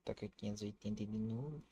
Tá com 580 de novo.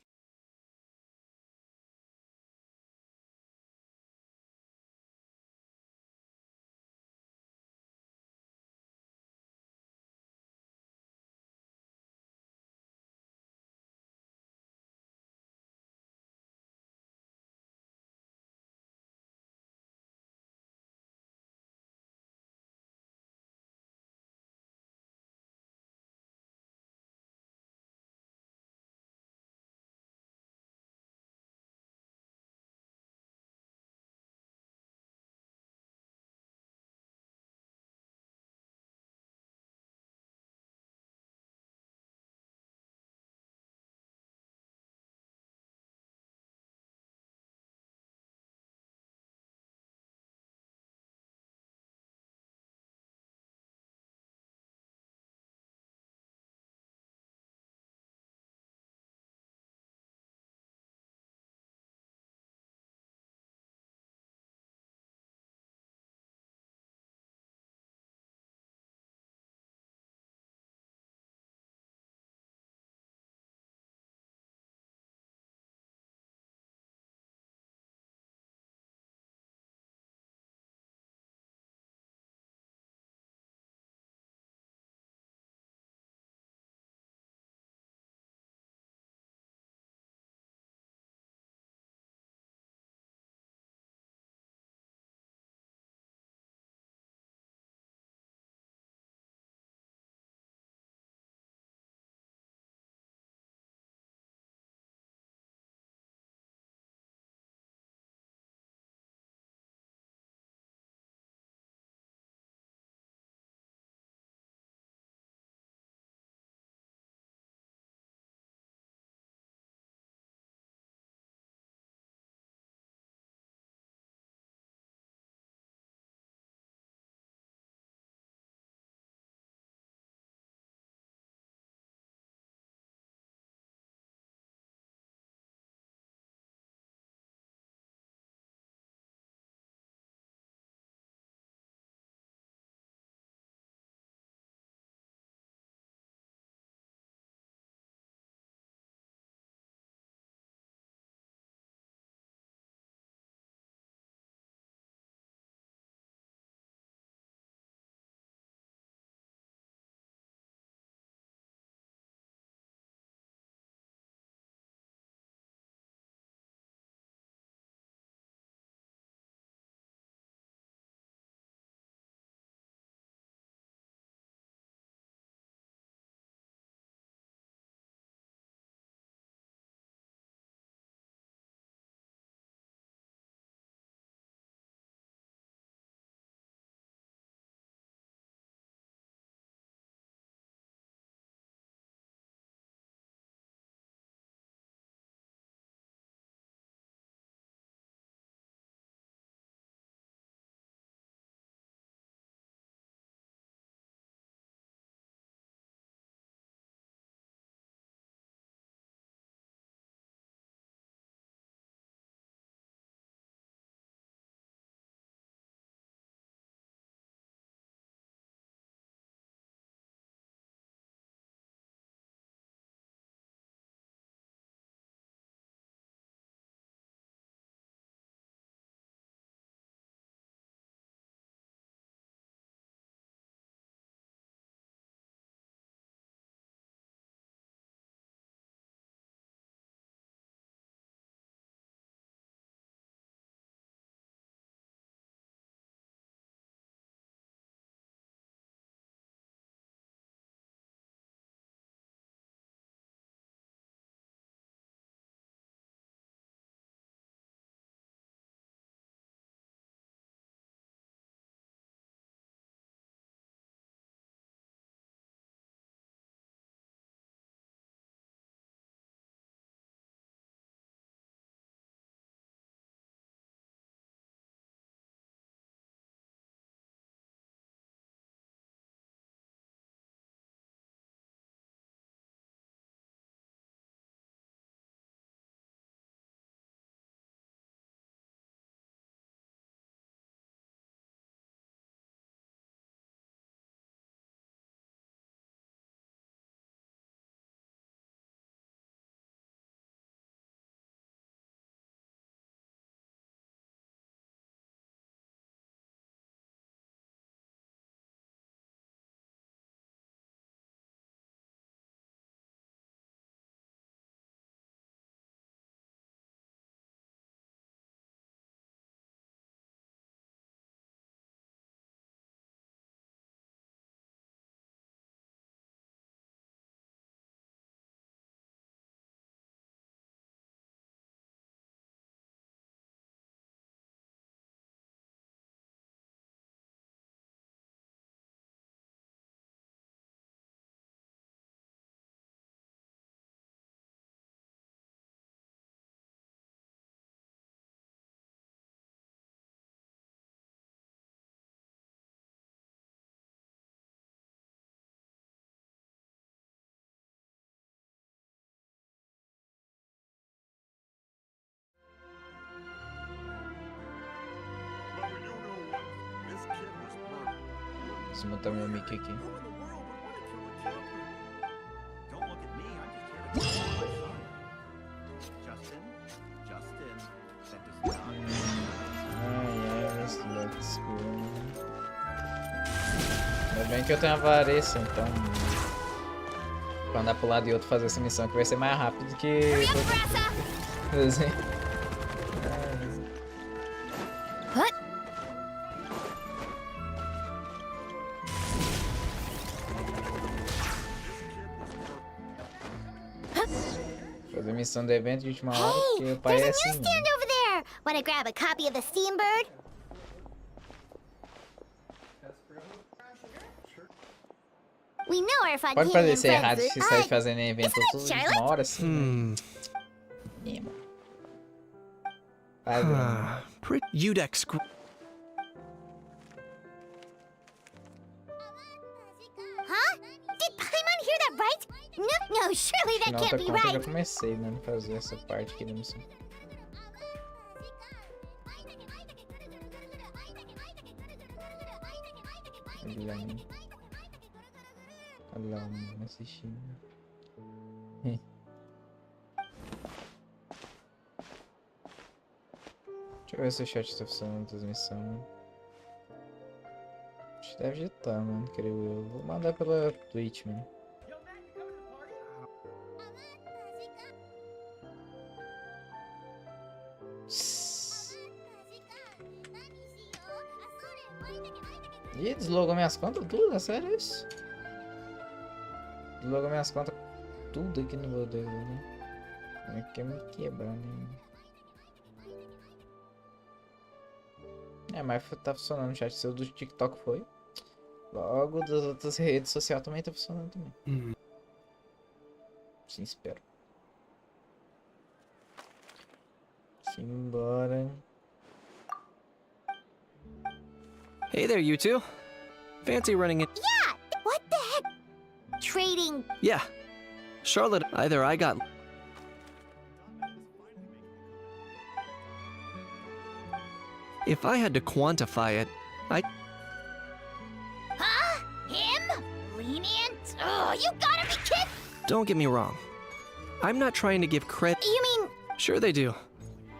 Preciso botar meu mic aqui. Let's go. Ainda bem que eu tenho a varessa, então. Pra andar pro lado e outro fazer essa missão que vai ser mais rápido do que. Fazer missão do evento de última hora, porque o pai é assim. Over there. Wanna grab a copy of the Steambird? We know our fun Pode parecer errado se sair fazendo evento tudo de Charlotte? uma hora assim. Udex. Huh? Did Paimon hear that right? No, surely that Afinal, can't outra be conta eu já right. comecei, né? Fazer essa parte aqui da missão. Olha lá, assistindo. Deixa eu ver se o chat tá funcionando na transmissão. Acho que deve estar, mano, creio eu. Vou mandar pela Twitch, mano. Ih, deslogou minhas contas tudo? É sério isso? Deslogou minhas contas tudo aqui no meu dedo, né? Não quer me quebrar, né? É, mas tá funcionando o chat seu do TikTok foi. Logo das outras redes sociais também tá funcionando também. Sim, espero. Simbora. Hey there, you two. Fancy running it? Yeah, what the heck? Trading. Yeah. Charlotte, either I got... If I had to quantify it, Huh? Him? Lenient? Oh, you gotta be kidding! Don't get me wrong. I'm not trying to give credit... You mean... Sure they do.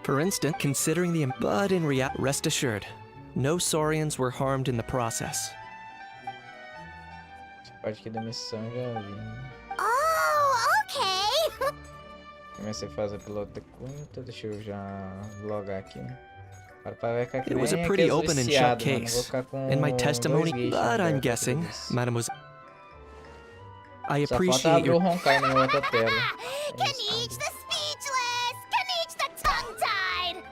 For instance, considering the... But in reality, rest assured, no Saurians were harmed in the process. Essa parte aqui da missão já vi. Oh, okay. Comecei a fazer pela outra conta. Deixa eu já logar aqui. It was a pretty open and shut case. In my testimony, but I'm guessing, Mademoiselle... I appreciate your... roncar em outra tela. Kanich the speechless! Kanich the tongue-tied!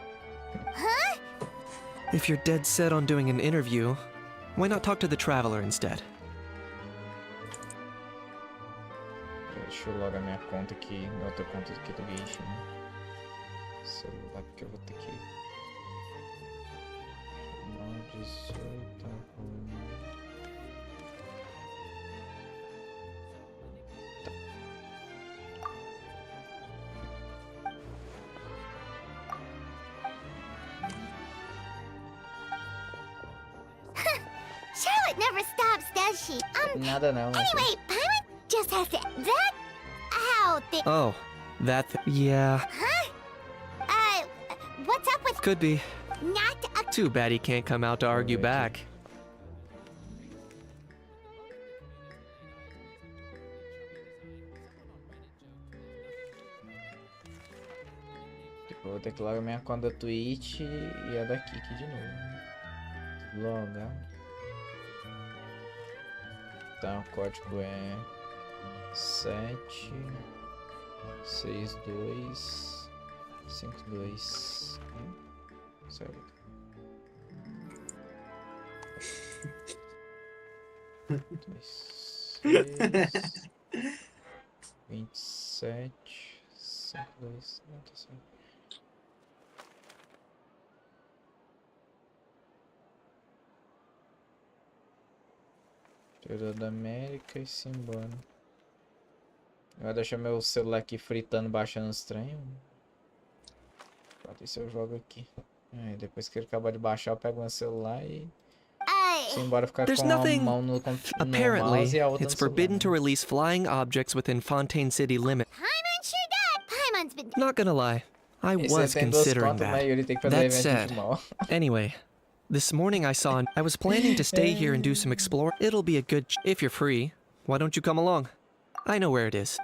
Huh? If you're dead set on doing an interview, why not talk to the Traveler instead? Deixa eu logar minha conta aqui, minha outra conta aqui do Geisha, né? Celular que eu vou ter que... 18, Charlotte never stops, does she? nada não. Anyway, Paimon just has to... That... How the... Oh, that... Yeah, What's up with... could be. Not a... Too bad he can't come out to argue back. Tipo, vou ter que logar minha conta da Twitch e a daqui aqui de novo. Logar. Então, o código é 76252. Certo. 27 52. Não, tá certo. Tirou da América e simbora. Eu vou deixar meu celular aqui fritando, baixando os trem. Pronto, isso eu jogo aqui. Aí depois que ele acabar de baixar, eu pego meu celular e Assim, bora ficar There's com nothing. a mão no Apparently, mouse e a outra it's no celular, forbidden né? to release flying objects within Fontaine City limits. Paimon sure got. Paimon's been. Not gonna lie, I E você was tem duas considering contas, mas that. ele tem que fazer That evento said, de mal. anyway, this morning I saw. I was planning to stay here and do some exploring. It'll be a good. If you're free, why don't you come along? I know where it is.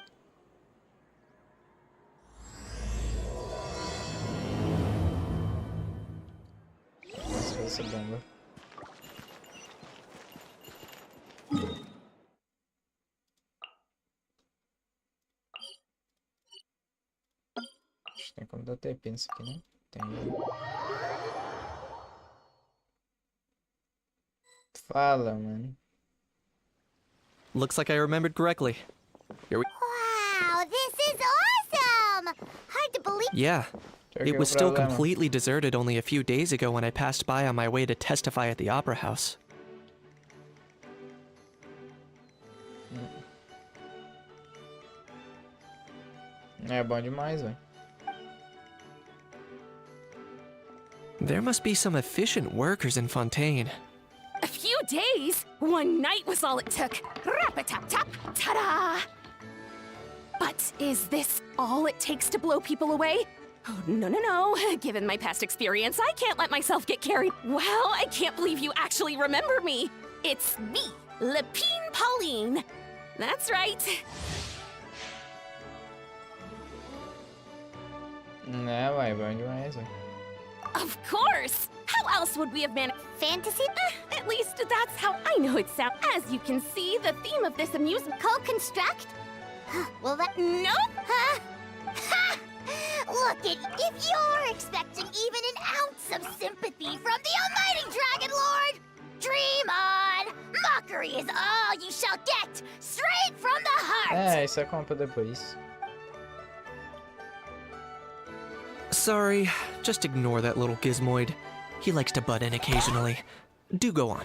Nossa, vai ser bomba. Acho que tem como dar TP nisso aqui, né? Tem. Fala, mano. Looks like I remembered correctly. Here we. Wow, this is awesome! Hard to believe. Yeah. Pior que It o was still problema. completely deserted only a few days ago when I passed by on my way to testify at the Opera House. É bom demais, velho. There must be some efficient workers in Fontaine. A few days? One night was all it took. Rap-a-tap-tap, ta-da! But is this all it takes to blow people away? Oh, no, no, no. Given my past experience, I can't let myself get carried. Well, I can't believe you actually remember me. It's me, Lepine Pauline. That's right. É, vai, bom demais, velho. Of course! How else would we have managed? Fantasy? At least that's how I know it sounds. As you can see, the theme of this amusement... Co-construct? Well, that. Nope! Huh? Ha! Look at. If you're expecting even an ounce of sympathy from the almighty Dragon Lord, dream on! Mockery is all you shall get, straight from the heart! É, isso é compra depois. Sorry, just ignore that little gizmoid. He likes to butt in occasionally. Do go on.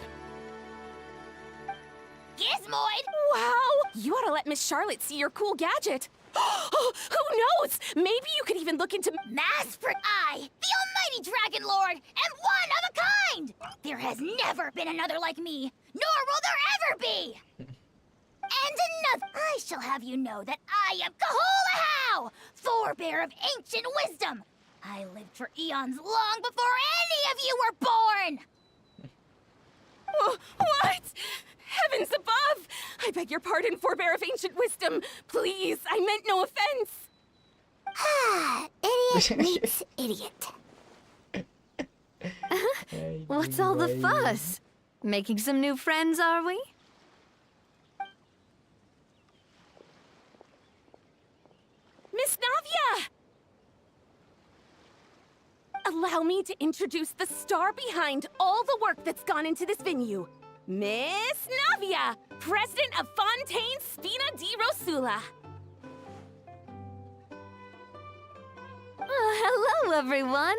Gizmoid! Wow! You ought to let Miss Charlotte see your cool gadget. Who knows? Maybe you could even look into... I, the almighty Dragon Lord, am one of a kind! There has never been another like me, nor will there ever be! And another, I shall have you know that I am Kahulahau, forebear of ancient wisdom. I lived for eons long before any of you were born! What? Heavens above! I beg your pardon, forebear of ancient wisdom. Please, I meant no offense. Ah, idiot meets idiot. What's all the fuss? Making some new friends, are we? Miss Navia! Allow me to introduce the star behind all the work that's gone into this venue. Miss Navia, president of Fontaine Spina di Rosula. Hello, everyone.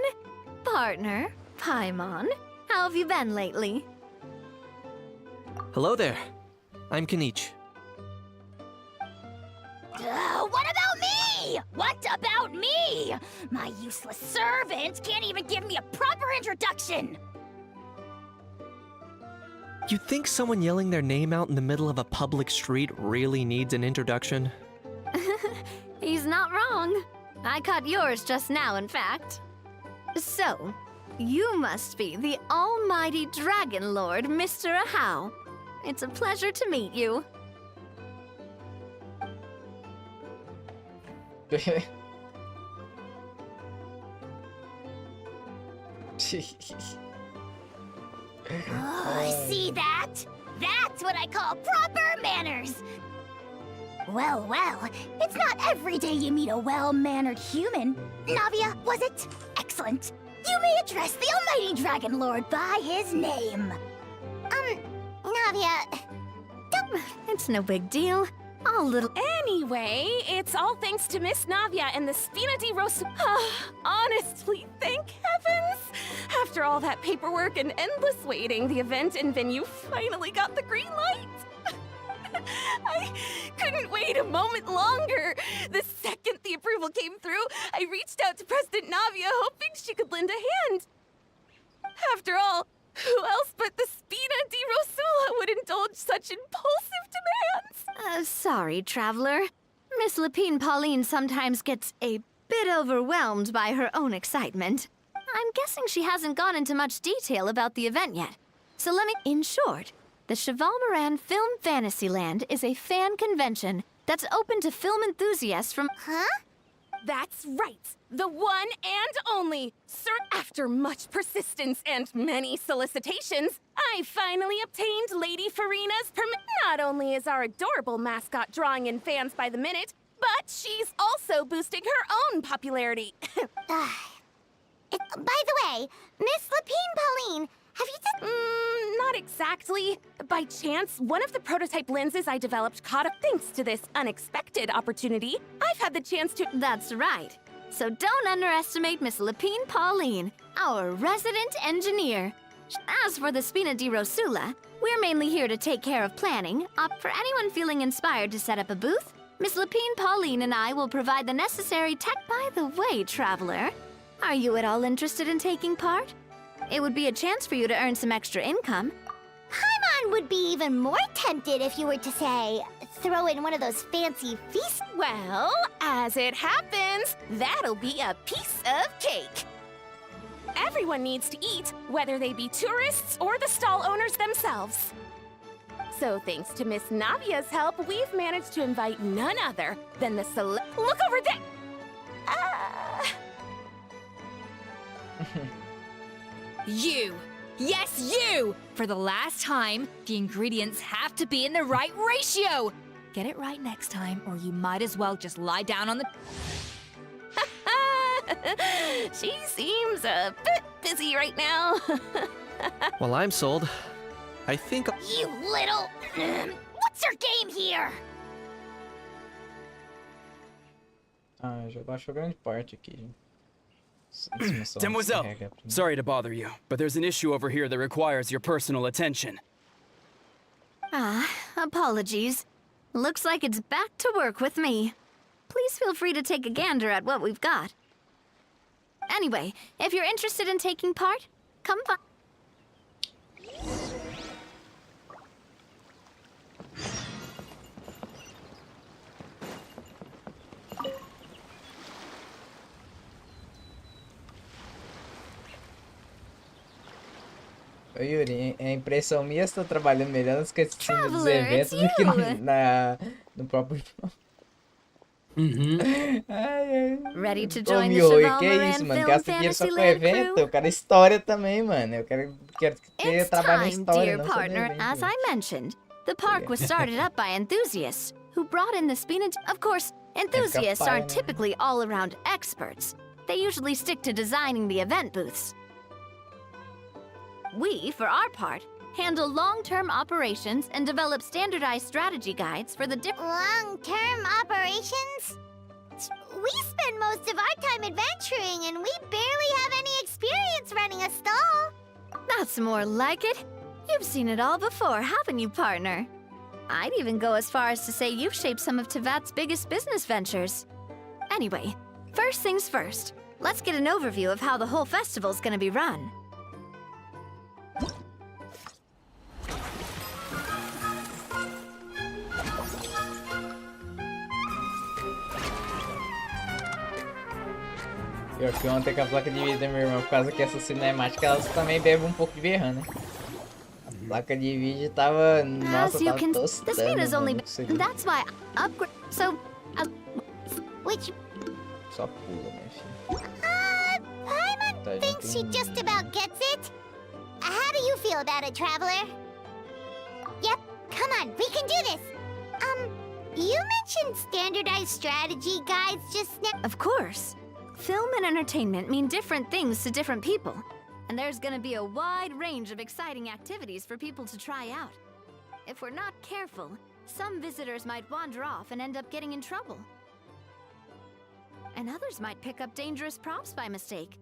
Partner, Paimon, how have you been lately? Hello there. I'm Kanich. What about me? What about me? My useless servant can't even give me a proper introduction. You think someone yelling their name out in the middle of a public street really needs an introduction? He's not wrong. I caught yours just now, in fact. So, you must be the almighty Dragon Lord, Mr. Ahau. It's a pleasure to meet you. Oh, see that? That's what I call proper manners. Well, well, it's not every day you meet a well-mannered human. Navia, was it? Excellent. You may address the almighty Dragon Lord by his name. Navia... It's no big deal. All little... Anyway, it's all thanks to Miss Navia and the Spina di Rosa. Honestly, thank heavens! After all that paperwork and endless waiting, the event and venue finally got the green light. I couldn't wait a moment longer. The second the approval came through, I reached out to President Navia, hoping she could lend a hand. After all, Who else but the Spina di Rosula would indulge such impulsive demands? Sorry, traveler. Miss Lapine Pauline sometimes gets a bit overwhelmed by her own excitement. I'm guessing she hasn't gone into much detail about the event yet. So let me... In short, the Cheval Moran Film Fantasyland is a fan convention that's open to film enthusiasts from... Huh? That's right. The one and only. Sir, after much persistence and many solicitations, I finally obtained Lady Farina's permit. Not only is our adorable mascot drawing in fans by the minute, but she's also boosting her own popularity. By the way, Miss Lapine Pauline, have you done... Not exactly. By chance, one of the prototype lenses I developed caught up. Thanks to this unexpected opportunity, I've had the chance to... That's right. So don't underestimate Miss Lapine Pauline, our resident engineer. As for the Spina di Rosula, we're mainly here to take care of planning. For anyone feeling inspired to set up a booth, Miss Lapine Pauline and I will provide the necessary tech. By the way, traveler, are you at all interested in taking part? It would be a chance for you to earn some extra income. Paimon would be even more tempted if you were to, say, throw in one of those fancy feasts. Well, as it happens, that'll be a piece of cake. Everyone needs to eat, whether they be tourists or the stall owners themselves. So thanks to Miss Navia's help, we've managed to invite none other than the Look over there! You! Yes, you! For the last time, the ingredients have to be in the right ratio! Get it right next time, or you might as well just lie down on the... She seems a bit busy right now. Well, I'm sold. I think... You little... What's your game here? Já baixou grande parte aqui, gente. Demoiselle, sorry to bother you, but there's an issue over here that requires your personal attention. Apologies. Looks like it's back to work with me. Please feel free to take a gander at what we've got. Anyway, if you're interested in taking part, come by. Ô Yuri, é impressão minha, estou trabalhando melhor nas cutscenes dos eventos do que no próprio... Ready to join the Mioy, Cheval que Moran isso, mano? Film Gasta dinheiro só com Fantasyland evento. crew? Eu quero história também, mano. Eu quero ter It's trabalho na time, história, dear não só no partner. evento. As I mentioned, the park was started up by enthusiasts who brought in the Spina. Of course, enthusiasts aren't typically all-around experts. They usually stick to designing the event booths. We, for our part, handle long-term operations and develop standardized strategy guides for the Long-term operations? We spend most of our time adventuring, and we barely have any experience running a stall. That's more like it. You've seen it all before, haven't you, partner? I'd even go as far as to say you've shaped some of Tevat's biggest business ventures. Anyway, first things first. Let's get an overview of how the whole festival's gonna be run. Pior que ontem com a placa de vídeo da minha irmã, por causa que essa cinemática, elas também bebem um pouco de berran, né? A placa de vídeo tava... Nossa, tava tostando, the Spina's only... não consegui. That's why upgrade... So... Which... Só pula, minha filha. Paimon thinks she just about gets it. How do you feel about it, traveler? Yep, come on, we can do this. You mentioned standardized strategy guides just now. Of course. Film and entertainment mean different things to different people. And there's gonna be a wide range of exciting activities for people to try out. If we're not careful, some visitors might wander off and end up getting in trouble. And others might pick up dangerous props by mistake.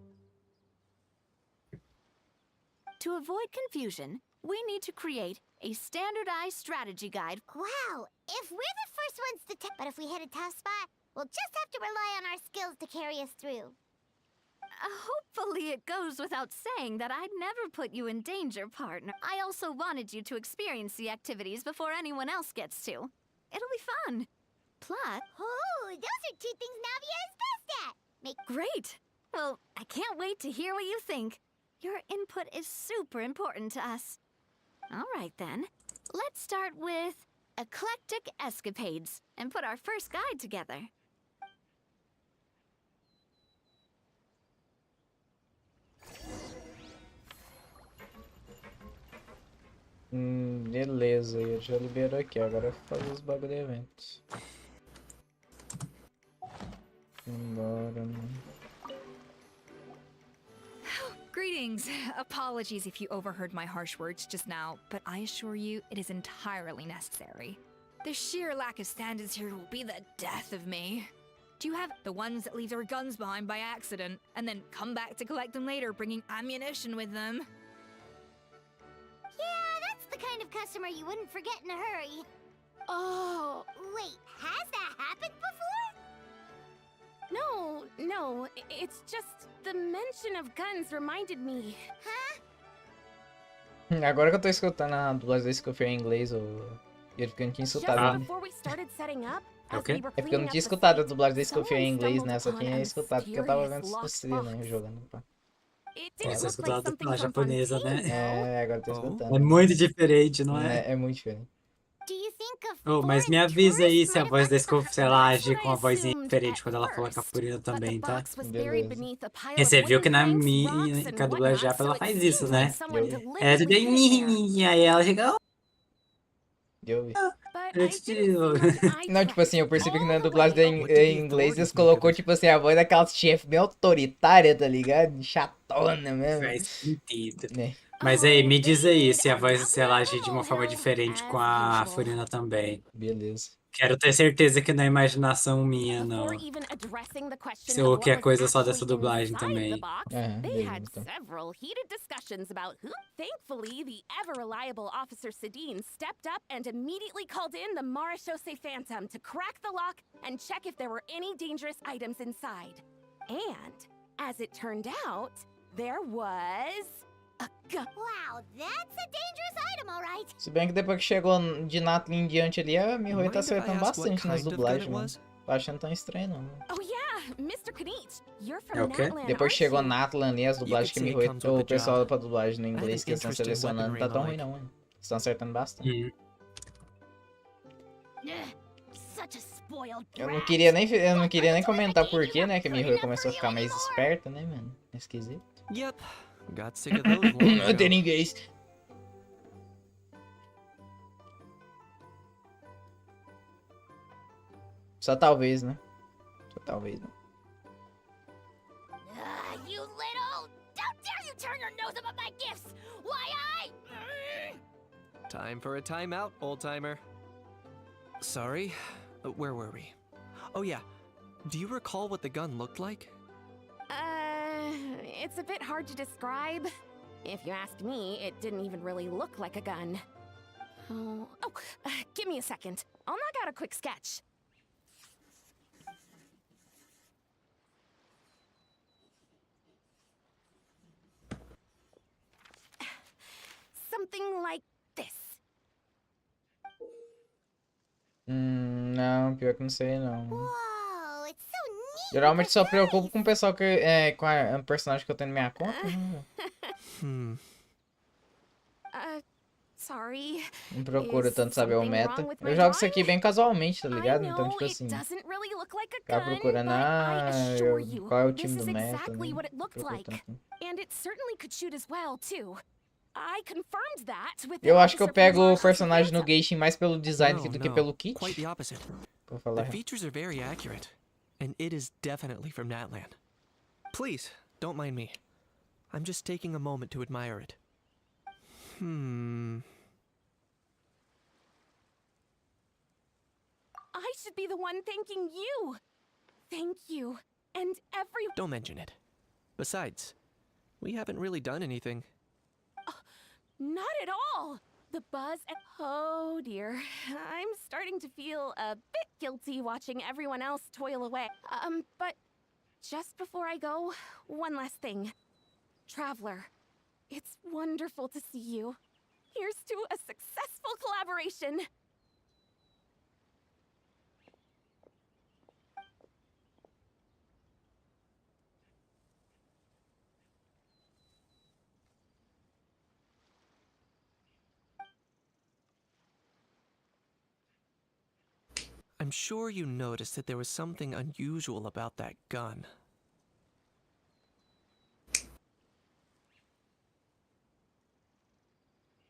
To avoid confusion, we need to create a standardized strategy guide. Wow, if we're the first ones to but if we hit a tough spot, we'll just have to rely on our skills to carry us through. Hopefully it goes without saying that I'd never put you in danger, partner. I also wanted you to experience the activities before anyone else gets to. It'll be fun. Plus... Oh, those are two things Navia is best at. Great! Well, I can't wait to hear what you think. Your input is super important to us. All right, then. Let's start with eclectic escapades and put our first guide together. Beleza, eu já libero aqui. Agora eu vou fazer os bagulho de eventos. Embora, Greetings. Apologies if you overheard my harsh words just now, but I assure you it is entirely necessary. The sheer lack of standards here will be the death of me. Do you have the ones that leave their guns behind by accident and then come back to collect them later, bringing ammunition with them? Yeah, that's the kind of customer you wouldn't forget in a hurry. Oh, Wait, has that happened before? no, it's just the mention of guns reminded me. Huh? Agora que eu tô escutando a dublagem desse que eu fiz em inglês, eu fiquei não tinha escutado. Just before we started setting up, as Okay. we were É porque eu não cleaning tinha up the escutado a site, dublagem desse que eu fiz em someone inglês, stumbled né? Só upon tinha a escutado porque eu tava vendo mysterious no stream, né? lockbox. Jogando. Pá. It Você didn't look like escutado something pela from japonesa, né? Partiu. É, agora eu tô Oh. escutando. É muito diferente, não é? É muito diferente. Do you think a Oh, mas me foreign avisa aí tourist se a might voz da have Scope, gotten se ela That's agir what com I a vozinha assumed diferente at quando ela fala com a first, Purina but the também, tá? box was Beleza. buried beneath a pile E of você viu que wooden na planks, minha, rocks, com a and dublagem whatnot, japa so ela it faz seemed isso, like né? someone Eu- É tudo deliberately hid it there. aí, aí ela chega, oh, Eu vi. But eu I te didn't digo. see much eye Não, tipo assim, eu traffic percebi que all na the dublagem way. em What did the inglês authorities eles think of colocou, it? tipo assim, a voz daquela chefe bem autoritária, tá ligado? Chatona mesmo. Faz sentido. Né? Mas aí, me Oh, diz they aí made se a a voz, se ela agir de mountain uma forma molehill, diferente com as a usual. Furina também. Beleza. Quero ter certeza que não é imaginação minha, não. Before even addressing the question Se of ou what que é was coisa só actually dessa dublagem inside the também. box, Aham, they beleza, had então. several heated discussions about who. Thankfully, the ever-reliable Officer Sedin stepped up and immediately called in the Marechaussee Phantom to crack the lock and check if there were any dangerous items inside. And, as it turned out, there was a gun. Wow, that's a dangerous item, all right. Se bem que depois que chegou de Nathan em diante ali, a Mihoyo tá Mind if I acertando ask what bastante nas kind of gun dublagens, it mano. was? Tô achando tão estranho, não. Oh yeah, Mr. Knit, you're from É o quê? Natlan, Depois que chegou aren't you? Natlan ali, as dublagens que a could say it Mihoyo, comes with o the pessoal job. pra dublagem no I have inglês an que estão interest in selecionando, não tá weaponry tão and ruim the não, mano. Estão acertando bastante. Such a spoiled Eu não brat. queria nem comentar por quê, né, que a Mihoyo começou a ficar mais esperta, né, mano. É esquisito. Yep. Got sick of those long Não tem ago. ninguém. Só talvez, né? Só talvez, né? You little... Don't dare you turn your nose up at my gifts! Why, Time for a timeout, old-timer. Sorry, where were we? Oh yeah, do you recall what the gun looked like? It's a bit hard to describe. If you ask me, it didn't even really look like a gun. Give me a second. I'll knock out a quick sketch. Something like this. Não, pior que não sei não. Whoa, it's so neat. Geralmente só preocupo com o pessoal que com a personagem que eu tenho na minha conta, né? Hmm. Sorry. Não procuro Is tanto saber o something meta. wrong with my Eu jogo isso aqui drawing? bem casualmente, tá ligado? I Então, know tipo it assim, doesn't really look like a ficar gun, procurando, but I assure you, qual é o this time is do meta, exactly né? what it looked Procuro like. tanto. And it certainly could shoot as well, too. I confirmed that with the Eu acho que eu officer from pego o Marshall's personagem no Phantom. Genshin mais pelo design No, do que no, pelo kit. quite the opposite. Pra falar a The real. features are very accurate, and it is definitely from Natlan. Please, don't mind me. I'm just taking a moment to admire it. I should be the one thanking you. Thank you. And every... Don't mention it. Besides, we haven't really done anything. Not at all. The buzz and... Oh, dear. I'm starting to feel a bit guilty watching everyone else toil away. But just before I go, one last thing. Traveler, it's wonderful to see you. Here's to a successful collaboration. I'm sure you noticed that there was something unusual about that gun.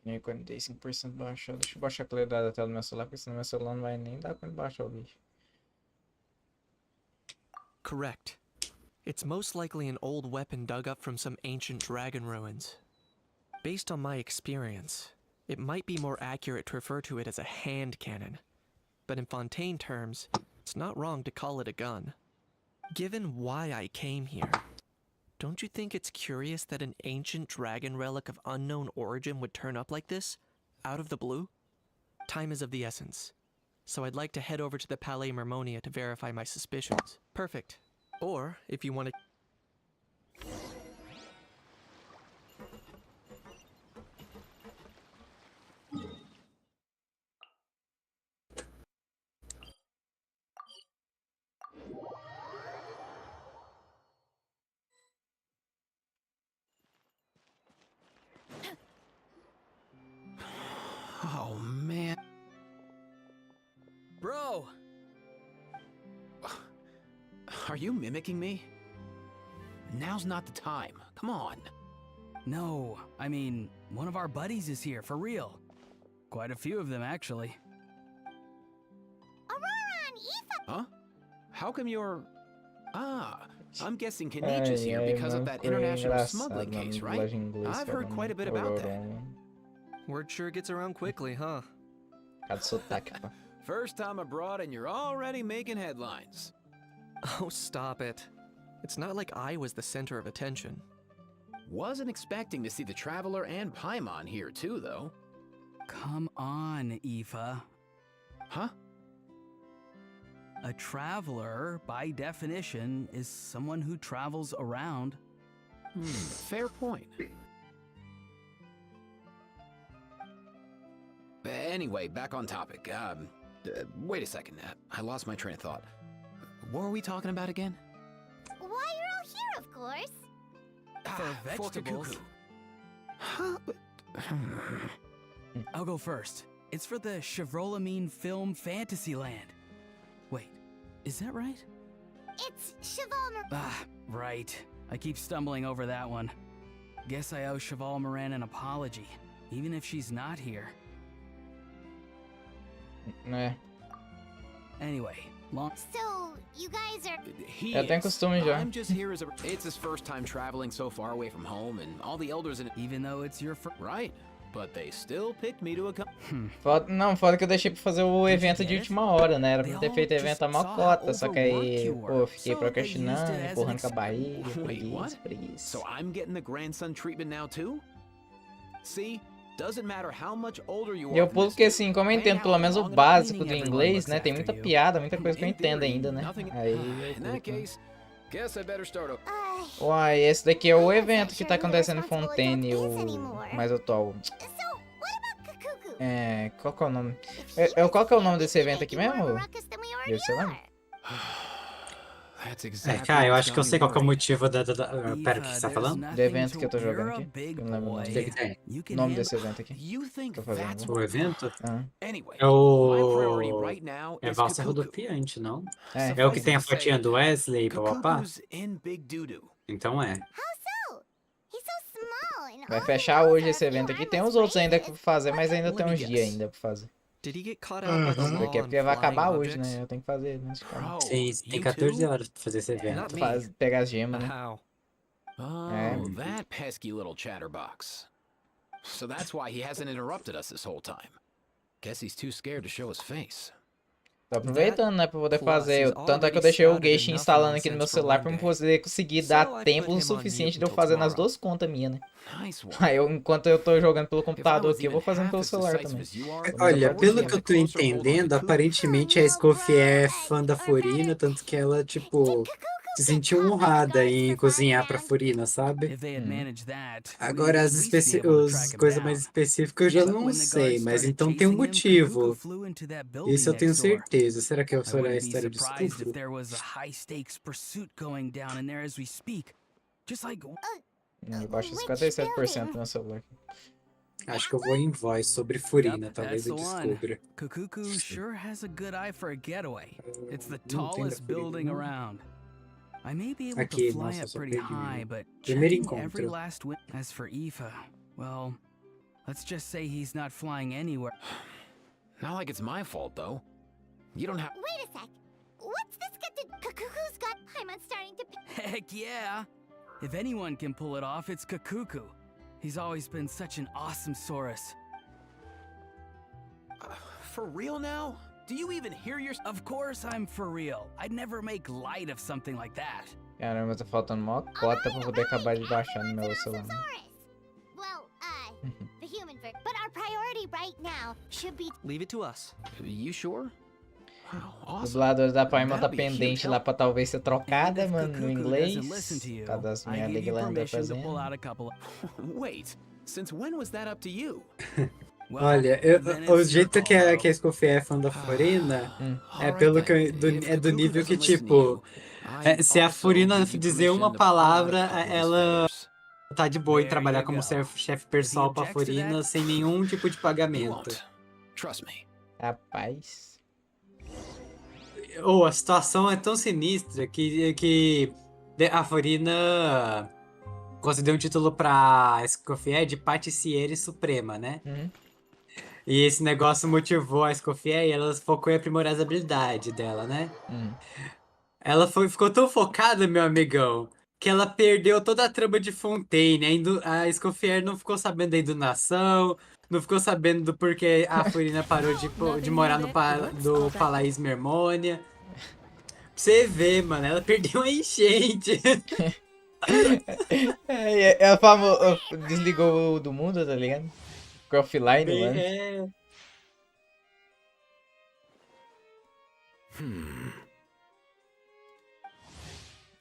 E 45% baixado. Deixa eu baixar a claridade da tela do meu celular, porque senão meu celular não vai nem dar pra ele baixar o vídeo. Correct. It's most likely an old weapon dug up from some ancient dragon ruins. Based on my experience, it might be more accurate to refer to it as a hand cannon. But in Fontaine terms, it's not wrong to call it a gun. Given why I came here, don't you think it's curious that an ancient dragon relic of unknown origin would turn up like this, out of the blue? Time is of the essence, so I'd like to head over to the Palais Mermonia to verify my suspicions. Perfect. Or, if you want to... Oh, man. Bro! Are you mimicking me? Now's not the time. Come on. No, I mean, one of our buddies is here, for real. Quite a few of them, actually. Aurora and Aoife! Huh? How come you're... Ah, I'm guessing Kenichi is here because of that international smuggling case, right? I've heard quite a bit about that. Word sure gets around quickly, huh? First time abroad and you're already making headlines. Oh, stop it. It's not like I was the center of attention. Wasn't expecting to see the Traveler and Paimon here too, though. Come on, Aoife. Huh? A traveler, by definition, is someone who travels around. Fair point. Anyway, back on topic. Wait a second. I lost my train of thought. What were we talking about again? Why, you're all here, of course. For vegetables. Huh? I'll go first. It's for the Chevrolamine Film Fantasyland. Wait, is that right? It's Cheval Ah, right. I keep stumbling over that one. Guess I owe Cheval Moran an apology, even if she's not here. Né. Anyway, So, you guys are... Eu tenho costume já. I'm just here as a... It's his first time traveling so far away from home, and all the elders in... Even though it's your first... Right. But they still picked me to accompany... Não, foda que eu deixei pra fazer o evento de última hora, né? Era pra ter feito o evento a mocota, só que aí, pô, fiquei procrastinando, empurrando com a barriga, preguiça. So I'm getting the grandson treatment now too? See? Doesn't matter how much older you are. E eu pulo porque assim, como eu entendo pelo menos o básico do inglês, né? Tem muita piada, muita coisa que eu entendo ainda, né? Aí Uai, esse daqui é o evento que tá acontecendo em Fontaine, o mais atual. Qual que é o nome? Qual que é o nome desse evento aqui mesmo? Você lembra? Cara, eu acho que eu sei qual que é o motivo da... Pera, o que você tá falando? Do evento que eu tô jogando aqui. Eu não lembro o nome. O nome desse evento aqui. Tô fazendo. O evento? É o... É Valsa Rodopiante, não? É o que tem a fotinha do Wesley e papapá? Então é. Vai fechar hoje esse evento aqui. Tem uns outros ainda pra fazer, mas ainda tem uns dias ainda pra fazer. Esse daqui é porque vai acabar hoje, né? Eu tenho que fazer, né? Sim, tem 14 horas pra fazer esse evento. Pegar as gemas, né? Oh, that pesky little chatterbox. So that's why he hasn't interrupted us this whole time. Guess he's too scared to show his face. Tô aproveitando, né, pra poder fazer. Tanto é que eu deixei o Geisha instalando aqui no meu celular pra eu poder conseguir dar tempo o suficiente de eu fazer nas duas contas minhas, né? Aí enquanto eu tô jogando pelo computador aqui, eu vou fazendo pelo celular também. Olha, pelo que eu tô entendendo, aparentemente a Scoff é fã da Furina, tanto que ela, tipo, se sentiu honrada em cozinhar pra Furina, sabe? If they had managed that, Agora, we'd at least be able to track him coisas down. mais específicas eu já But não when the guards sei, mas started então tem um chasing him, Kakuku motivo. flew into that building Isso eu tenho next door. certeza. Será que eu I sou a wouldn't be história de surprised if estupro? there was a high-stakes pursuit going down in there as we speak. Just like... Eu baixo 57% no meu celular. Acho que eu vou em voz sobre Furina, talvez eu descubra. Kakuku sure has a good eye for a getaway. It's the Não tem da tallest Furina, building não. around. I may be able Aqui, to fly nossa, up só pretty perdi. high, but Primeiro checking every encontro. last win. As for Aoife, well, let's just say he's not flying anywhere. Not like it's my fault, though. You don't have... Wait a sec. What's this got to... Kakuku's got... I'm starting to... Heck yeah! If anyone can pull it off, it's Kakuku. He's always been such an awesome Saurus. For real now? Do you even hear your... Of course I'm for real. I'd never make light of something like that. Caramba, tá faltando uma cota pra poder acabar de baixar no meu celular. Well, the human version. But our priority right now should be... Leave it to us. You sure? Wow, O awesome. dublador da Paimon tá That'd be a huge pendente help. lá pra talvez ser trocada, And if mano, no Kakuku inglês. doesn't listen to you, Tá das I minhas give you liglandas permission to pull fazendo. out a couple of... Wait, since when was that up to you? Well, Olha, then o it's your jeito call, que a though. Scofier é fã da Furina é Alright pelo que then, if é do Kakuku nível que, doesn't listen to tipo, you, I se a also Furina give you dizer uma permission to pull out a palavra, couple of his ela feathers. tá de boa em There trabalhar you como go. chefe pessoal pra objects to Furina that? sem nenhum tipo de He pagamento. won't. Trust me. Rapaz. Ou a situação é tão sinistra que a Furina concedeu um título pra Escoffier de Patissiere Suprema, né? Uhum. E esse negócio motivou a Escoffier e ela focou em aprimorar as habilidades dela, né? Uhum. Ela ficou tão focada, meu amigão, que ela perdeu toda a trama de Fontaine. A Escoffier não ficou sabendo da indunação, não ficou sabendo do porquê a Furina parou de morar no do Palais Mermônia. Pra você ver, mano, ela perdeu a enchente. É a famosa. Desligou do mundo, tá ligado? Ficou offline, mano.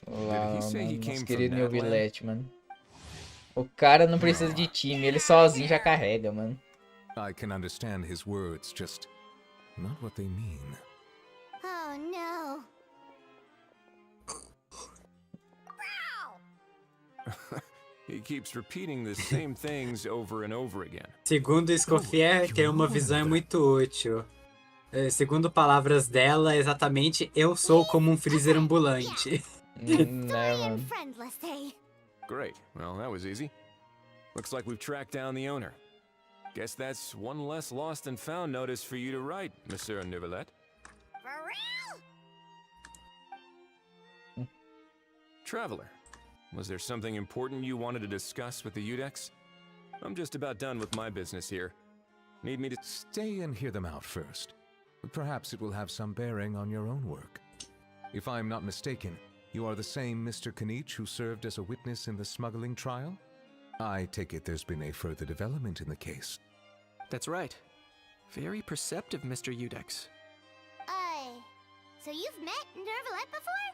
Olá, nosso querido New Villette, mano. O cara não precisa de time, ele sozinho já carrega, mano. I can understand his words, just not what they mean. Oh, no. He keeps repeating the same things over and over again. Segundo Escoffier, ter uma visão é muito útil. Segundo palavras dela, exatamente, eu sou como um freezer ambulante. Né, mano. Friendless, eh? Great. Well, that was easy. Looks like we've tracked down the owner. Guess that's one less lost and found notice for you to write, Monsieur Nivelet. For real? Traveler, was there something important you wanted to discuss with the Udex? I'm just about done with my business here. Need me to stay and hear them out first? Perhaps it will have some bearing on your own work. If I'm not mistaken, you are the same Mr. Kanich who served as a witness in the smuggling trial? I take it there's been a further development in the case. That's right. Very perceptive, Mr. Udex. So you've met Nervalet before?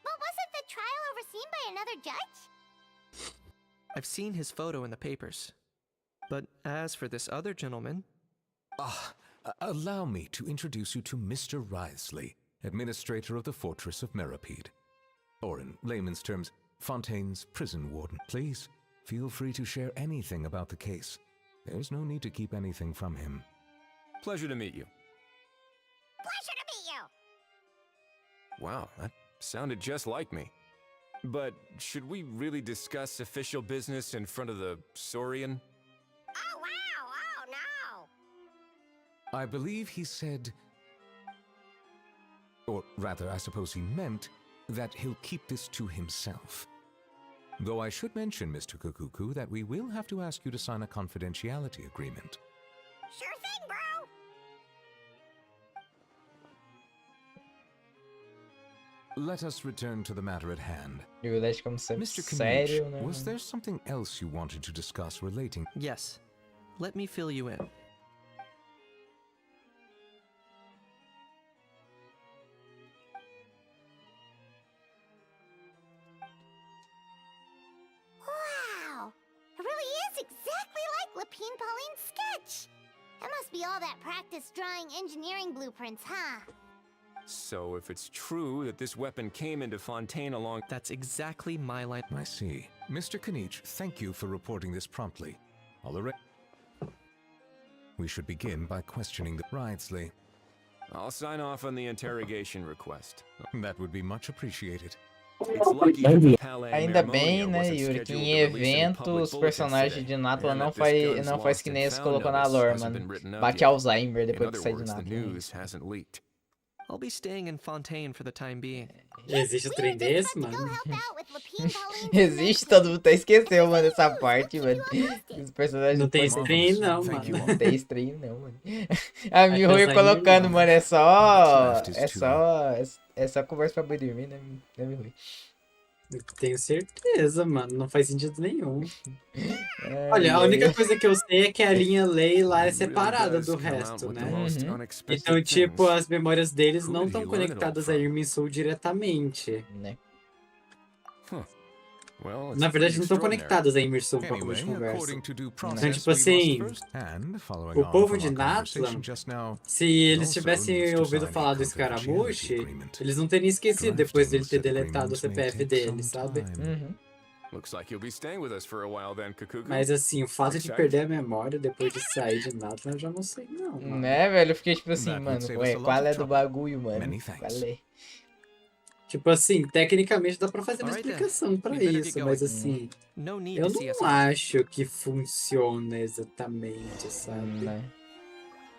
But wasn't the trial overseen by another judge? I've seen his photo in the papers. But as for this other gentleman... Allow me to introduce you to Mr. Wriothesley, administrator of the Fortress of Meripede. Or in layman's terms, Fontaine's prison warden. Please, feel free to share anything about the case. There's no need to keep anything from him. Pleasure to meet you. Pleasure to meet you! Wow, that sounded just like me. But should we really discuss official business in front of the Saurian? Oh, wow! Oh, no! I believe he said... Or rather, I suppose he meant that he'll keep this to himself. Though I should mention, Mr. Kukuku, that we will have to ask you to sign a confidentiality agreement. Sure thing, bro! Let us return to the matter at hand. New Villette, como sempre, Mr. sério, Kanich, né? was there something else you wanted to discuss relating... Yes. Let me fill you in. That's exactly like Lapine Pauline's sketch. It must be all that practice drawing engineering blueprints, huh? So if it's true that this weapon came into Fontaine along... That's exactly my line. I see. Mr. Kanich, thank you for reporting this promptly. We should begin by questioning the Wrightsley. I'll sign off on the interrogation request. That would be much appreciated. It's lucky that the Palais Ainda bem, Mermonia né, wasn't Yuri, que scheduled em to release any evento public os bulletins personagens today, de Nápola and não that this faz, gun's não faz lost que and nem eles found colocou na notice lore, hasn't mano. been written up Bate yet. Alzheimer In depois other que sai de words, the Nápola. news hasn't leaked. I'll be staying in Fontaine for the time being. Existe trem desse, mano? Existe, todo mundo até esqueceu, mano, essa parte, mano. Os personagens Não tem podem- stream, não, Thank mano. you. Não tem stream, não, mano. A Miho Apesar ia de colocando, não. mano, What's left is é só conversa pra boi dormir, né, Miho? Tenho certeza, mano. Não faz sentido nenhum. Ai, Olha, a ai, única ai. coisa que eu sei é que a linha Lei lá é He really separada does do come out resto, with the né? most Uhum. unexpected Então, tipo, things. as memórias deles Who não did he estão learn it all conectadas a from? Irmin Sul diretamente. Né? Well, it's Na verdade, pretty não estão extraordinary. conectadas a Irmin Sul pra Anyway, de conversa. according to due Então, process, tipo we must assim, first... And, following o on povo from de our Natlan, conversation just now, se eles also tivessem needs to ouvido sign a falar do confidentiality escaramuche, agreement. eles não teriam esquecido depois dele ter Drafting deletado o such CPF agreements may dele, take sabe? some time. Uhum. Looks like you'll be staying with us for a while then, Kakuku. Mas assim, o fato de Excited? perder a memória depois de sair de Natlan, eu já não sei não, mano. Né, velho? Eu fiquei tipo assim, That would mano, save ué, us a lot qual of é do trouble. bagulho, mano? Many thanks. Qual é? Tipo assim, tecnicamente dá pra fazer uma Alright then. explicação pra We better get isso, going. mas assim, No need eu to see us não off. acho que funciona exatamente, sabe? Né?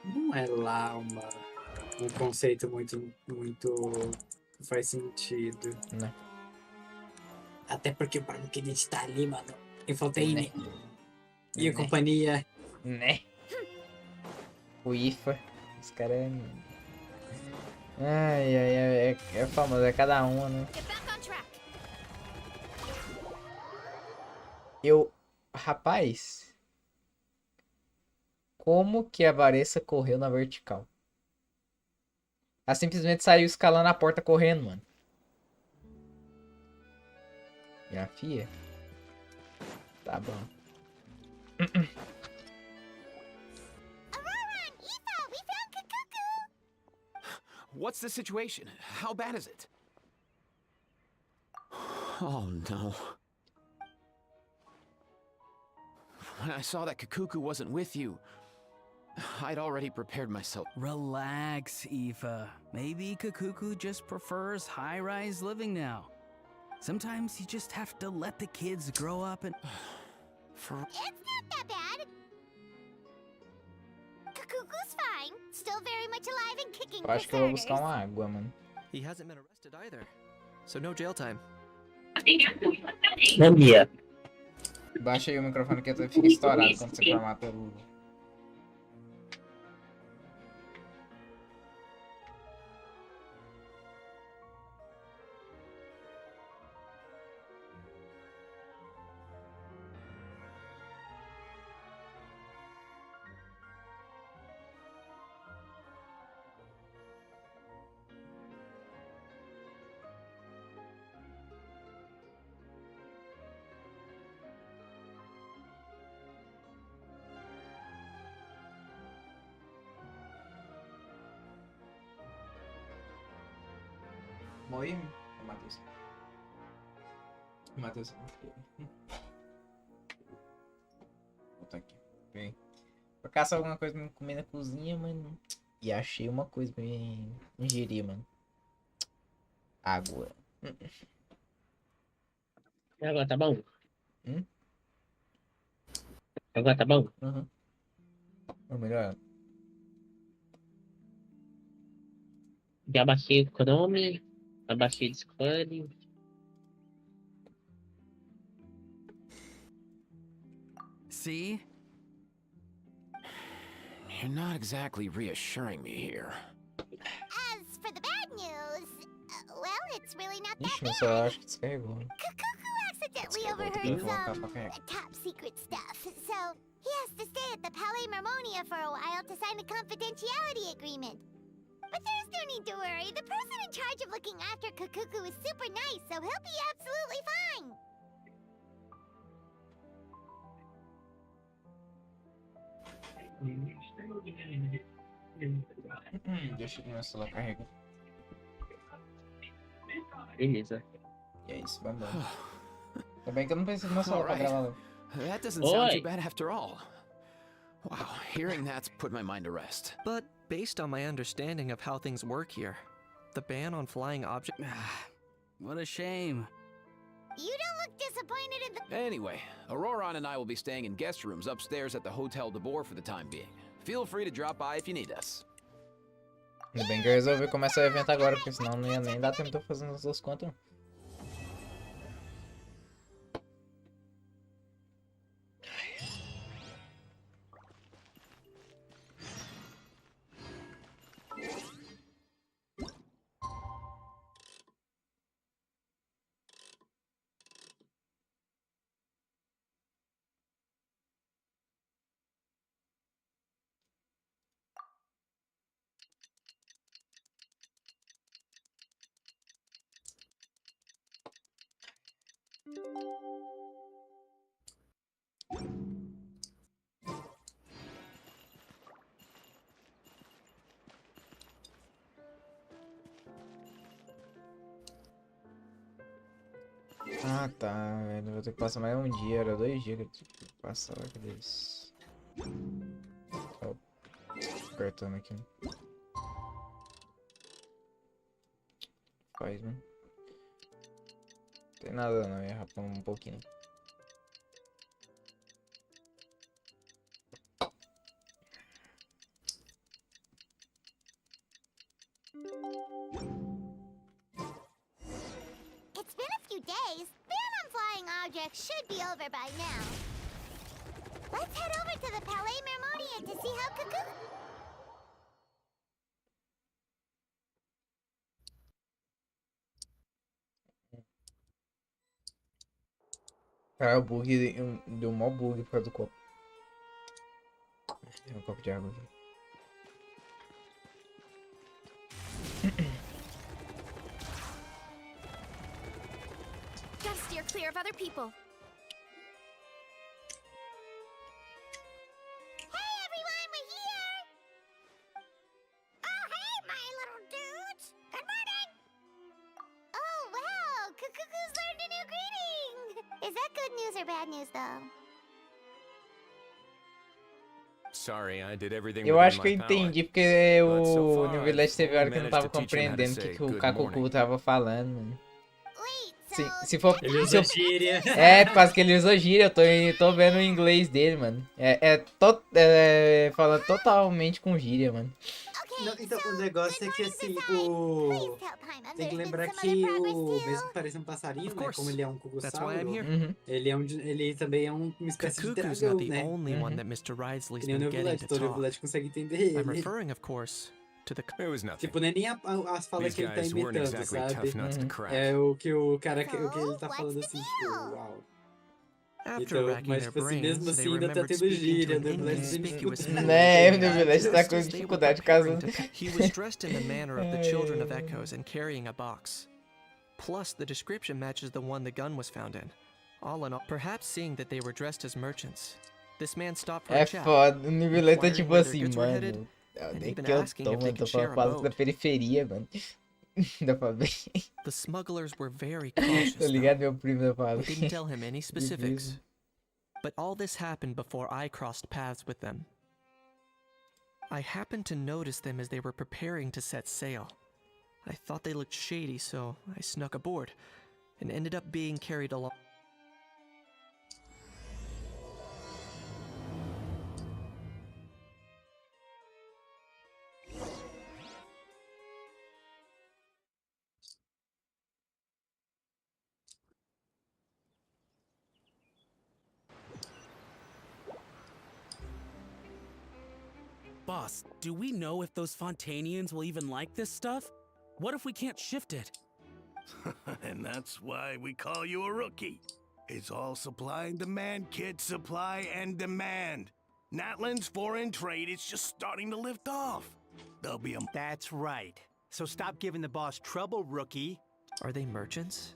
Não é lá um conceito muito que faz sentido. Né? Até porque o problema que a gente tá ali, mano, em Fontaine Né? e a Né? companhia. Né? O IFA. Os caras. Ai, ai, ai, é famoso, é cada um, né? Get back on track. Rapaz. Como que a Varessa correu na vertical? Ela simplesmente saiu escalando a porta correndo, mano. Minha filha. Tá bom. Aurora and Aoife, we found Kakuku. What's the situation? How bad is it? Oh no. When I saw that Kakuku wasn't with you, I'd already prepared myself. Relax, Aoife. Maybe Kakuku just prefers high-rise living now. Sometimes you just have to let the kids grow up and... It's not that bad. Kakuku's fine. Still very much alive and kicking Eu for acho que eu vou starters. buscar uma água, mano. He hasn't been arrested either, so no jail time. Bom dia. Baixa aí o microfone que fica estourado quando você formata o... Moi, Matheus. Matheus. Vou botar aqui. Vem. Pra caçar alguma coisa pra comer na cozinha, mano. E achei uma coisa pra me ingerir, mano. Água. Agora tá bom? Hum? Agora tá bom? Uhum. Ou melhor. Já baixei o Chrome, abaixei o Discord. See? You're not exactly reassuring me here. As for the bad news, well, it's really not that Ixi, meu bad. celular acho que descarregou. Kakuku accidentally Descarregou, tem que overheard colocar some pra carregar. top secret stuff, so he has to stay at the Palais Mermonia for a while to sign the confidentiality agreement. But there's no need to worry. The person in charge of looking after Kakuku is super nice, so he'll be absolutely fine. Deixa eu meu celular carregar. Beleza. E é isso, vamos embora. Ainda bem que eu não preciso do meu celular pra Alright. gravar. That doesn't sound too Oi. bad after all. Wow, hearing that's put my mind to rest. But based on my understanding of how things work here, the ban on flying objects. What a shame. You don't look disappointed in the... Anyway, Auroron and I will be staying in guest rooms upstairs at the Hotel de Boer for the time being. Feel free to drop by if you need us. Ainda bem que eu resolvi começar o evento agora, porque senão não ia nem dar tempo de eu fazer as duas contas. Ah tá, velho. Vou ter que passar mais um dia, era 2 dias que eu tive que passar. Cadê isso? Ó, apertando aqui. Faz, né? Não tem nada não, ia rapar um pouquinho. It's been a few days. Ban on flying objects should be over by now. Let's head over to the Palais Mermonier to see how Cuckoo... Cara, o bug deu mó bug por causa do copo. Tem um copo de água aqui. Gotta steer clear of other people. Hey everyone, we're here! Oh hey, my little dudes! Good morning! Oh wow, Cuckoo's learned a new greeting! Is that good news or bad news though? Sorry, I did everything Eu within acho que eu my power. entendi porque But so o far, New Village I've teve hora que eu only não tava managed to teach him how to compreendendo o que, say que o good Kakuku morning. tava falando, mano. Wait, so... Se for. Ele Se usa eu, gíria. é, por causa que ele usa gíria, eu tô vendo o inglês dele, mano. Falando totalmente com gíria, mano. Não, então, o negócio é que assim, o... Tem que lembrar que o... Mesmo que pareça um passarinho, né? Como ele é um That's why I'm cogossauro, here. ele também é uma espécie de Cuckoo's dragão, not the né? only one that Mr. Wriothesley's Que nem o been New getting Village, to todo o talk. Village consegue entender I'm ele. referring, of course, to the. It was nothing. Tipo, não é nem as falas These que ele tá guys weren't imitando, exactly sabe? tough nuts to crack. É o que o cara, o que ele tá falando assim, tipo, uau. After Então, racking mas their tipo assim, mesmo brains, they assim ainda tá remembered tendo speaking to gíria, an o New Village tem inconspicuous dificuldade. Né, o New Verdade. Village tá Just com as they were dificuldade caso. preparing to- He was dressed in the manner of the children of Echoes and carrying a box. Plus, the description matches the one the gun was found in. All in all, perhaps seeing that they were dressed as merchants, this man stopped for a É chat, foda, o New Village tá inquiring tipo where their assim, goods were headed, mano. and Nem even que eu asking tô, if they mano, tô could share falando a quase da boat. periferia, mano. Dá pra ver. The smugglers were very cautious, Tô though. ligado, meu primo dá pra They ver. didn't tell him any specifics. But all this happened before I crossed paths with them. I happened to notice them as they were preparing to set sail. I thought they looked shady, so I snuck aboard, and ended up being carried along. Boss, do we know if those Fontanians will even like this stuff? What if we can't shift it? And that's why we call you a rookie. It's all supply and demand, kid. Supply and demand. Natlin's foreign trade is just starting to lift off. There'll be a... That's right. So stop giving the boss trouble, rookie. Are they merchants?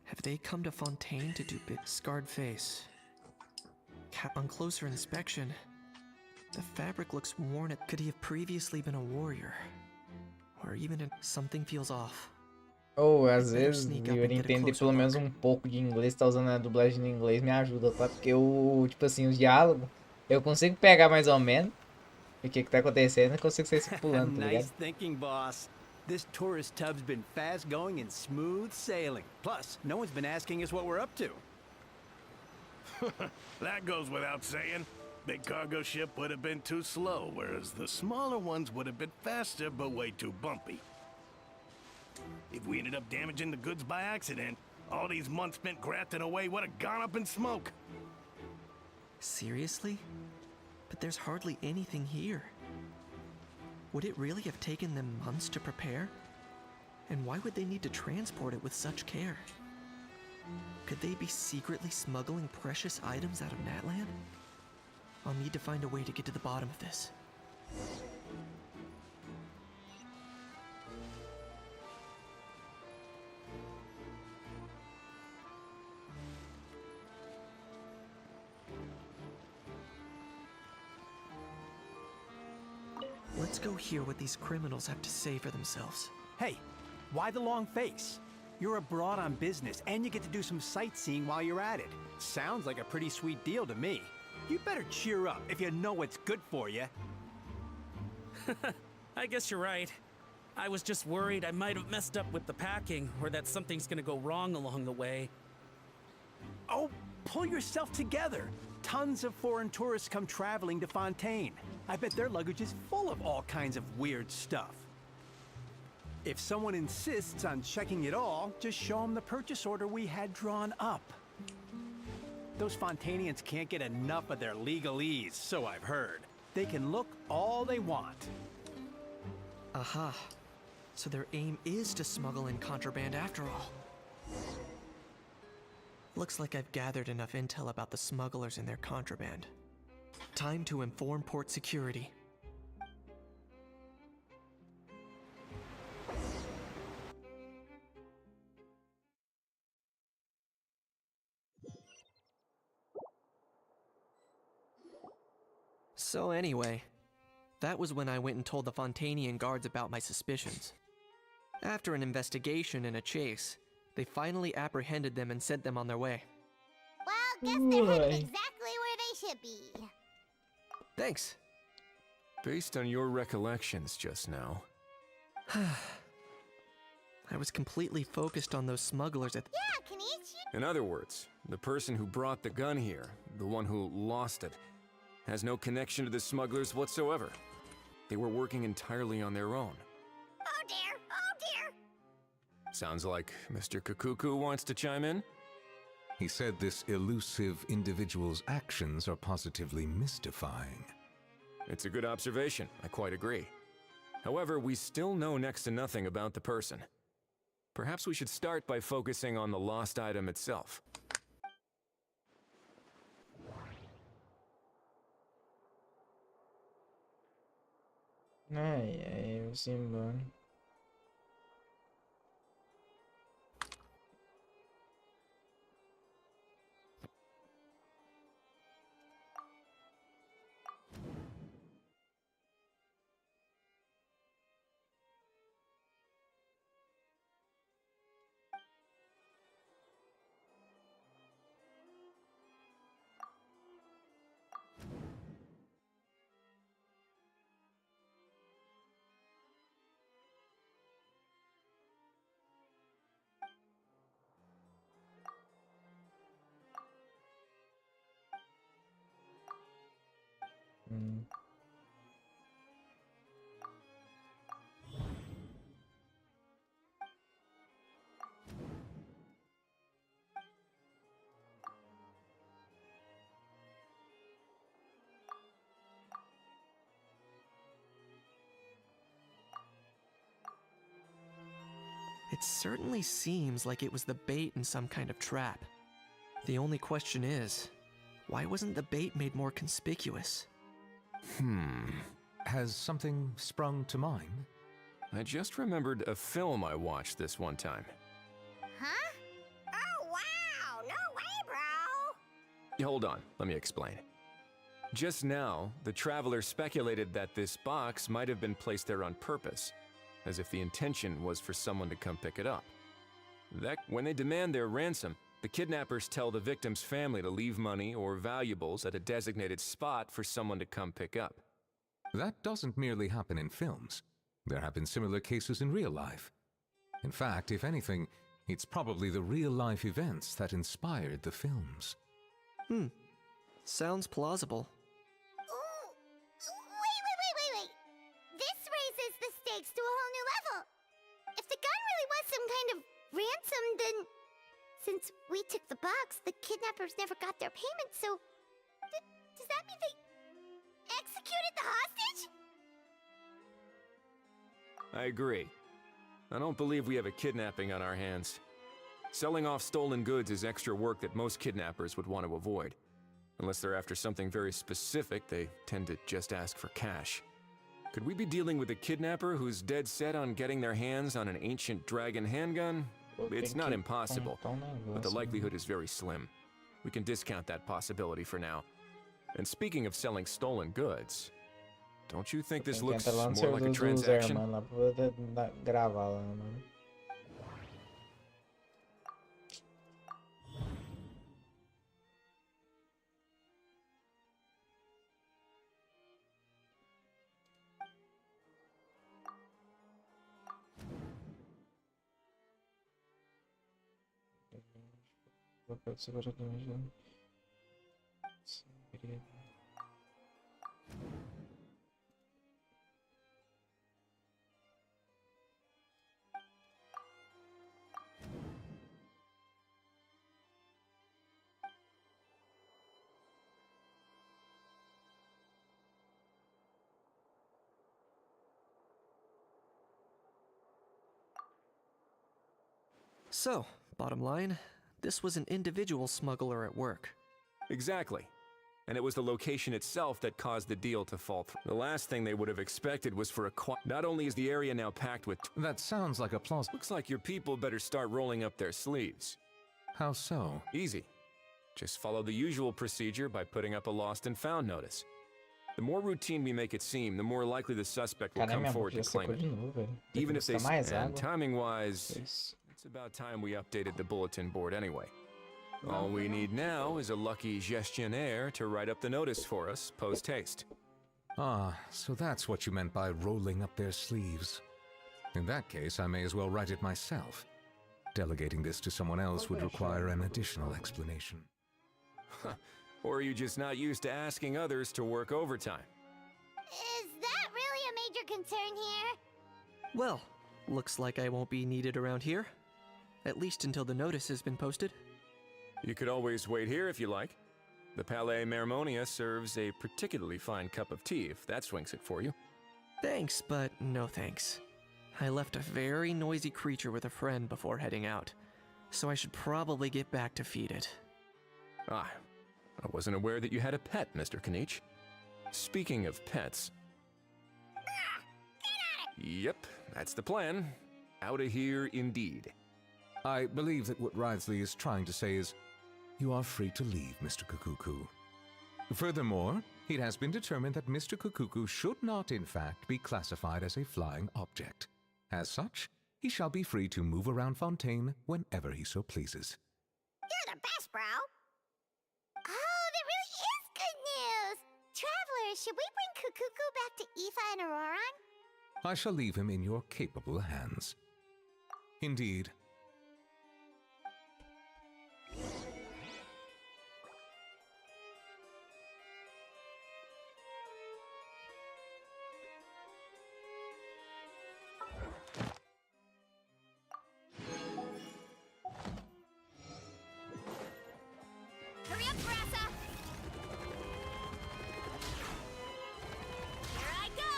Have they come to Fontaine to do bit? Scarred face. On closer inspection, The fabric looks worn. It could he have previously been a warrior? Or even something feels off. Ou às vezes eu entender pelo menos um pouco de inglês, tá usando a dublagem em inglês me ajuda, tá? Porque eu, tipo assim, os diálogos, eu consigo pegar mais ou menos o que tá acontecendo e consigo sair pulando, tá ligado? Nice thinking, boss. This tourist tub's been fast going and smooth sailing. Plus, no one's been asking us what we're up to. That goes without saying. Big cargo ship would have been too slow, whereas the smaller ones would have been faster but way too bumpy. If we ended up damaging the goods by accident, all these months spent grafting away would have gone up in smoke. Seriously? But there's hardly anything here. Would it really have taken them months to prepare? And why would they need to transport it with such care? Could they be secretly smuggling precious items out of Natlan? I'll need to find a way to get to the bottom of this. Let's go hear what these criminals have to say for themselves. Hey, why the long face? You're abroad on business, and you get to do some sightseeing while you're at it. Sounds like a pretty sweet deal to me. You better cheer up if you know what's good for you. I guess you're right. I was just worried I might have messed up with the packing, or that something's gonna go wrong along the way. Oh, pull yourself together. Tons of foreign tourists come traveling to Fontaine. I bet their luggage is full of all kinds of weird stuff. If someone insists on checking it all, just show them the purchase order we had drawn up. Those Fontainians can't get enough of their legalese, so I've heard. They can look all they want. Aha. So their aim is to smuggle in contraband after all. Looks like I've gathered enough intel about the smugglers and their contraband. Time to inform port security. So anyway, that was when I went and told the Fontainian guards about my suspicions. After an investigation and a chase, they finally apprehended them and sent them on their way. Well, guess they're headed exactly where they should be. Thanks. Based on your recollections just now. I was completely focused on those smugglers at... Yeah, Kenichi. In other words, the person who brought the gun here, the one who lost it, has no connection to the smugglers whatsoever. They were working entirely on their own. Oh dear, oh dear. Sounds like Mr. Kakuku wants to chime in? He said this elusive individual's actions are positively mystifying. It's a good observation, I quite agree. However, we still know next to nothing about the person. Perhaps we should start by focusing on the lost item itself. Ai, vamos embora. It certainly seems like it was the bait in some kind of trap. The only question is, why wasn't the bait made more conspicuous? Has something sprung to mind? I just remembered a film I watched this one time. Huh? Oh wow, no way, bro. Hold on, let me explain. Just now, the traveler speculated that this box might have been placed there on purpose, as if the intention was for someone to come pick it up. When they demand their ransom, the kidnappers tell the victim's family to leave money or valuables at a designated spot for someone to come pick up. That doesn't merely happen in films. There have been similar cases in real life. In fact, if anything, it's probably the real-life events that inspired the films. Sounds plausible. Ooh. Wait. This raises the stakes to a whole new level. If the gun really was some kind of ransom, then since we took the box, the kidnappers never got their payment, so does that mean they executed the hostage? I agree. I don't believe we have a kidnapping on our hands. Selling off stolen goods is extra work that most kidnappers would want to avoid. Unless they're after something very specific, they tend to just ask for cash. Could we be dealing with a kidnapper who's dead set on getting their hands on an ancient dragon handgun? It's not impossible, but the likelihood is very slim. We can discount that possibility for now. And speaking of selling stolen goods, don't you think this looks more like a transaction? Lá pra poder gravar lá, mano. So, bottom line, this was an individual smuggler at work. Exactly. And it was the location itself that caused the deal to fall through. The last thing they would have expected was for a Not only is the area now packed with... That sounds like a Looks like your people better start rolling up their sleeves. How so? Easy. Just follow the usual procedure by putting up a lost and found notice. The more routine we make it seem, the more likely the suspect will come forward to claim it. Even if they... And timing-wise, it's about time we updated the bulletin board anyway. All we need now is a lucky gestionnaire to write up the notice for us, post-haste. Ah, so that's what you meant by rolling up their sleeves. In that case, I may as well write it myself. Delegating this to someone else would require an additional explanation. Or are you just not used to asking others to work overtime? Is that really a major concern here? Well, looks like I won't be needed around here. At least until the notice has been posted. You could always wait here if you like. The Palais Mermonia serves a particularly fine cup of tea, if that swings it for you. Thanks, but no thanks. I left a very noisy creature with a friend before heading out, so I should probably get back to feed it. Ah, I wasn't aware that you had a pet, Mr. Kanich. Speaking of pets... Yep, that's the plan. Out of here indeed. I believe that what Wriothesley is trying to say is, you are free to leave, Mr. Kukuku. Furthermore, it has been determined that Mr. Kukuku should not, in fact, be classified as a flying object. As such, he shall be free to move around Fontaine whenever he so pleases. You're the best, bro. Oh, that really is good news. Travelers, should we bring Kukuku back to Aoife and Auroron? I shall leave him in your capable hands. Indeed. Hurry up, Brassa! Here I go!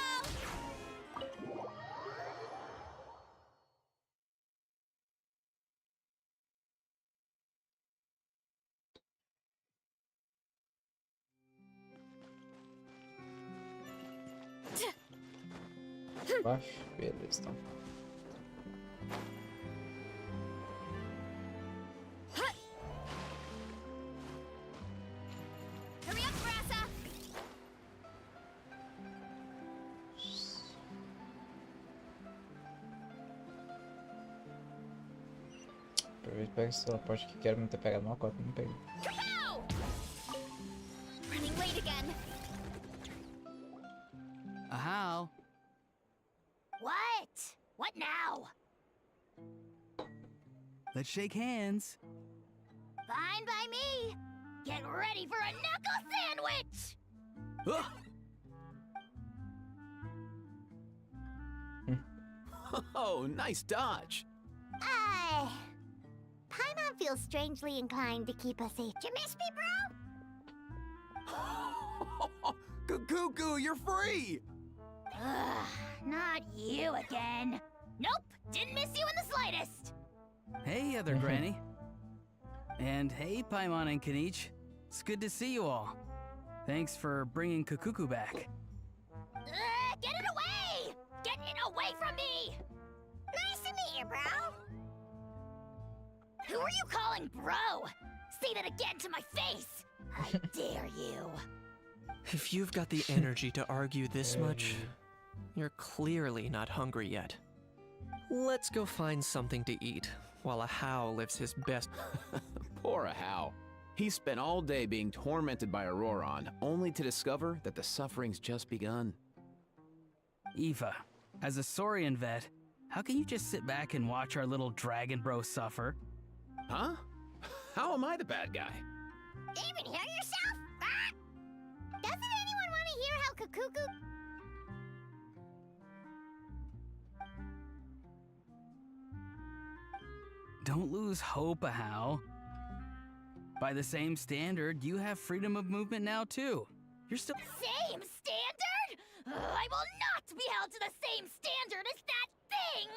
Baixo, beleza, então. Hurry up, Brassa! pega esse teleporte aqui. Quero muito ter pegado uma cópia, não peguei. Ow! Running late again. How? What? What now? Let's shake hands. Fine by me. Get ready for a knuckle sandwich! Oh, nice dodge. Paimon feels strangely inclined to keep us safe. You miss me, bro? Cuckoo, you're free! Ugh, not you again. Nope, didn't miss you in the slightest. Hey, other granny. And hey, Paimon and Kanich. It's good to see you all. Thanks for bringing Kukuku back. Get it away! Get it away from me! Nice to meet you, bro. Who are you calling bro? Say that again to my face! I dare you. If you've got the energy to argue this much, you're clearly not hungry yet. Let's go find something to eat while a How lives his best. Poor How. He spent all day being tormented by Auroron, only to discover that the suffering's just begun. Eva, as a Saurian vet, how can you just sit back and watch our little dragon bro suffer? Huh? How am I the bad guy? Even hear yourself? Ah! Doesn't anyone want to hear how Kukuku... Don't lose hope, How. By the same standard, you have freedom of movement now too. You're still— Same standard? I will not be held to the same standard as that thing!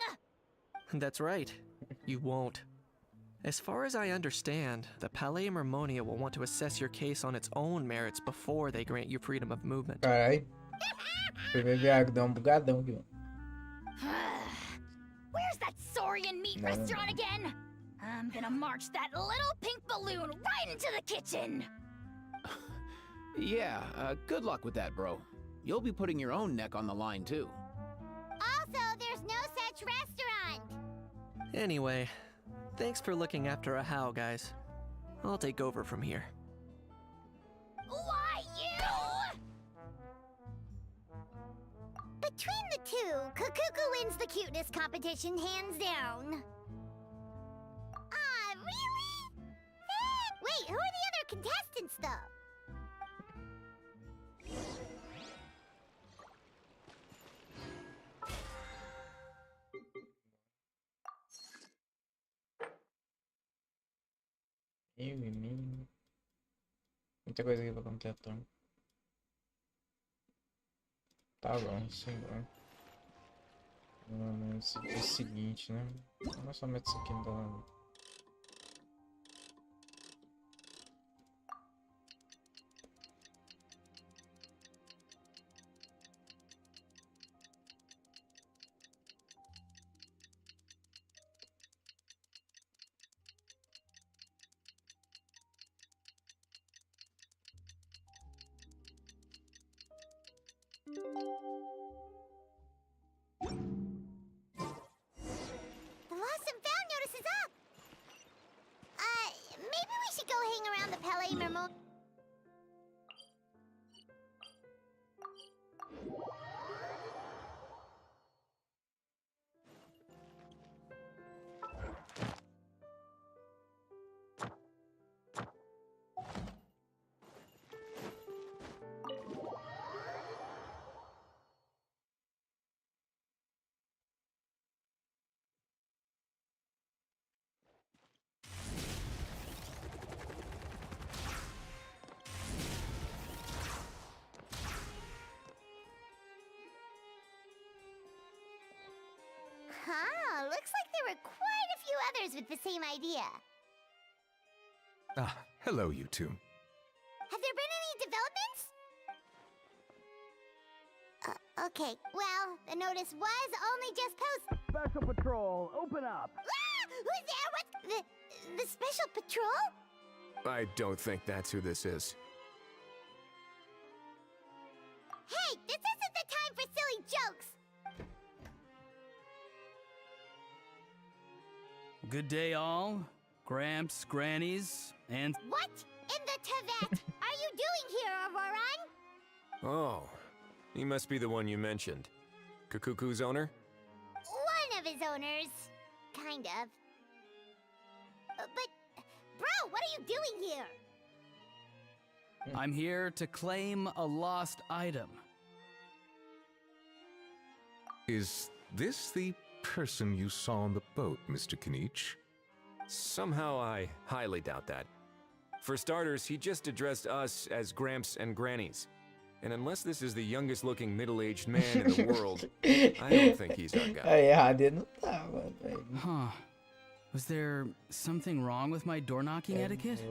That's right. You won't. As far as I understand, the Palais Mermonia will want to assess your case on its own merits before they grant you freedom of movement. Carai. Fui beber água, deu bugadão aqui, ó. Where's that Saurian meat restaurant again? I'm gonna march that little pink balloon right into the kitchen! Yeah, good luck with that, bro. You'll be putting your own neck on the line, too. Also, there's no such restaurant! Anyway, thanks for looking after a How, guys. I'll take over from here. Why you? Between the two, Kukuku wins the cuteness competition hands down. Really? Wait, who are the other contestants, though? Eu e mim. Muita coisa aqui pra completar. Tá bom, sim, vai. Esse aqui é o seguinte, né? Não é somente isso aqui, não dá nada. The lost and found notice is up! Maybe we should go hang around the Palais Mermon. Huh, looks like there were quite a few others with the same idea. Ah, hello, you two. Have there been any developments? Okay, well, the notice was only just posted. Special Patrol, open up! Ah! Who's there? What? The Special Patrol? I don't think that's who this is. Hey, this isn't the time for silly jokes! Good day, all. Gramps, Grannies, and... What in the Tibet are you doing here, Auroran? Oh, he must be the one you mentioned. Kakuku's owner? One of his owners. Kind of. But, bro, what are you doing here? I'm here to claim a lost item. Is this the person you saw on the boat, Mr. Kinich? Somehow I highly doubt that. For starters, he just addressed us as Gramps and Grannies. And unless this is the youngest looking middle-aged man in the world, I don't think he's our guy. Errado não tava, velho. Huh. Was there something wrong with my door knocking etiquette?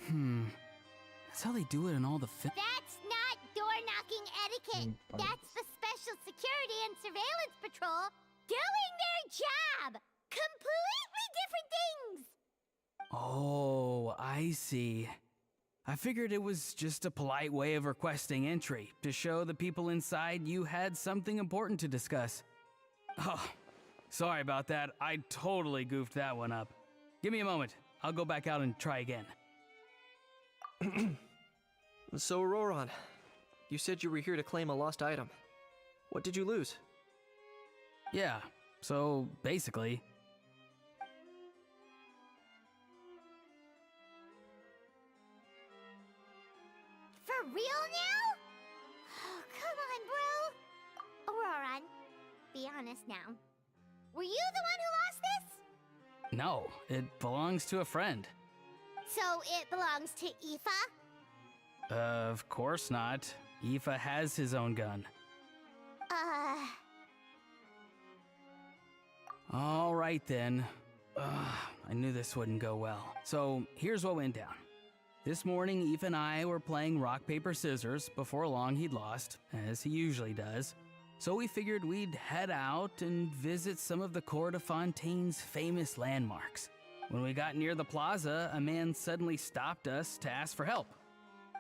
That's how they do it in all the That's not door-knocking etiquette. That's the Special Security and Surveillance Patrol doing their job. Completely different things. Oh, I see. I figured it was just a polite way of requesting entry to show the people inside you had something important to discuss. Oh, sorry about that. I totally goofed that one up. Give me a moment. I'll go back out and try again. So, Auroran, you said you were here to claim a lost item. What did you lose? Yeah, so basically... For real now? Oh, come on, bro. Auroran, be honest now. Were you the one who lost this? No, it belongs to a friend. So it belongs to Aoife? Of course not. Aoife has his own gun. All right then. I knew this wouldn't go well. So here's what went down. This morning, Aoife and I were playing rock, paper, scissors. Before long, he'd lost, as he usually does. So we figured we'd head out and visit some of the Cour de Fontaine's famous landmarks. When we got near the plaza, a man suddenly stopped us to ask for help.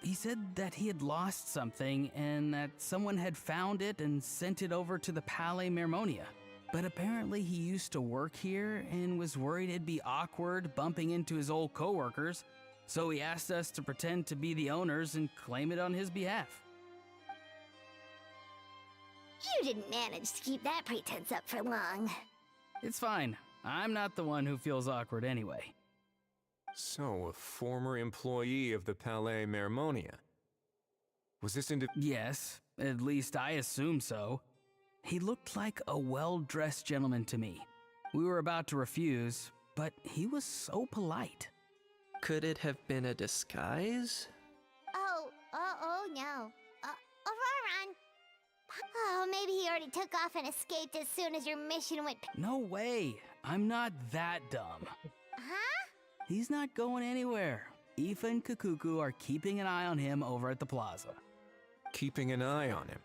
He said that he had lost something and that someone had found it and sent it over to the Palais Mermonia. But apparently he used to work here and was worried it'd be awkward bumping into his old coworkers, so he asked us to pretend to be the owners and claim it on his behalf. You didn't manage to keep that pretense up for long. It's fine. I'm not the one who feels awkward anyway. So, a former employee of the Palais Mermonia. Was this Yes, at least I assume so. He looked like a well-dressed gentleman to me. We were about to refuse, but he was so polite. Could it have been a disguise? Oh no. Auroran. Oh, maybe he already took off and escaped as soon as your mission went... No way. I'm not that dumb. Huh? He's not going anywhere. Aoife and Kakuku are keeping an eye on him over at the plaza. Keeping an eye on him?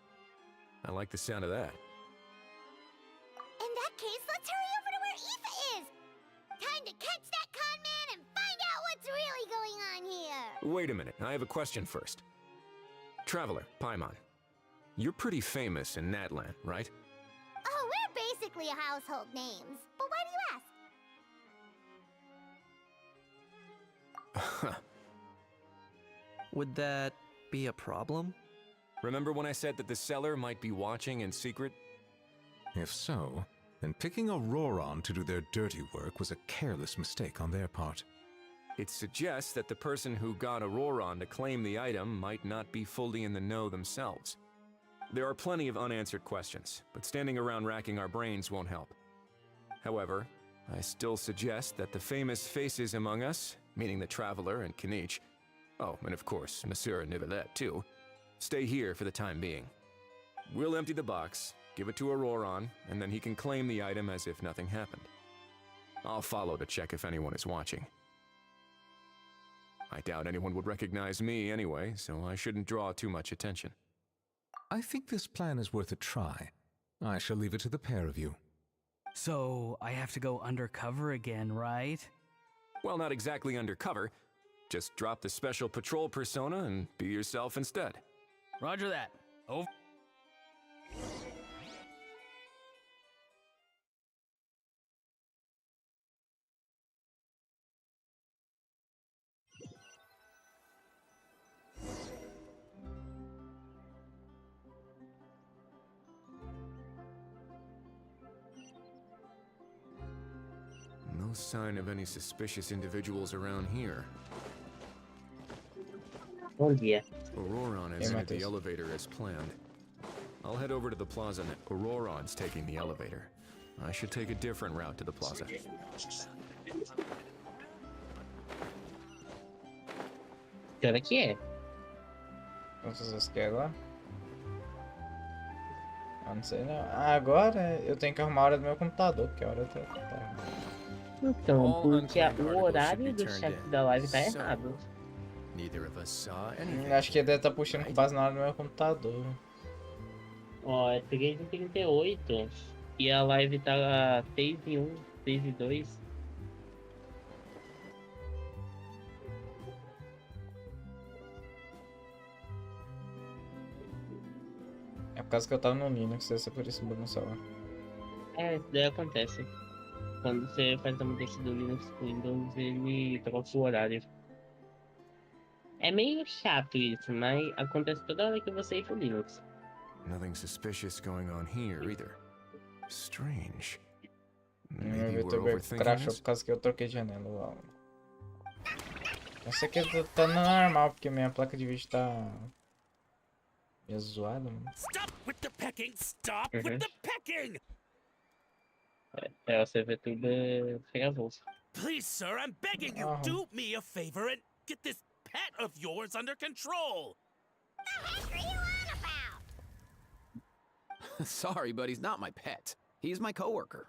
I like the sound of that. In that case, let's hurry over to where Aoife is! Time to catch that con man and find out what's really going on here! Wait a minute, I have a question first. Traveler, Paimon, you're pretty famous in Natlan, right? Oh, we're basically household names. But why do you ask? Would that be a problem? Remember when I said that the seller might be watching in secret? If so, then picking Auroran to do their dirty work was a careless mistake on their part. It suggests that the person who got Auroran to claim the item might not be fully in the know themselves. There are plenty of unanswered questions, but standing around racking our brains won't help. However, I still suggest that the famous faces among us, meaning the Traveler and Kinich, oh, and of course, Monsieur Nivelet too, stay here for the time being. We'll empty the box, give it to Auroran, and then he can claim the item as if nothing happened. I'll follow to check if anyone is watching. I doubt anyone would recognize me anyway, so I shouldn't draw too much attention. I think this plan is worth a try. I shall leave it to the pair of you. So, I have to go undercover again, right? Well, not exactly undercover. Just drop the special patrol persona and be yourself instead. Roger that. Over. sign of any suspicious individuals around here. Bom dia. Auroron is in the elevator as planned. I'll head over to the plaza. Auroron's taking the elevator. I should take a different route to the plaza. Que hora que é? Quantas horas que é agora? Eu não sei não. Ah, agora eu tenho que arrumar a hora do meu computador, porque a hora tá... Então, porque o horário do chat da live tá errado. Acho que ele deve estar puxando com base na hora do meu computador. Ó, é 3h38 e a live tá 6h01, 6h02. É por causa que eu tava no Linux, deve ser por isso que eu não celular. É, isso daí acontece. Quando você faz a mudança do Linux pro Windows, ele troca o horário. É meio chato isso, mas acontece toda hora que você ir pro Linux. Nothing suspicious going on here either. Strange. Meu Maybe we're VTube overthinking crashou this? por causa que eu troquei de janela. Uau. Essa aqui tá normal, porque minha placa de vídeo tá... meio zoada, mano. Stop with the pecking! Stop with the pecking! É, o seu VTube gravou. Please, sir, I'm begging you, do me a favor and get this pet of yours under control. Sorry, but he's not my pet. He's my coworker.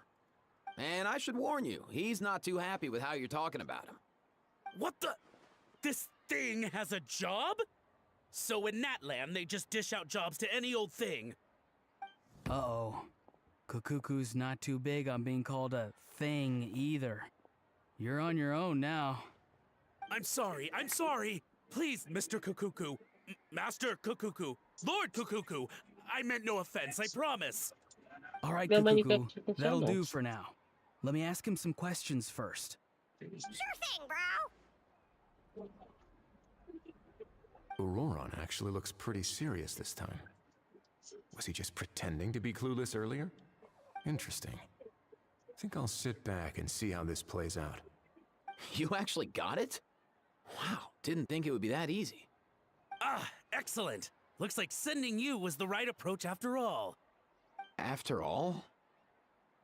And I should warn you, he's not too happy with how you're talking about him. What the? This thing has a job? So in Natland, they just dish out jobs to any old thing. Uh-oh. Kukuku's not too big on being called a thing either. You're on your own now. I'm sorry. Please, Mr. Kukuku. Master Kukuku. Lord Kukuku. I meant no offense, I promise. All right, Kukuku. That'll do for now. Let me ask him some questions first. Sure thing, bro. Auroron actually looks pretty serious this time. Was he just pretending to be clueless earlier? Interesting. I think I'll sit back and see how this plays out. You actually got it? Wow, didn't think it would be that easy. Ah, excellent. Looks like sending you was the right approach after all. After all?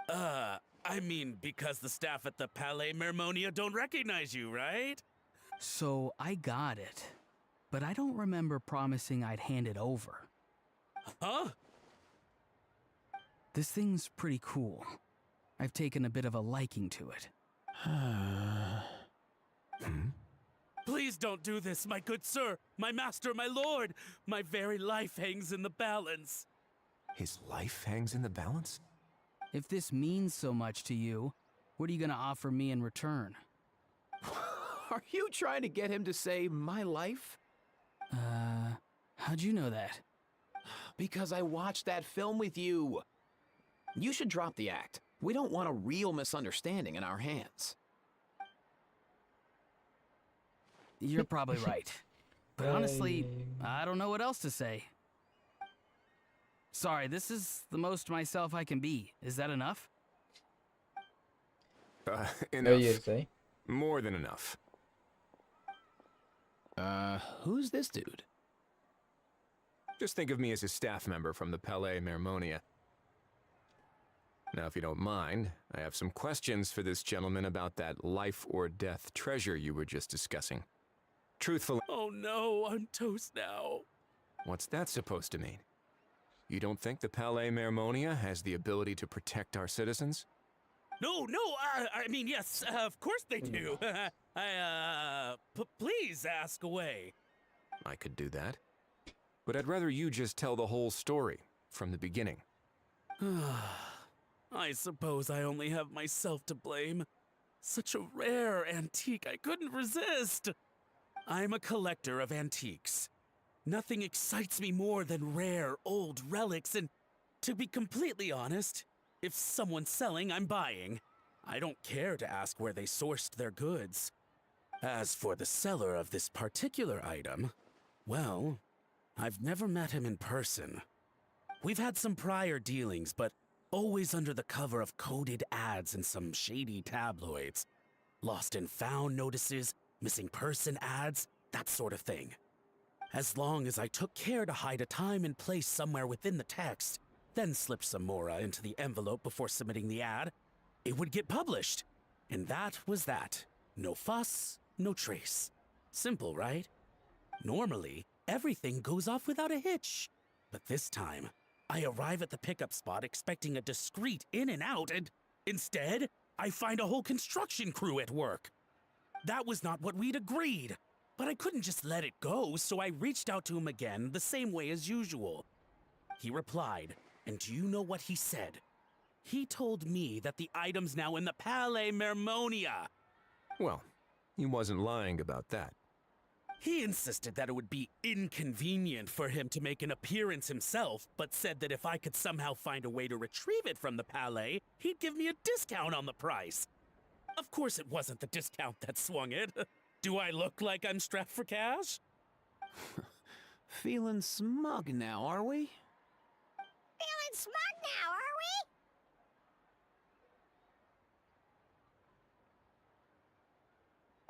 I mean, because the staff at the Palais Mermonia don't recognize you, right? So I got it, but I don't remember promising I'd hand it over. Huh? This thing's pretty cool. I've taken a bit of a liking to it. Please don't do this, my good sir, my master, my lord. My very life hangs in the balance. His life hangs in the balance? If this means so much to you, what are you gonna offer me in return? Are you trying to get him to say my life? How'd you know that? Because I watched that film with you. You should drop the act. We don't want a real misunderstanding in our hands. You're probably right. But honestly, I don't know what else to say. Sorry, this is the most myself I can be. Is that enough? Enough. More than enough. Who's this dude? Just think of me as a staff member from the Palais Mermonia. Now, if you don't mind, I have some questions for this gentleman about that life or death treasure you were just discussing. Truthfully... Oh no, I'm toast now. What's that supposed to mean? You don't think the Palais Mermonia has the ability to protect our citizens? No, I mean, yes, of course they do. Please ask away. I could do that. But I'd rather you just tell the whole story, from the beginning. I suppose I only have myself to blame. Such a rare antique, I couldn't resist. I'm a collector of antiques. Nothing excites me more than rare, old relics, and to be completely honest, if someone's selling, I'm buying. I don't care to ask where they sourced their goods. As for the seller of this particular item, well, I've never met him in person. We've had some prior dealings, but always under the cover of coded ads in some shady tabloids. lost and found notices, missing person ads, that sort of thing. As long as I took care to hide a time and place somewhere within the text, then slipped some more into the envelope before submitting the ad, it would get published. And that was that. No fuss, no trace. Simple, right? Normally, everything goes off without a hitch. But this time, I arrive at the pickup spot expecting a discreet in and out, and instead, I find a whole construction crew at work. That was not what we'd agreed, but I couldn't just let it go, so I reached out to him again the same way as usual. He replied, and do you know what he said? He told me that the item's now in the Palais Mermonia. Well, he wasn't lying about that. He insisted that it would be inconvenient for him to make an appearance himself, but said that if I could somehow find a way to retrieve it from the Palais, he'd give me a discount on the price. Of course it wasn't the discount that swung it. Do I look like I'm strapped for cash? Feeling smug now, are we? Feeling smug now, are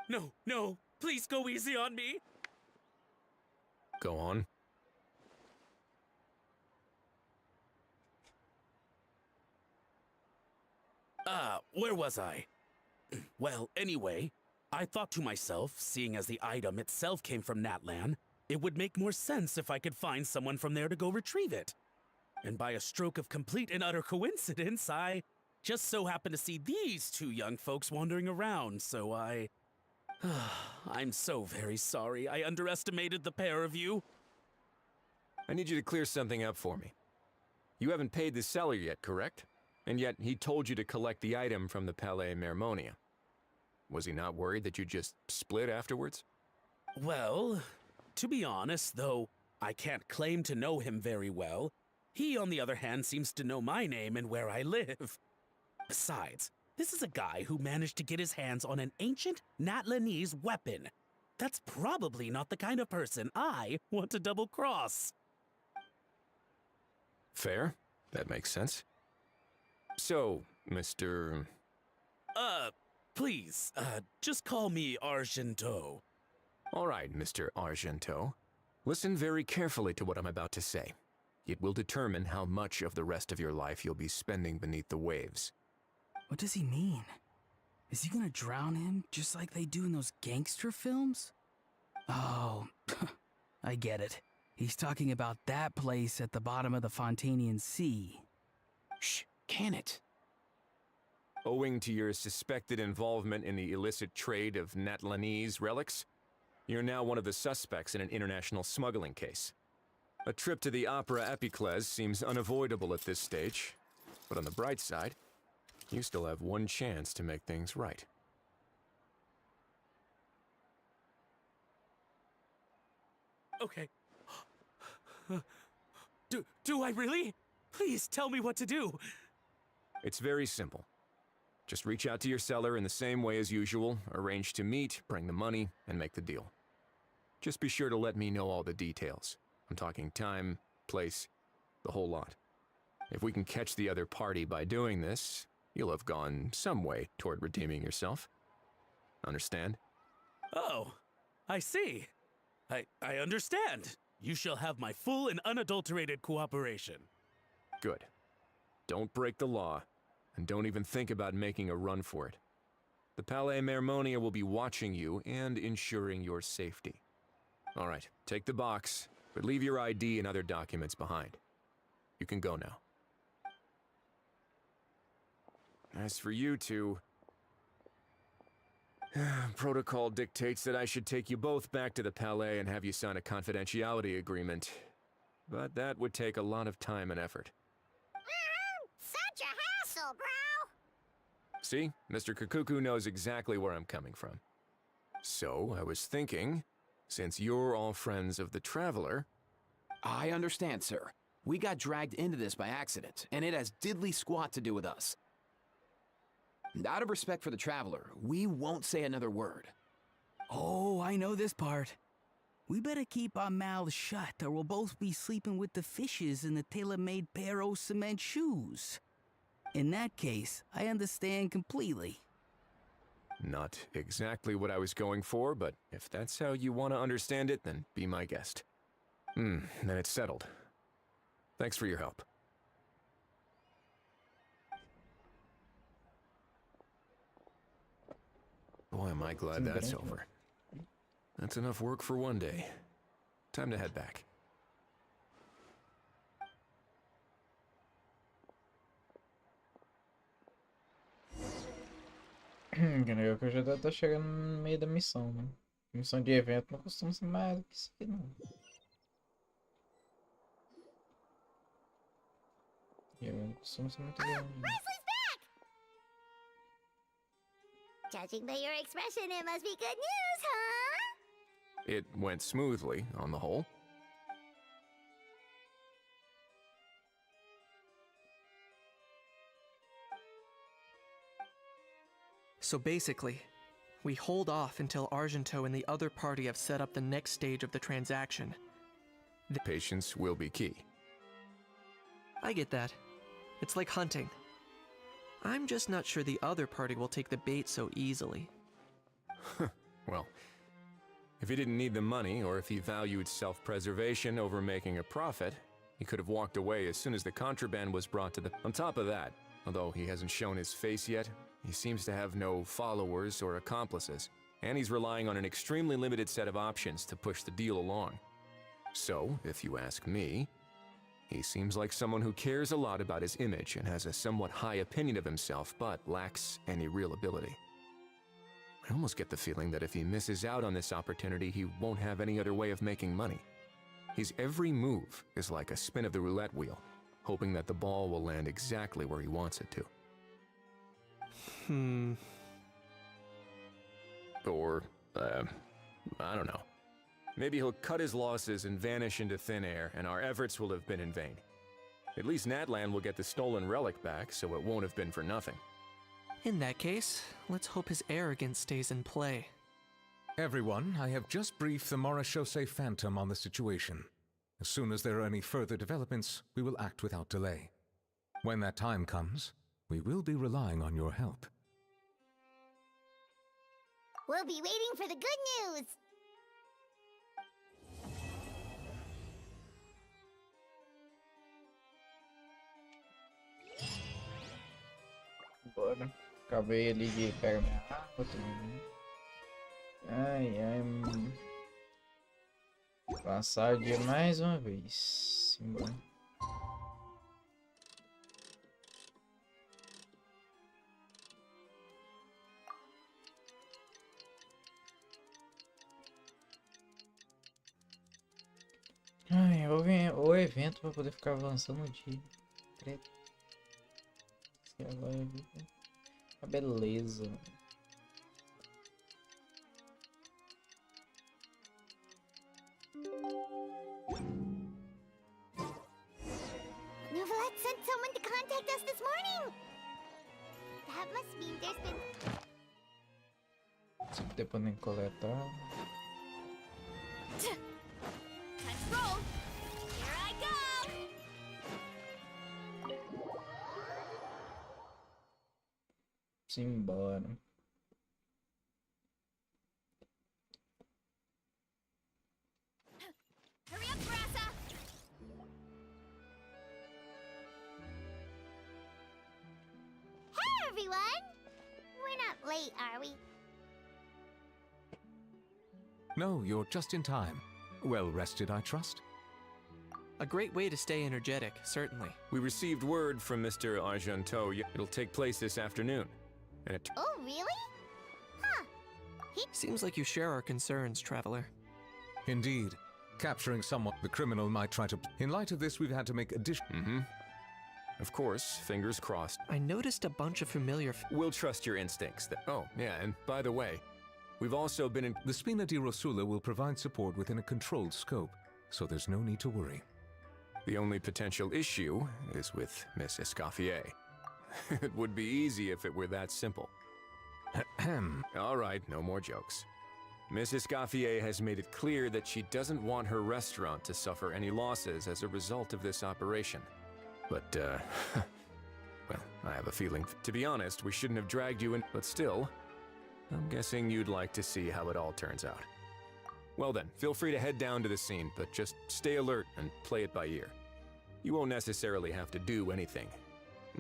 No, no, please go easy on me. Go on. Where was I? Well, anyway, I thought to myself, seeing as the item itself came from Natlan, it would make more sense if I could find someone from there to go retrieve it. And by a stroke of complete and utter coincidence, I just so happened to see these two young folks wandering around, so I'm so very sorry I underestimated the pair of you. I need you to clear something up for me. You haven't paid the seller yet, correct? And yet he told you to collect the item from the Palais Mermonia. Was he not worried that you just split afterwards? Well, to be honest, though I can't claim to know him very well, he, on the other hand, seems to know my name and where I live. Besides, this is a guy who managed to get his hands on an ancient Natlanese weapon. That's probably not the kind of person I want to double-cross. Fair. That makes sense. So, Mr. Please, just call me Argento. All right, Mr. Argento. Listen very carefully to what I'm about to say. It will determine how much of the rest of your life you'll be spending beneath the waves. What does he mean? Is he gonna drown him just like they do in those gangster films? Oh, I get it. He's talking about that place at the bottom of the Fontanian Sea. Shh, can it? Owing to your suspected involvement in the illicit trade of Natlanese relics, you're now one of the suspects in an international smuggling case. A trip to the Opera Epiclese seems unavoidable at this stage, but on the bright side, you still have one chance to make things right. Okay. Do I really? Please tell me what to do. It's very simple. Just reach out to your seller in the same way as usual, arrange to meet, bring the money, and make the deal. Just be sure to let me know all the details. I'm talking time, place, the whole lot. If we can catch the other party by doing this, you'll have gone some way toward redeeming yourself. Understand? Oh, I see. I understand. You shall have my full and unadulterated cooperation. Good. Don't break the law, and don't even think about making a run for it. The Palais Mermonia will be watching you and ensuring your safety. All right, take the box, but leave your ID and other documents behind. You can go now. As for you two, protocol dictates that I should take you both back to the Palais and have you sign a confidentiality agreement. But that would take a lot of time and effort. Such a hassle, bro! See, Mr. Kakuku knows exactly where I'm coming from. So, I was thinking, since you're all friends of the Traveler... I understand, sir. We got dragged into this by accident, and it has diddly squat to do with us. Out of respect for the Traveler, we won't say another word. Oh, I know this part. We better keep our mouths shut or we'll both be sleeping with the fishes in the tailor-made pair of cement shoes. In that case, I understand completely. Not exactly what I was going for, but if that's how you want to understand it, then be my guest. Then it's settled. Thanks for your help. Boy, am I glad that's over. That's enough work for one day. Time to head back. Creio que eu já deve estar chegando no meio da missão, né? Missão de evento não costuma ser mais do que isso aqui, não. E evento não costuma ser muito grande. Wesley's back! Judging by your expression, it must be good news, huh? It went smoothly, on the whole. So basically, we hold off until Argento and the other party have set up the next stage of the transaction. Patience will be key. I get that. It's like hunting. I'm just not sure the other party will take the bait so easily. Well, if he didn't need the money, or if he valued self-preservation over making a profit, he could have walked away as soon as the contraband was brought to the... On top of that, although he hasn't shown his face yet, he seems to have no followers or accomplices, and he's relying on an extremely limited set of options to push the deal along. So, if you ask me, he seems like someone who cares a lot about his image and has a somewhat high opinion of himself, but lacks any real ability. I almost get the feeling that if he misses out on this opportunity, he won't have any other way of making money. His every move is like a spin of the roulette wheel, hoping that the ball will land exactly where he wants it to. Or, I don't know. Maybe he'll cut his losses and vanish into thin air, and our efforts will have been in vain. At least Natlan will get the stolen relic back, so it won't have been for nothing. In that case, let's hope his arrogance stays in play. Everyone, I have just briefed the Marechaussee Phantom on the situation. As soon as there are any further developments, we will act without delay. When that time comes, we will be relying on your help. We'll be waiting for the good news! Bora. Acabei ali de pegar minha água também. Ai, ai. Passar o dia mais uma vez. Simbora. Ai, o evento pra poder ficar avançando o dia. Credo. A beleza. Novelet sent someone to contact us this morning! That must mean there's been... Depois nem coletar. Time to roll! Here I go! Simbora. Hurry up, Grassa! Hey, everyone! We're not late, are we? No, you're just in time. Well rested, I trust? A great way to stay energetic, certainly. We received word from Mr. Argento. It'll take place this afternoon. And it... Oh, really? Huh. Seems like you share our concerns, Traveler. Indeed. Capturing someone the criminal might try to... In light of this, we've had to make additional... Of course, fingers crossed. I noticed a bunch of familiar... We'll trust your instincts. Oh, yeah, and by the way, we've also been in... The Spina di Rosula will provide support within a controlled scope, so there's no need to worry. The only potential issue is with Miss Escoffier. It would be easy if it were that simple. All right, no more jokes. Miss Escoffier has made it clear that she doesn't want her restaurant to suffer any losses as a result of this operation. But, well, I have a feeling. To be honest, we shouldn't have dragged you in, but still, I'm guessing you'd like to see how it all turns out. Well then, feel free to head down to the scene, but just stay alert and play it by ear. You won't necessarily have to do anything,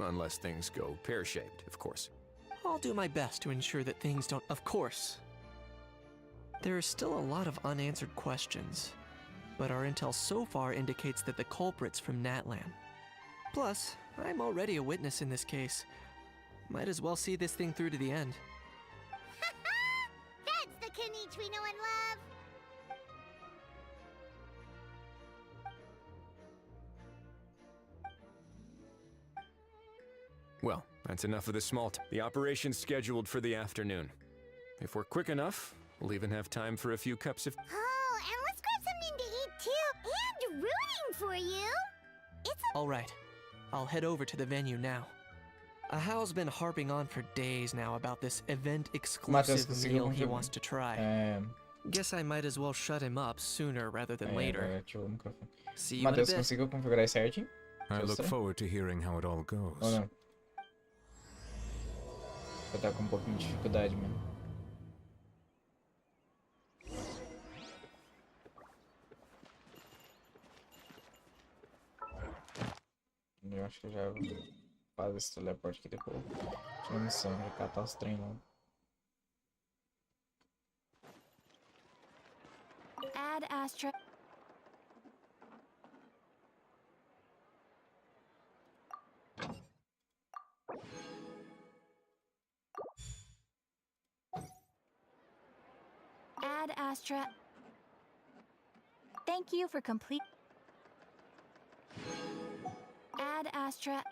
unless things go pear-shaped, of course. I'll do my best to ensure that things don't. Of course. There are still a lot of unanswered questions, but our intel so far indicates that the culprit's from Natlan. Plus, I'm already a witness in this case. Might as well see this thing through to the end. That's the Kenichi we know and love. Well, that's enough of the small talk. The operation's scheduled for the afternoon. If we're quick enough, we'll even have time for a few cups of... Oh, and let's grab something to eat too. And rooting for you. It's a... All right, I'll head over to the venue now. Ahao's been harping on for days now about this event-exclusive meal he wants to try. Guess I might as well shut him up sooner rather than later. See you in a Matheus, bit. conseguiu configurar isso certinho? I look forward to hearing how it all goes. Ou não? Eu tava com um pouquinho de dificuldade mesmo. Eu acho que já faz esse teleporte aqui depois. Tinha missão de catar os trem lá. Add Astra. Add Astra. Thank you for complete. Add Astra.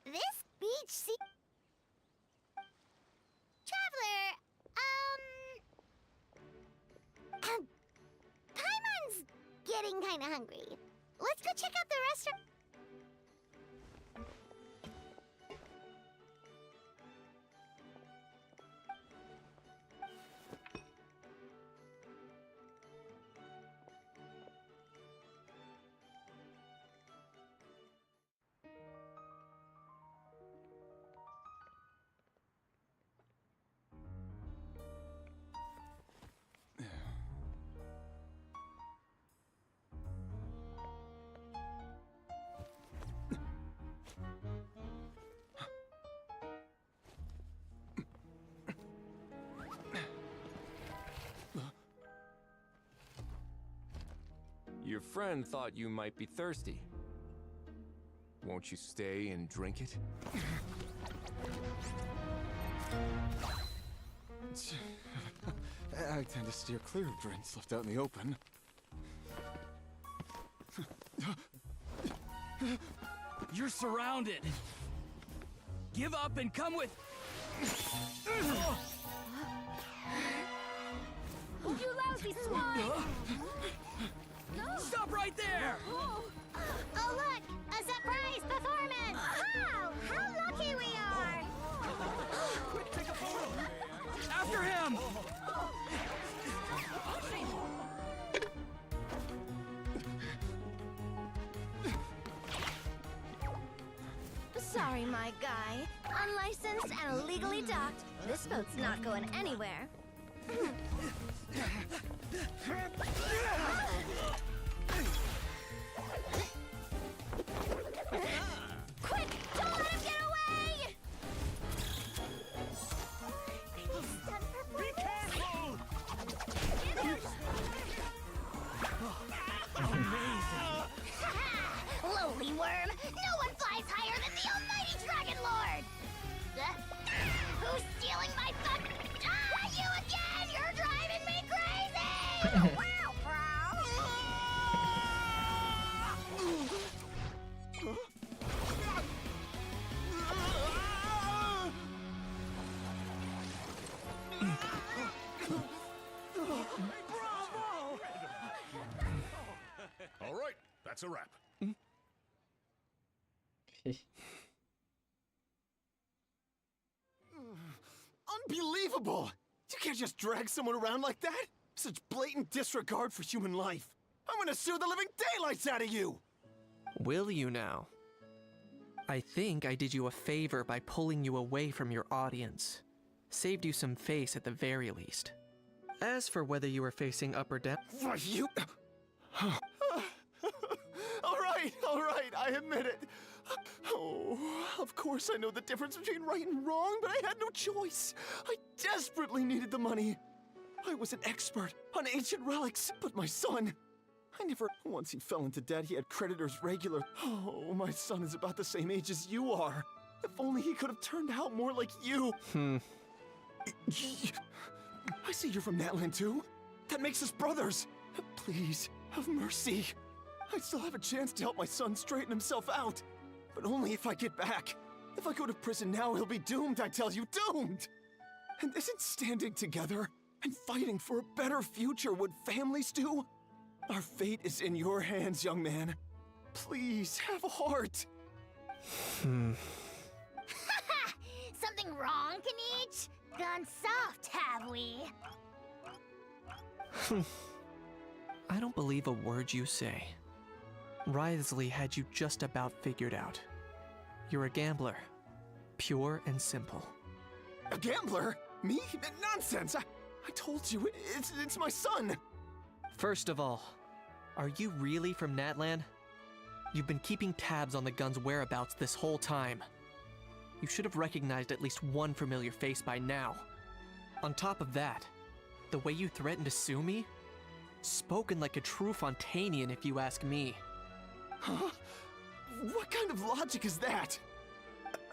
This beach sea... Traveler, Paimon's getting kinda hungry. Let's go check out the restaurant. Your friend thought you might be thirsty. Won't you stay and drink it? I tend to steer clear of drinks left out in the open. You're surrounded. Give up and come with. You lousy swine! Stop right there! Oh, look! A surprise performance! Wow! How lucky we are! Quick, take a photo! After him! sorry, my guy. Unlicensed and illegally docked, this boat's not going anywhere. Quick! Don't let him get away! Be careful! Lowly worm! No one flies higher than the almighty Dragon Lord! Who's stealing my fuck? Ah, you again! You're driving me crazy! Wow, All right, that's a wrap. Unbelievable! You can't just drag someone around like that! Such blatant disregard for human life! I'm gonna sue the living daylights out of you! Will you now? I think I did you a favor by pulling you away from your audience. Saved you some face at the very least. As for whether you were facing up or down... Why, you... all right, I admit it. Oh, of course I know the difference between right and wrong, but I had no choice. I desperately needed the money. I was an expert on ancient relics, but my son... Once he fell into debt, he had creditors regular. Oh, my son is about the same age as you are. If only he could have turned out more like you. I see you're from Natlan too. That makes us brothers. Please, have mercy. I still have a chance to help my son straighten himself out. But only if I get back. If I go to prison now, he'll be doomed, I tell you, doomed! And isn't standing together and fighting for a better future what families do? Our fate is in your hands, young man. Please, have a heart. Something wrong, Kanich? Gone soft, have we? I don't believe a word you say. Wriothesley had you just about figured out. You're a gambler. Pure and simple. A gambler? Me? Nonsense! I told you, it's my son! First of all, are you really from Natlan? You've been keeping tabs on the gun's whereabouts this whole time. You should have recognized at least one familiar face by now. On top of that, the way you threatened to sue me? Spoken like a true Fontanian, if you ask me. Huh? What kind of logic is that?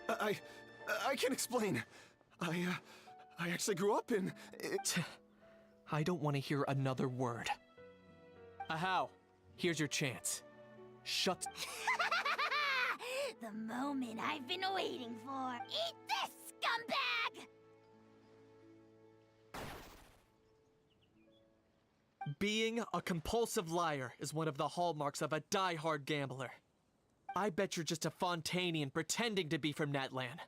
I can explain. I actually grew up in... I don't want to hear another word. Ahau, here's your chance. Shut... The moment I've been waiting for. Eat this, scumbag! Being a compulsive liar is one of the hallmarks of a die-hard gambler. I bet you're just a Fontanian pretending to be from Natlan.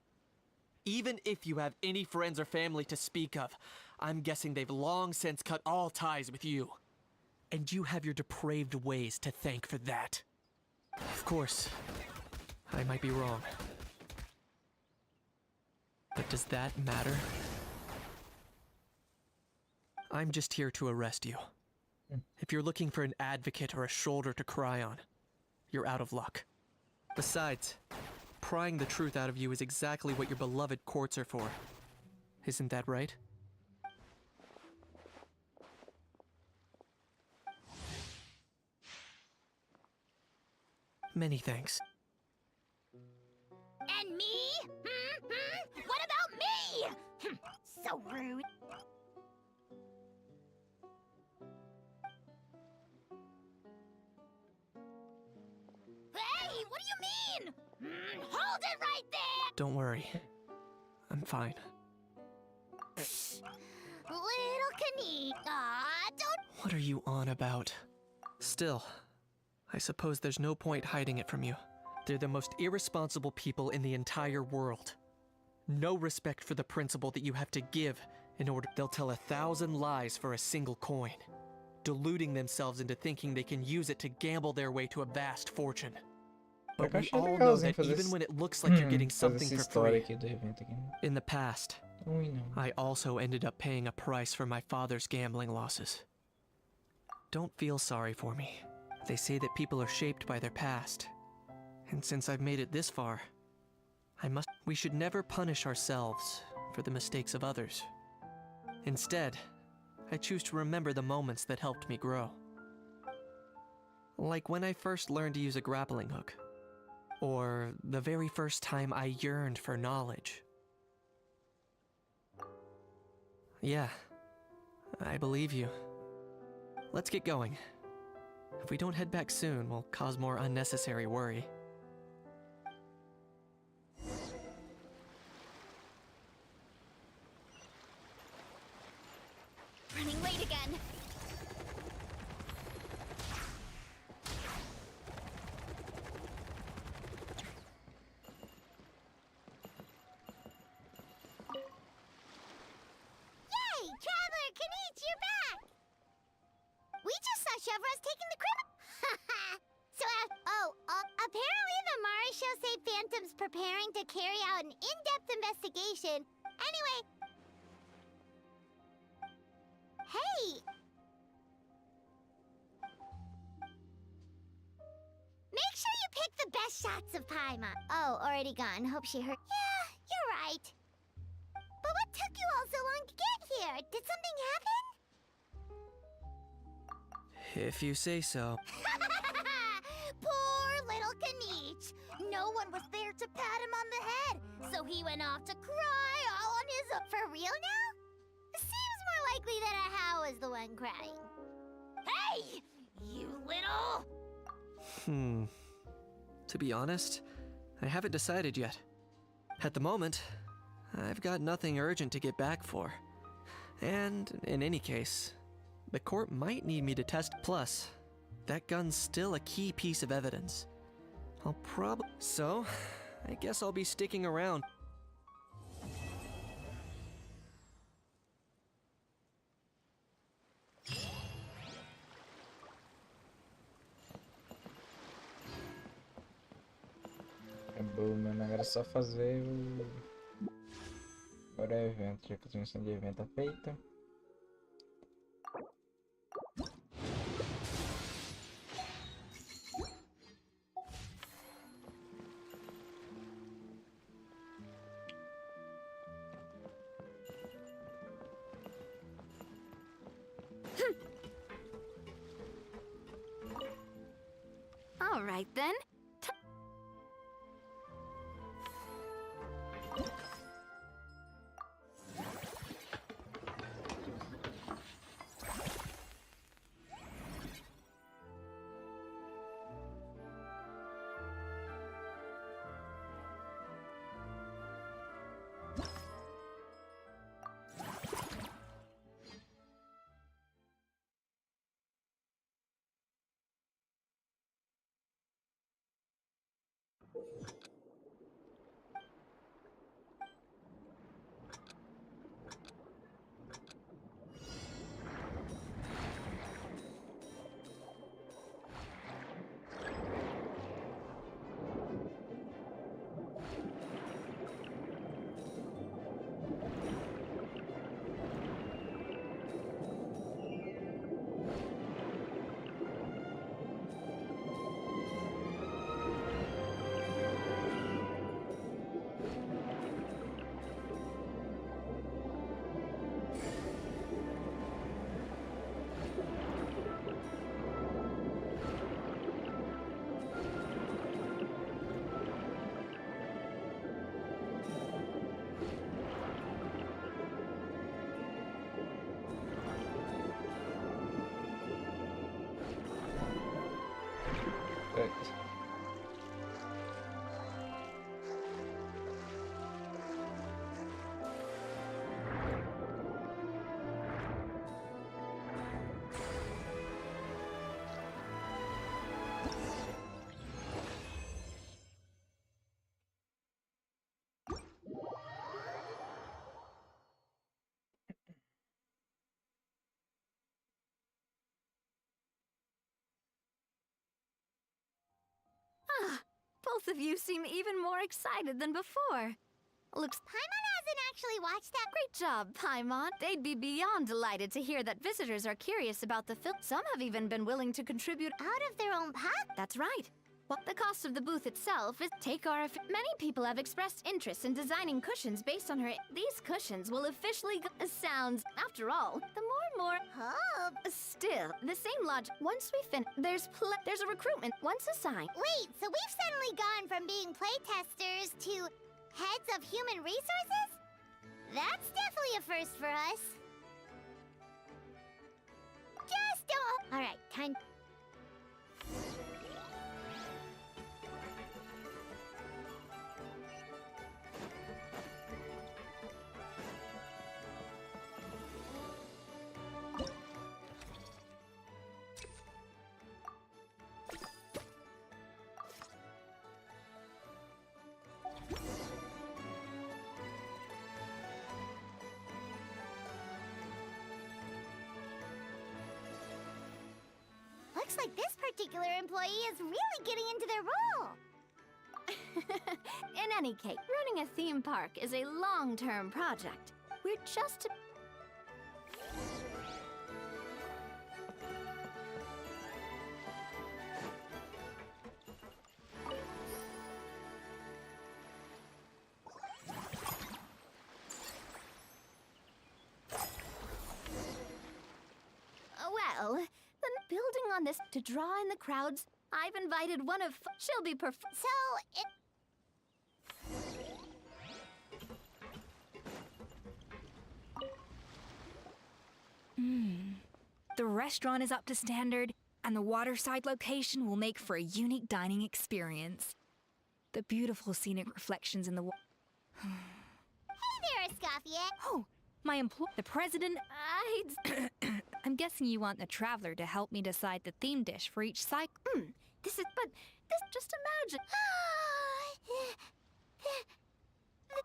Even if you have any friends or family to speak of, I'm guessing they've long since cut all ties with you. And you have your depraved ways to thank for that. Of course, I might be wrong. But does that matter? I'm just here to arrest you. If you're looking for an advocate or a shoulder to cry on, you're out of luck. Besides, prying the truth out of you is exactly what your beloved courts are for. Isn't that right? Many thanks. And me? What about me? So rude. Hey, what do you mean? Hold it right there! Don't worry. I'm fine. Little Kanee. Aw, don't... What are you on about? Still, I suppose there's no point hiding it from you. They're the most irresponsible people in the entire world. No respect for the principle that you have to give in order. They'll tell 1,000 lies for a single coin, deluding themselves into thinking they can use it to gamble their way to a vast fortune. But Eu we achei all know legalzinho that fazer even esse- when it looks like you're getting fazer something essa for história free, aqui do evento aqui. in the past, Ruim não. I also ended up paying a price for my father's gambling losses. Don't feel sorry for me. They say that people are shaped by their past. And since I've made it this far, we should never punish ourselves for the mistakes of others. Instead, I choose to remember the moments that helped me grow. Like when I first learned to use a grappling hook. Or the very first time I yearned for knowledge. Yeah, I believe you. Let's get going. If we don't head back soon, we'll cause more unnecessary worry. Running late again. Yay! Traveler, Kanichi, you're back! We just saw Chevro's taking the criminal. Apparently the Mari show say Phantom's preparing to carry out an in-depth investigation. Anyway. Hey! Make sure you pick the best shots of Paima. Oh, already gone. Hope she heard. Yeah, you're right. But what took you all so long to get here? Did something happen? If you say so. Poor little Kanich. No one was there to pat him on the head, so he went off to cry all on his own. For real now? Seems more likely that Ahau was the one crying. Hey! You little... To be honest, I haven't decided yet. At the moment, I've got nothing urgent to get back for. And in any case, the court might need me to test. Plus, that gun's still a key piece of evidence. So, I guess I'll be sticking around. Acabou, mano. Agora é só fazer o... Agora é evento, já que a transmissão de evento é feita. All right then. Both of you seem even more excited than before. Looks Paimon hasn't actually watched that. Great job, Paimon. They'd be beyond delighted to hear that visitors are curious about the film. Some have even been willing to contribute Out of their own pocket? That's right. Well, the cost of the booth itself is many people have expressed interest in designing cushions based on her. These cushions will officially sounds. After all, the more Still, the same logic. Once we there's a recruitment once assigned. Wait, so we've suddenly gone from being playtesters to heads of human resources? That's definitely a first for us. Just don't. All right, time. Looks like this particular employee is really getting into their role. In any case, running a theme park is a long-term project. We're just well, then building on this to draw in the crowds, I've invited one of she'll be So it. The restaurant is up to standard, and the waterside location will make for a unique dining experience. The beautiful scenic reflections in the Hey there, Escoffier. Oh, the president. I'm guessing you want the traveler to help me decide the theme dish for each cycle. Just imagine.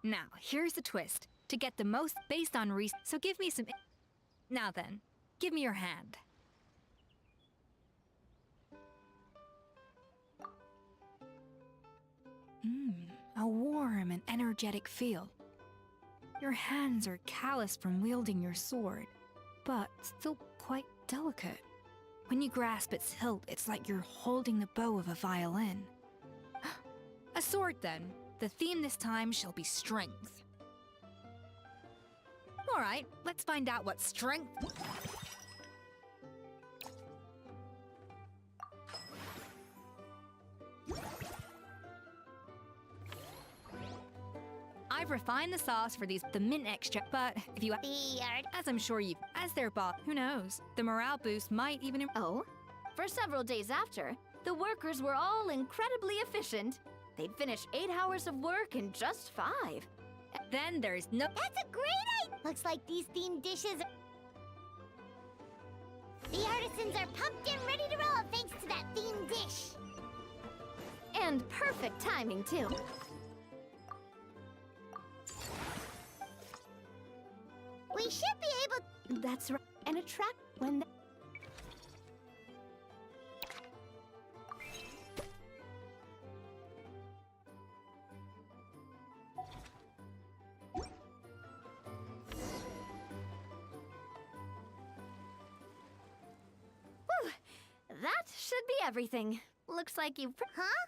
Now, here's the twist. To get the most based on so give me some. Now then, give me your hand. A warm and energetic feel. Your hands are calloused from wielding your sword, but still quite delicate. When you grasp its hilt, it's like you're holding the bow of a violin. A sword, then. The theme this time shall be strength. All right, let's find out what strength... I've refined the sauce for the mint extract, but if you... As I'm sure you... As their boss, who knows? The morale boost might even... Oh? For several days after, the workers were all incredibly efficient. They'd finish 8 hours of work in just 5. Then there's no... That's a great idea! Looks like these themed dishes... The artisans are pumped and ready to roll thanks to that themed dish. And perfect timing, too. We should be able... That's right. And attract when... That should be everything. Looks like you've... Huh?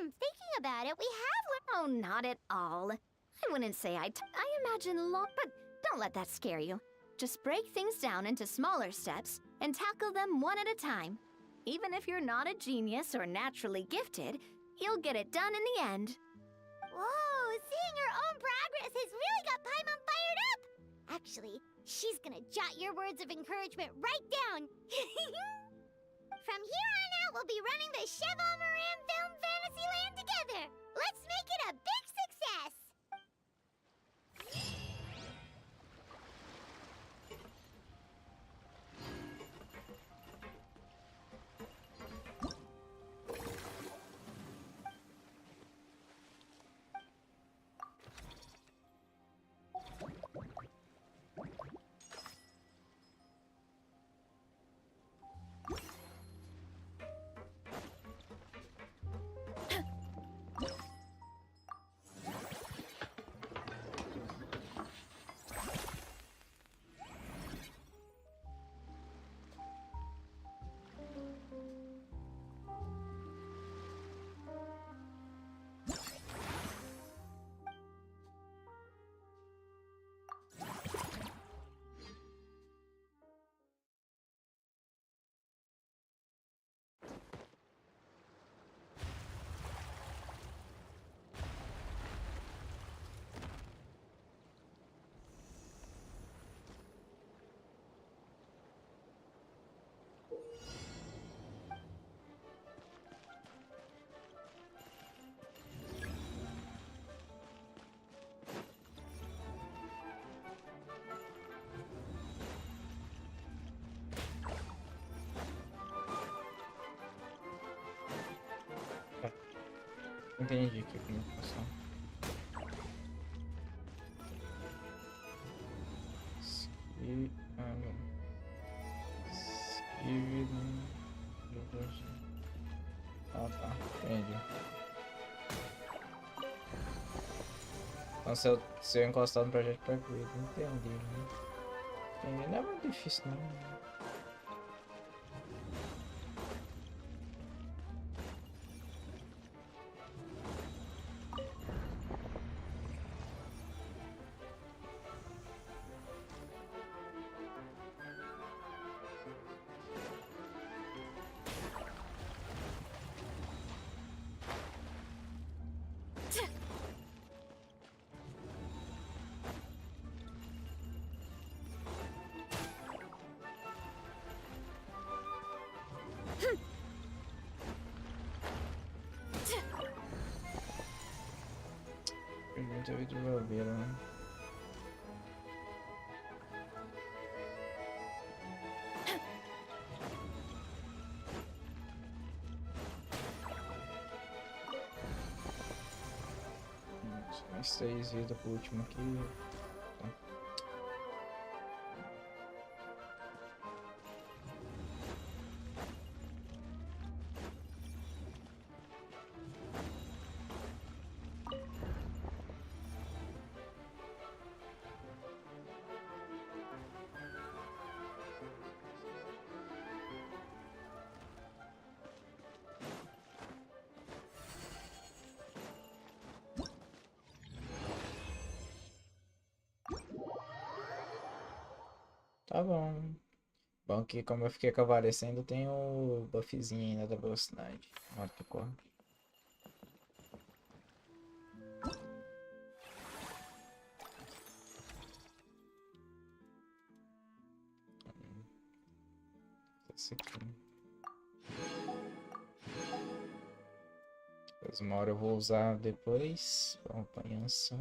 Thinking about it, we have... Oh, not at all. I wouldn't say I imagine but don't let that scare you. Just break things down into smaller steps and tackle them one at a time. Even if you're not a genius or naturally gifted, you'll get it done in the end. Whoa, seeing her own progress has really got Paimon fired up! Actually, she's gonna jot your words of encouragement right down. From here on out, we'll be running the Cheval Moran Film Fantasyland together. Let's make it a big success! Entendi que comunicação. Ah, tá. Entendi. Então se eu encostar no projeto pra ver, entendi, né? Entendi. Não é muito difícil não. Pergunta de bobeira, né? Mais 6 vidas pro último aqui. Tá. Tá bom. Bom que como eu fiquei cavalecendo, tem o buffzinho ainda da velocidade. Na hora que corre. Esse aqui. Depois uma hora eu vou usar depois. Acompanhança.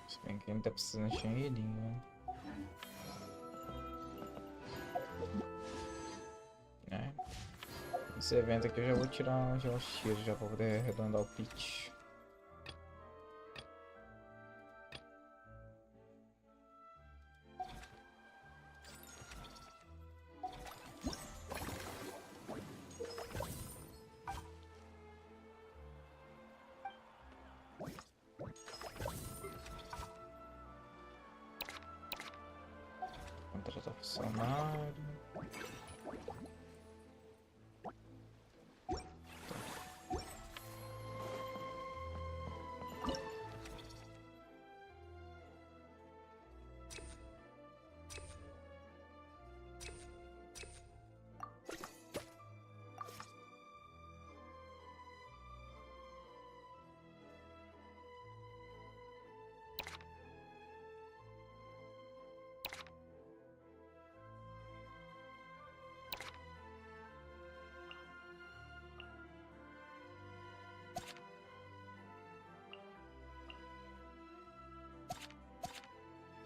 Se bem que ele tá precisando de um healing, né? É. Esse evento aqui eu já vou tirar já uns tiros já pra poder arredondar o pitch. Contratar funcionário.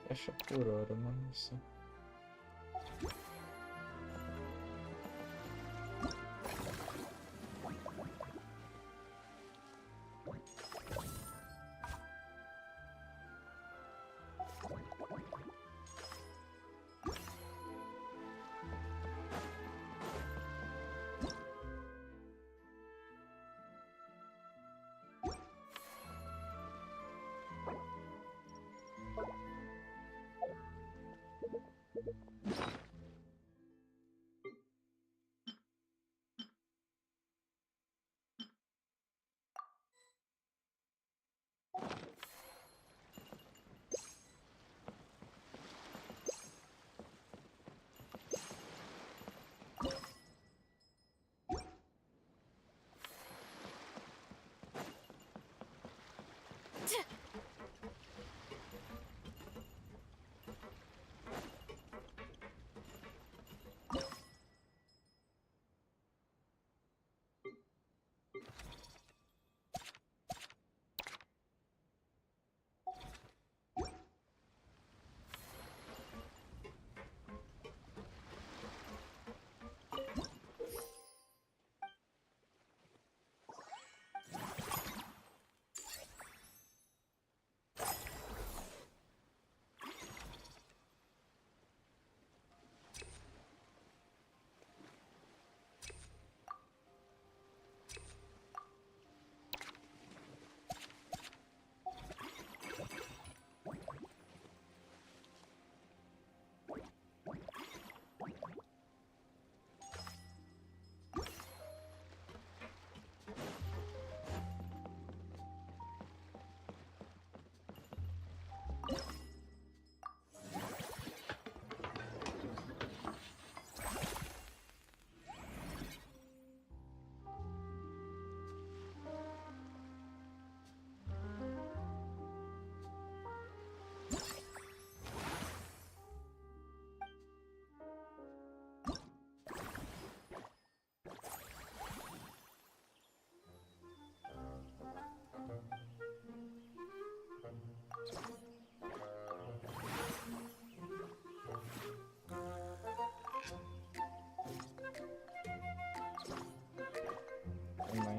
Fecha por hora, mano. Isso.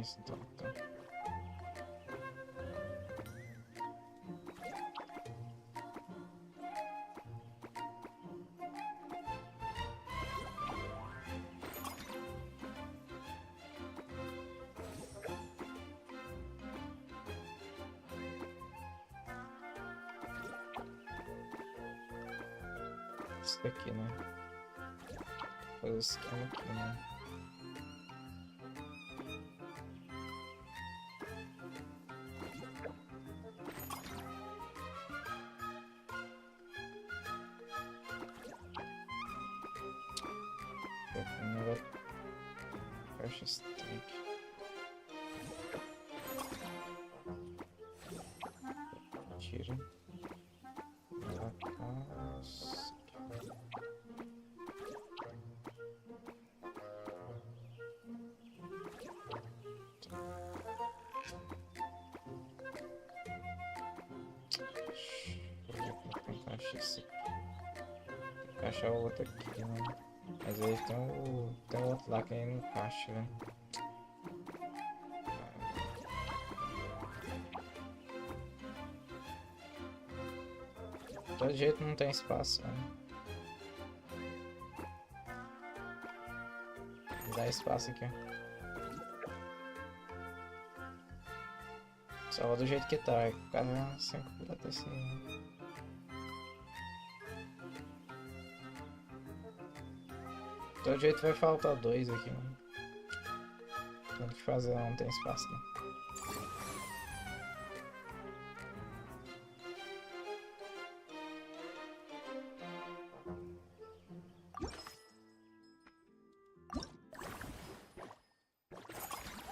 mais então. Isso daqui, né? Fazer o esquema aqui, né? Primeiro fecha esse tanque. Tira. Encaixar o outro aqui, né? Mas aí tem o outro lá que aí não encaixa, né? De todo jeito não tem espaço, né? Vou dar espaço aqui, ó. Só do jeito que tá, cara, sem completar assim, né? De todo jeito vai faltar 2 aqui, mano. Tanto que fazer, não tem espaço, né?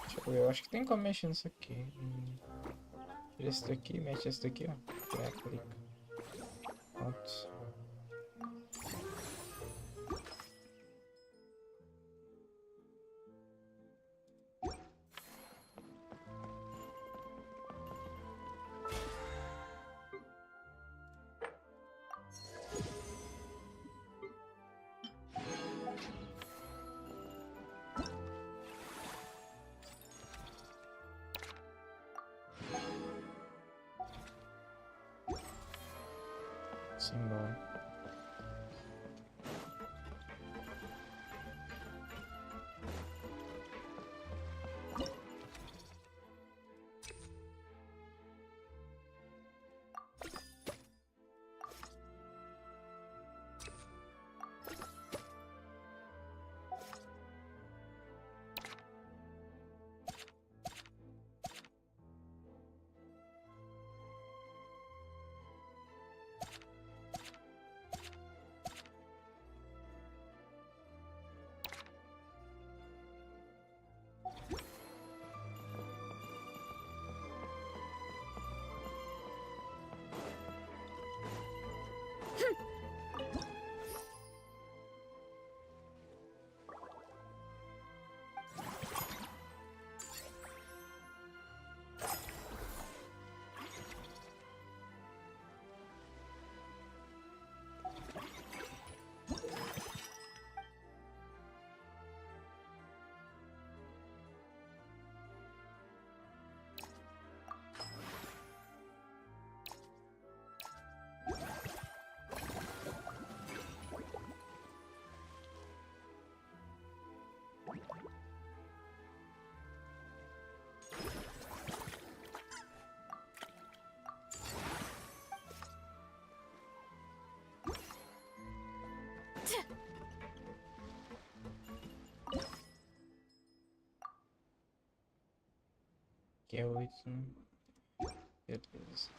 Deixa eu ver, eu acho que tem como mexer nisso aqui. Tira esse daqui, mete esse daqui, ó. Já clica. Pronto. Simbora. Que é 8, né? Beleza.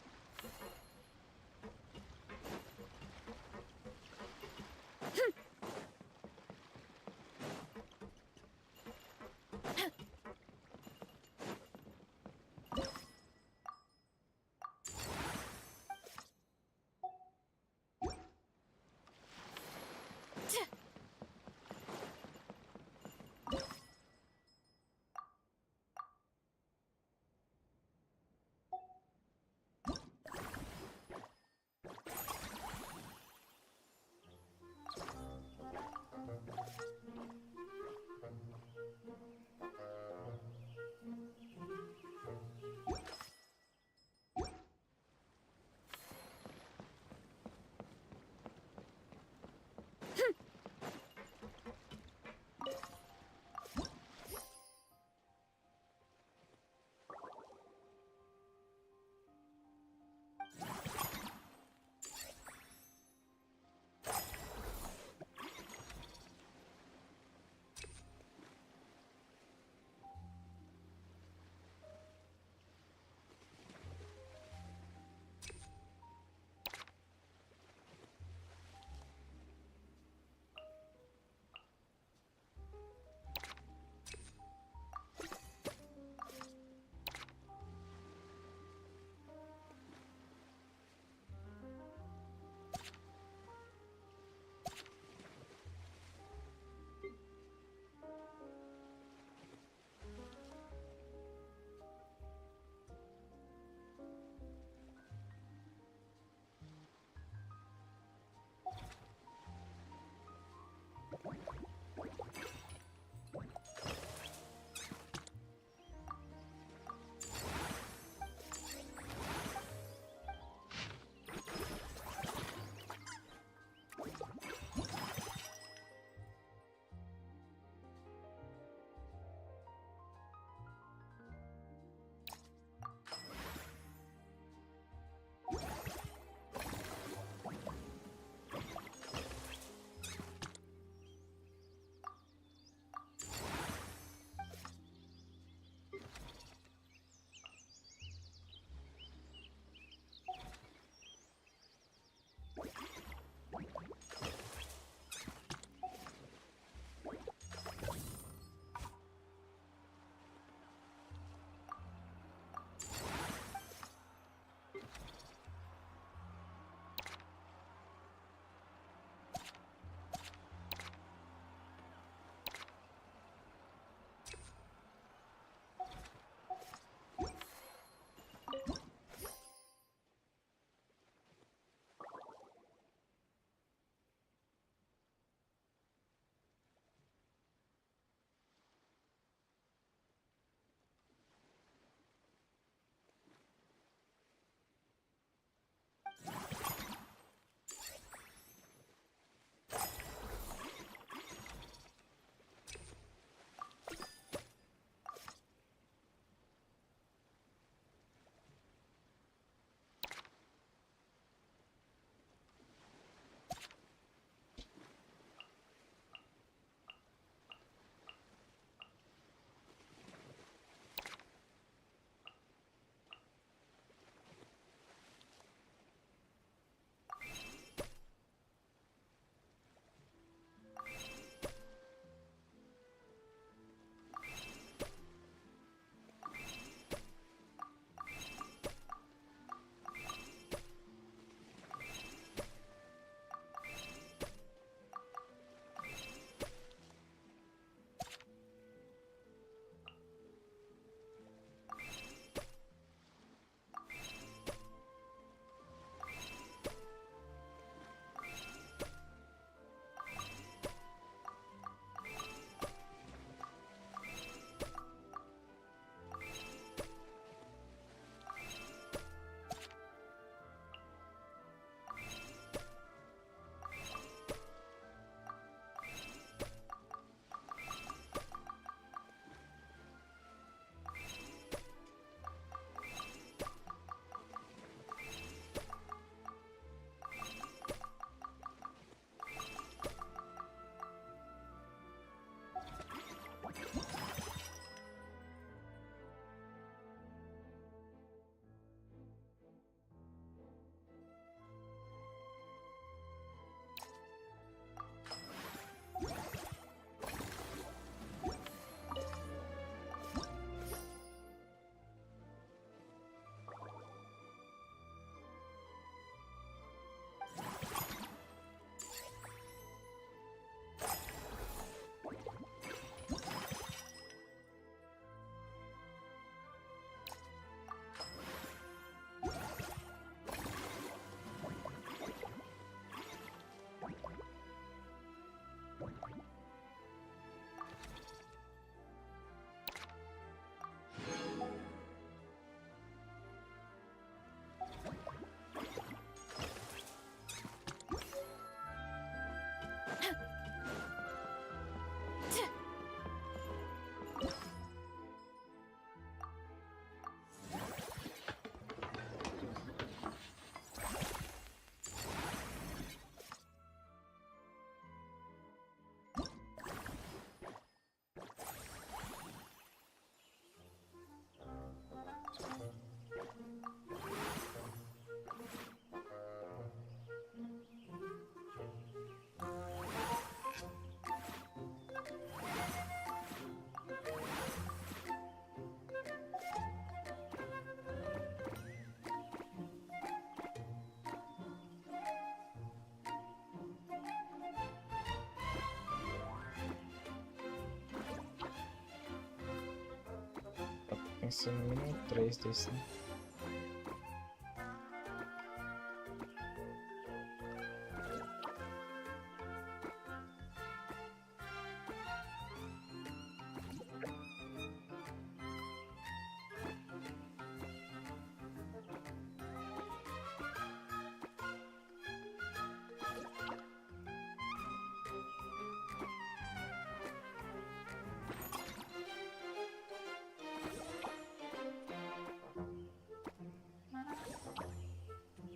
Tem que ser no mínimo 3 desse, né?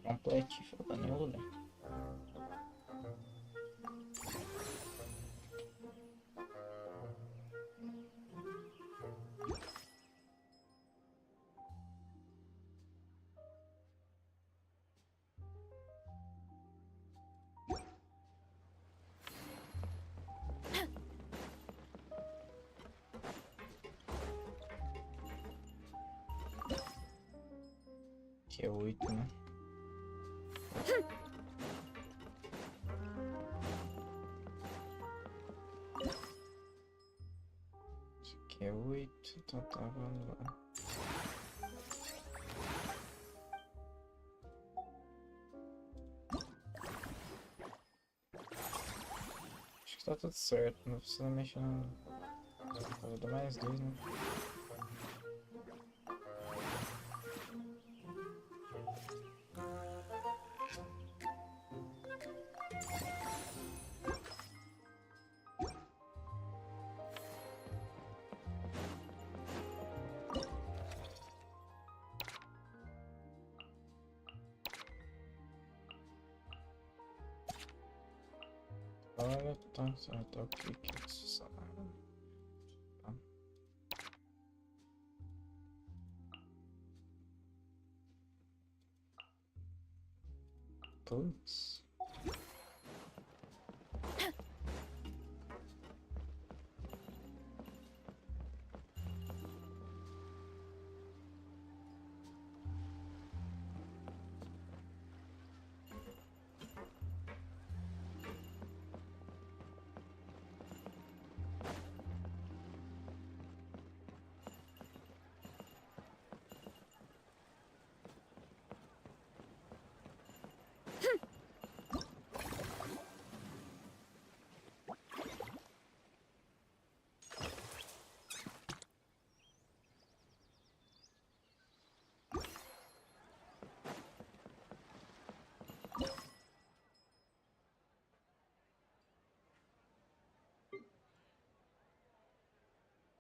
Completo, falta nenhum lugar. Que é 8, né? Que é 8, então tá, vamos lá. Acho que tá tudo certo, não precisa mexer no... Vou dar mais 2, né? Olha, tá ok aqui, tá. Putz.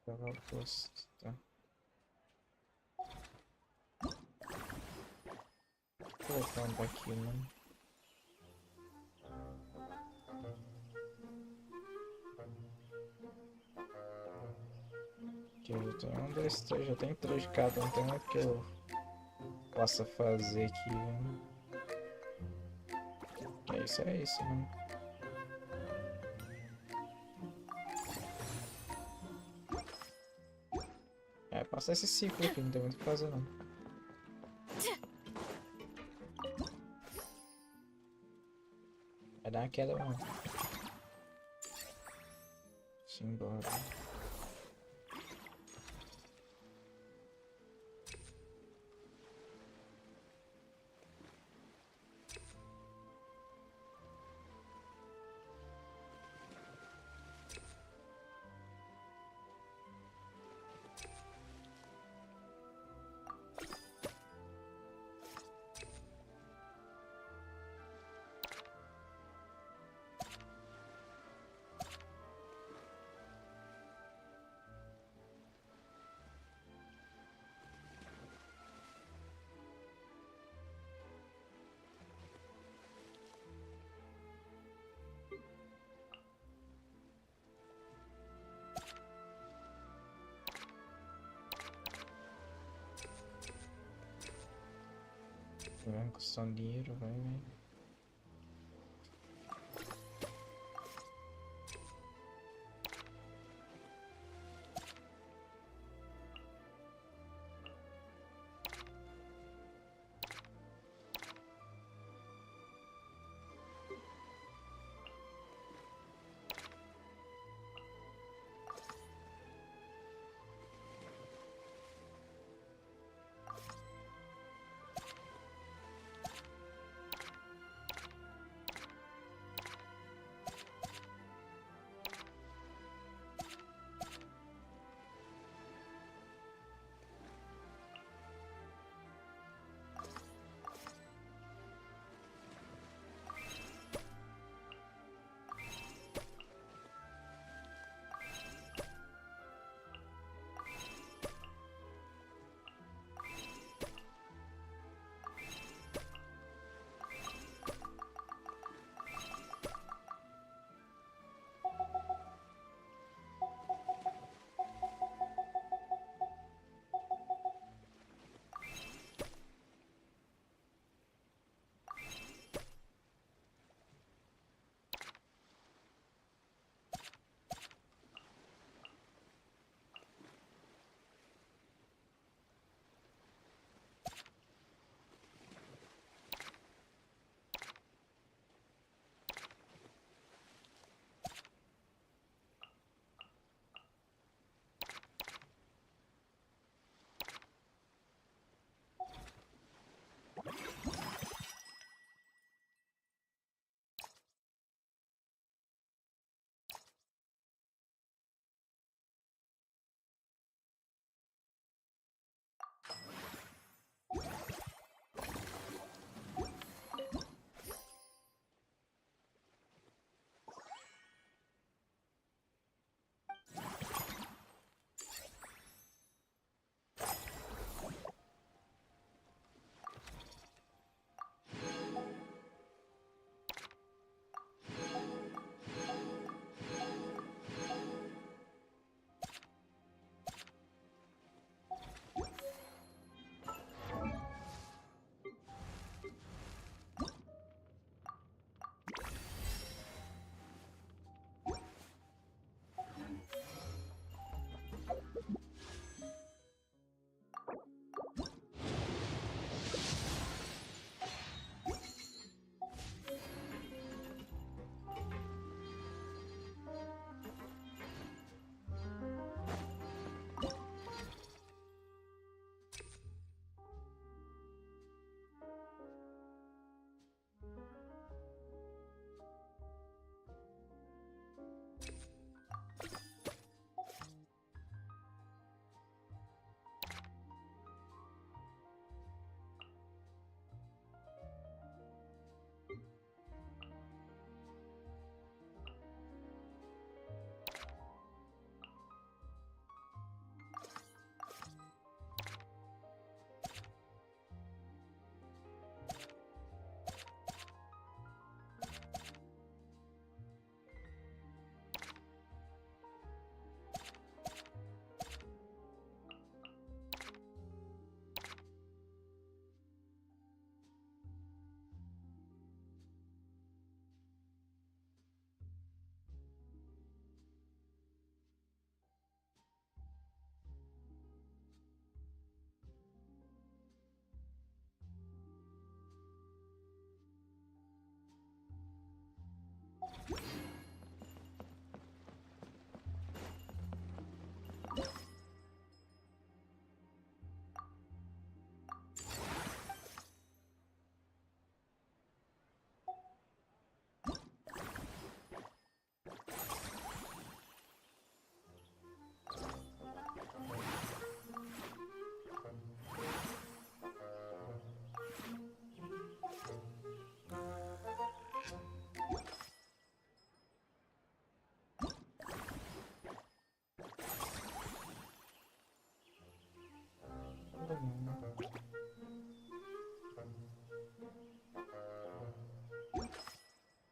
Vou postar. Vou colocar um daqui, né? Aqui eu já tenho 1, 2, 3, já tem 3 de cada, não tem muito que eu possa fazer aqui, né? É isso, mano. É, passar esse ciclo aqui, não tem muito o que fazer não. Vai dar uma queda, mano. Simbora. Vai custar dinheiro, vai, velho.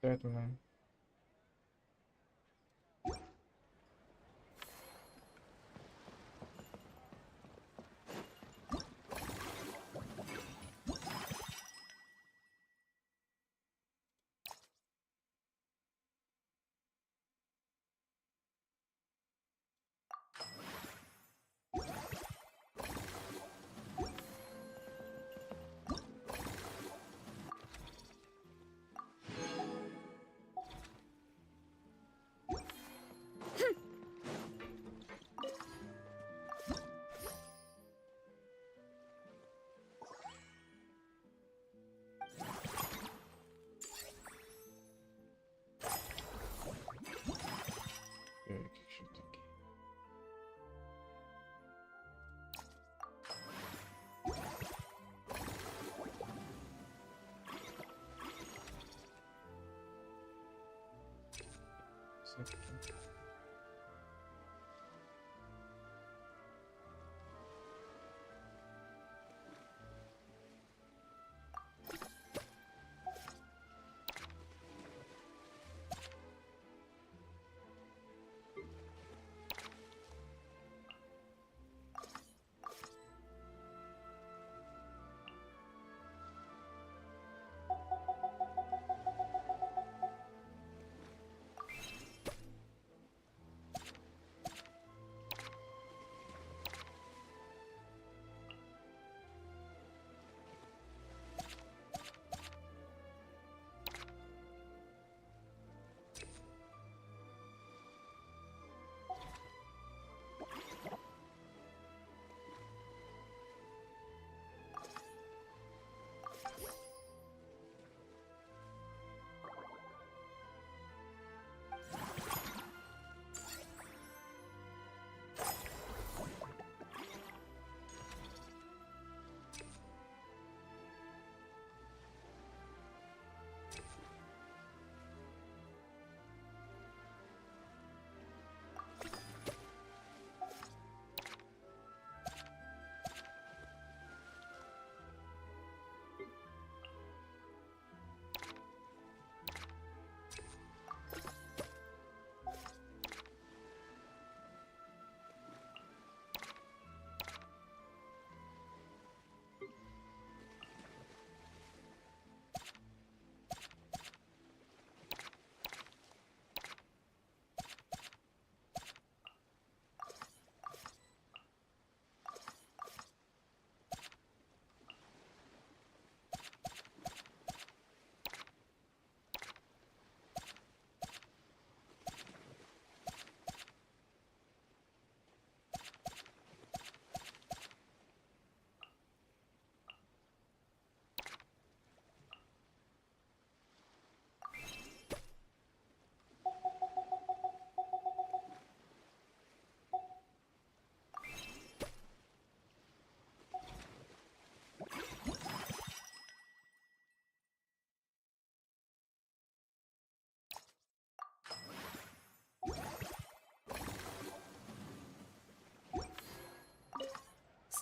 Certo, mano.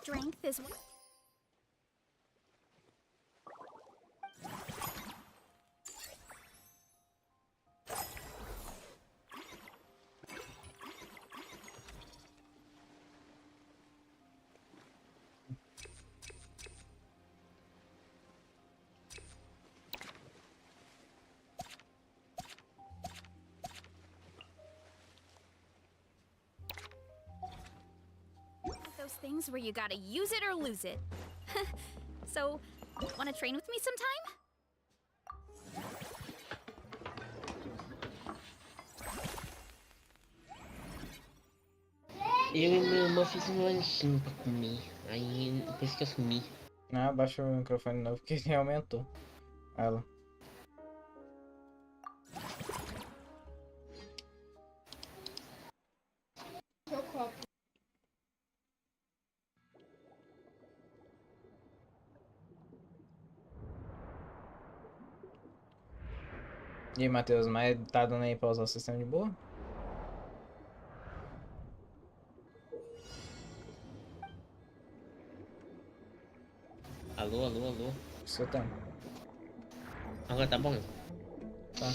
Strength is... Those things where you gotta use it or lose it. So, wanna train with me sometime? Eu e meu irmão fiz um lanchinho pra comer. Aí depois que eu sumi. Ah, abaixa o microfone novo que aumentou. Ela. E aí, Matheus, mas tá dando aí pra usar o sistema de boa? Alô, alô, alô. Você tá? Agora tá bom? Tá.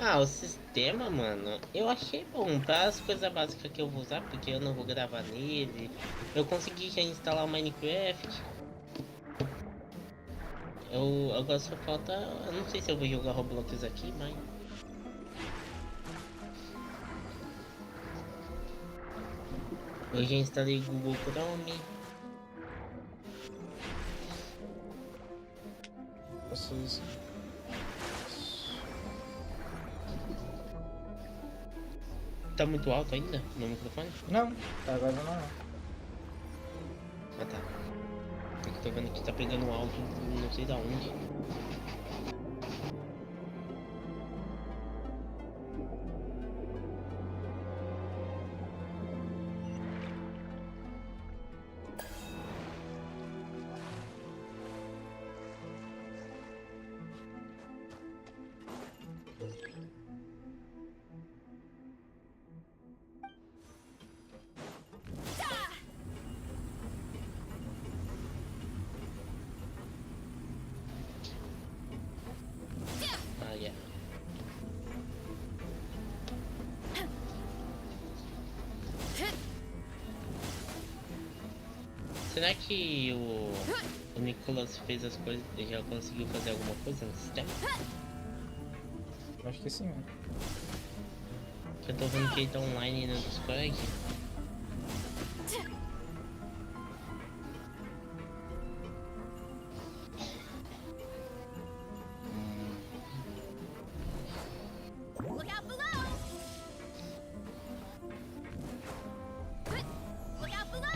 Ah, o sistema, mano, eu achei bom para as coisas básicas que eu vou usar, porque eu não vou gravar nele. Eu consegui já instalar o Minecraft. Agora só falta. Eu não sei se eu vou jogar Roblox aqui, mas. Eu já instalei Google Chrome. Vocês. Tá muito alto ainda no microfone? Não, tá agora não. Ah tá. É que tô vendo que tá pegando alto, não sei da onde. Ah, yeah. Será que o Nicolas fez as coisas, já conseguiu fazer alguma coisa no sistema? Acho que sim, né? Eu tô vendo que ele tá online no Discord. Look out below! Look out below!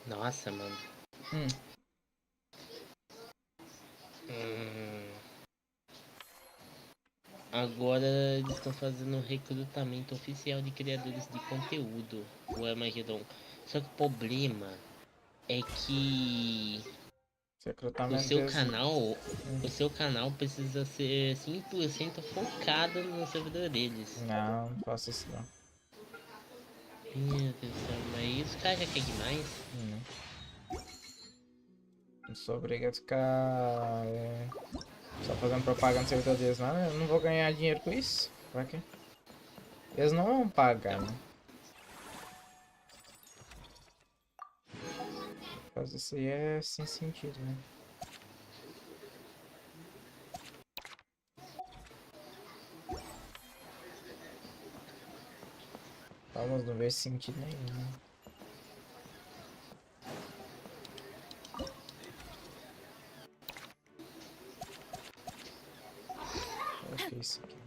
Nossa, mano. Agora eles estão fazendo um recrutamento oficial de criadores de conteúdo, o Armageddon. Só que o problema é que o seu canal precisa ser 100% focado no servidor deles. Não, não faço isso não. Meu Deus do céu, mas os caras já querem demais. Não sou obrigado a ficar só fazendo propaganda no servidor deles, não. Eu não vou ganhar dinheiro com isso. Pra quê? Eles não vão pagar, né? Fazer isso aí é sem sentido, né? Vamos, não vejo sentido nenhum, né? Coloquei isso aqui.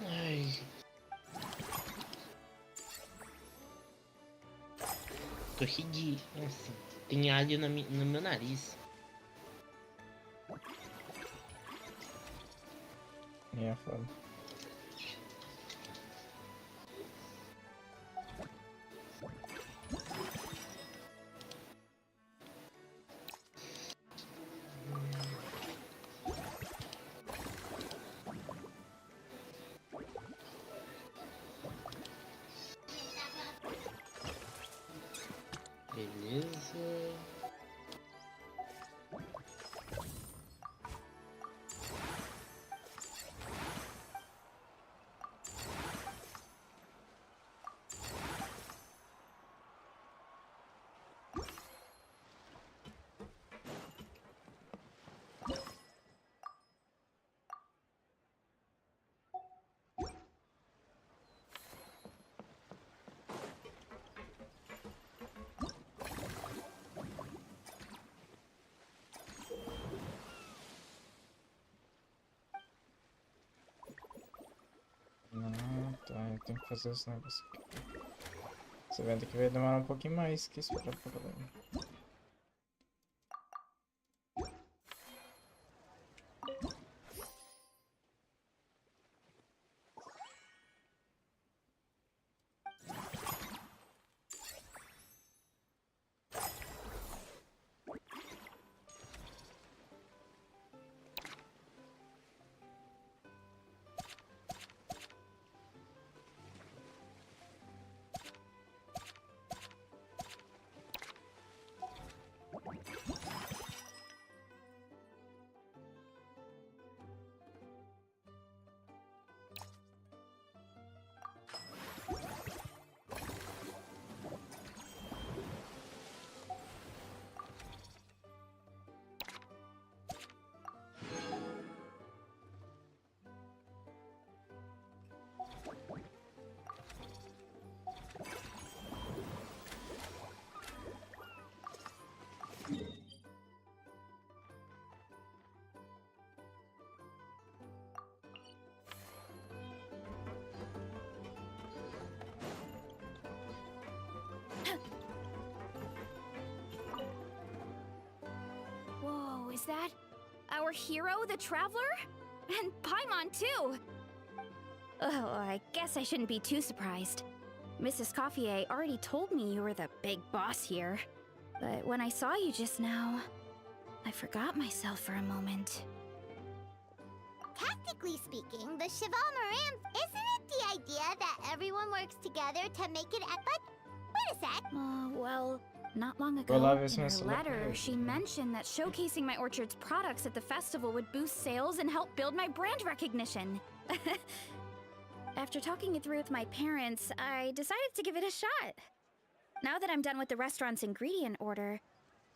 Ai. Tô cheio de... Nossa, tem alho no meu nariz. É, foda. Beleza. tenho que fazer esse negócio aqui. Esse evento aqui vai demorar um pouquinho mais que esperar pra galera. Whoa, is that our hero, the Traveler? And Paimon, too! Oh, I guess I shouldn't be too surprised. Mrs. Coiffier already told me you were the big boss here. But when I saw you just now, I forgot myself for a moment. Tactically speaking, the Cheval Moran, isn't it the idea that everyone works together to make it at— But wait a sec. Well, not long ago, Olá, in her Miss letter, she mentioned that showcasing my orchard's products at the festival would boost sales and help build my brand recognition. After talking it through with my parents, I decided to give it a shot. Now that I'm done with the restaurant's ingredient order,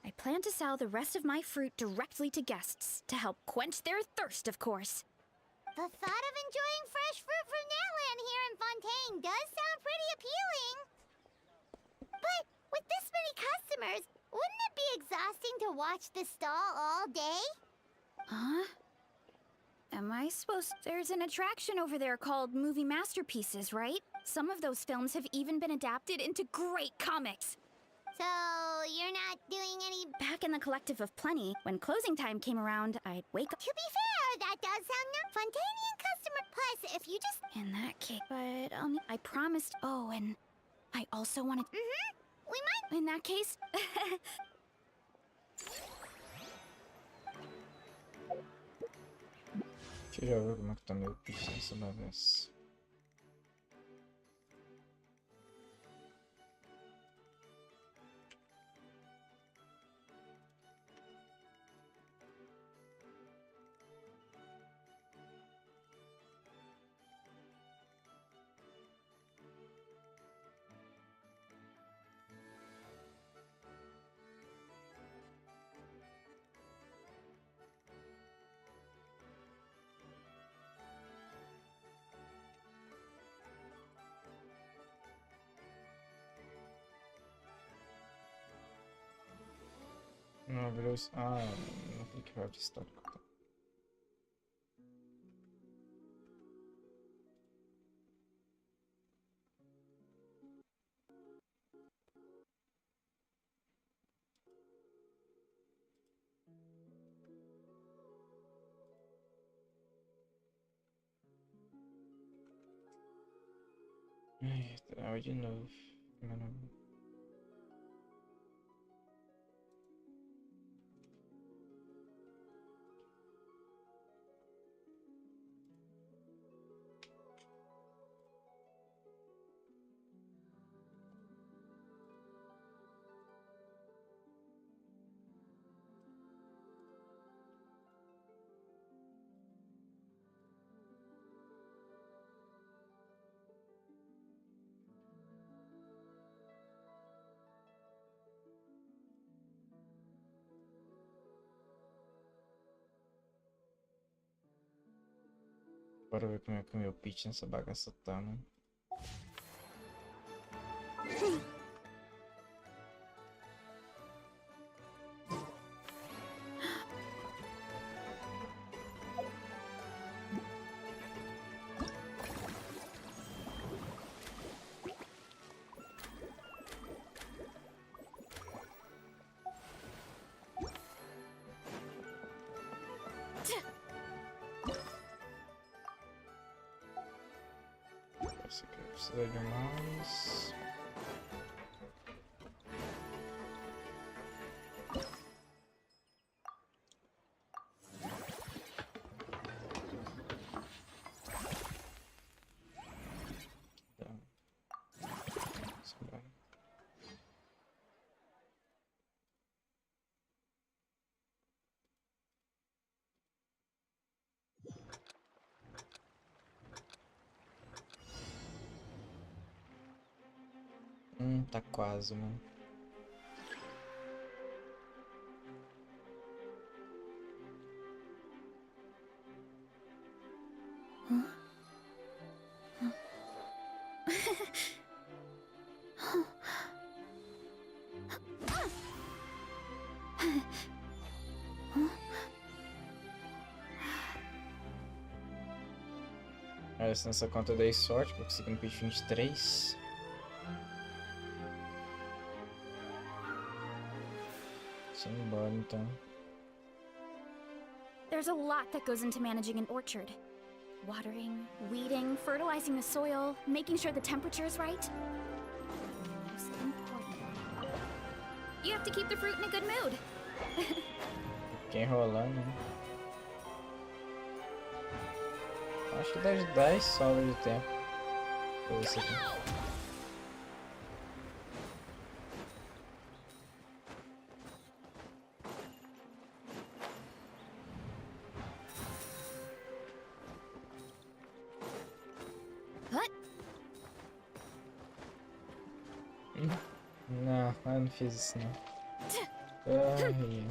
I plan to sell the rest of my fruit directly to guests to help quench their thirst, of course. The thought of enjoying fresh fruit from Natlan here in Fontaine does sound pretty appealing. But with this many customers, wouldn't it be exhausting to watch the stall all day? Huh? Am I supposed— There's an attraction over there called Movie Masterpieces, right? Some of those films have even been adapted into great comics. So, you're not doing any— Back in the Collective of Plenty, when closing time came around, I'd wake up— To be fair, that does sound Fontanian customer. Plus, if you just— In that case— But I promised— Oh, and I also wanted— We might— In that case— Deixa eu já ver como é que tá meu pitch nessa bagaça. Não, virou isso. Ah, não cliquei o histórico. Tá. Ai, trava de novo. Mano. Bora ver como é que o meu pitch nessa bagaça tá, mano. Precisa de mais. Tá quase, mano. Nessa conta eu dei sorte pra conseguir um pitch 23. Simbora então. There's a lot that goes into managing an orchard. Watering, weeding, fertilizing the soil, making sure the temperature is right. Most importantly, you have to keep the fruit in a good mood. Fiquei enrolando, né? Acho que deve dar sobra de tempo. Pra isso aqui. Não, eu não fiz isso não. Ai.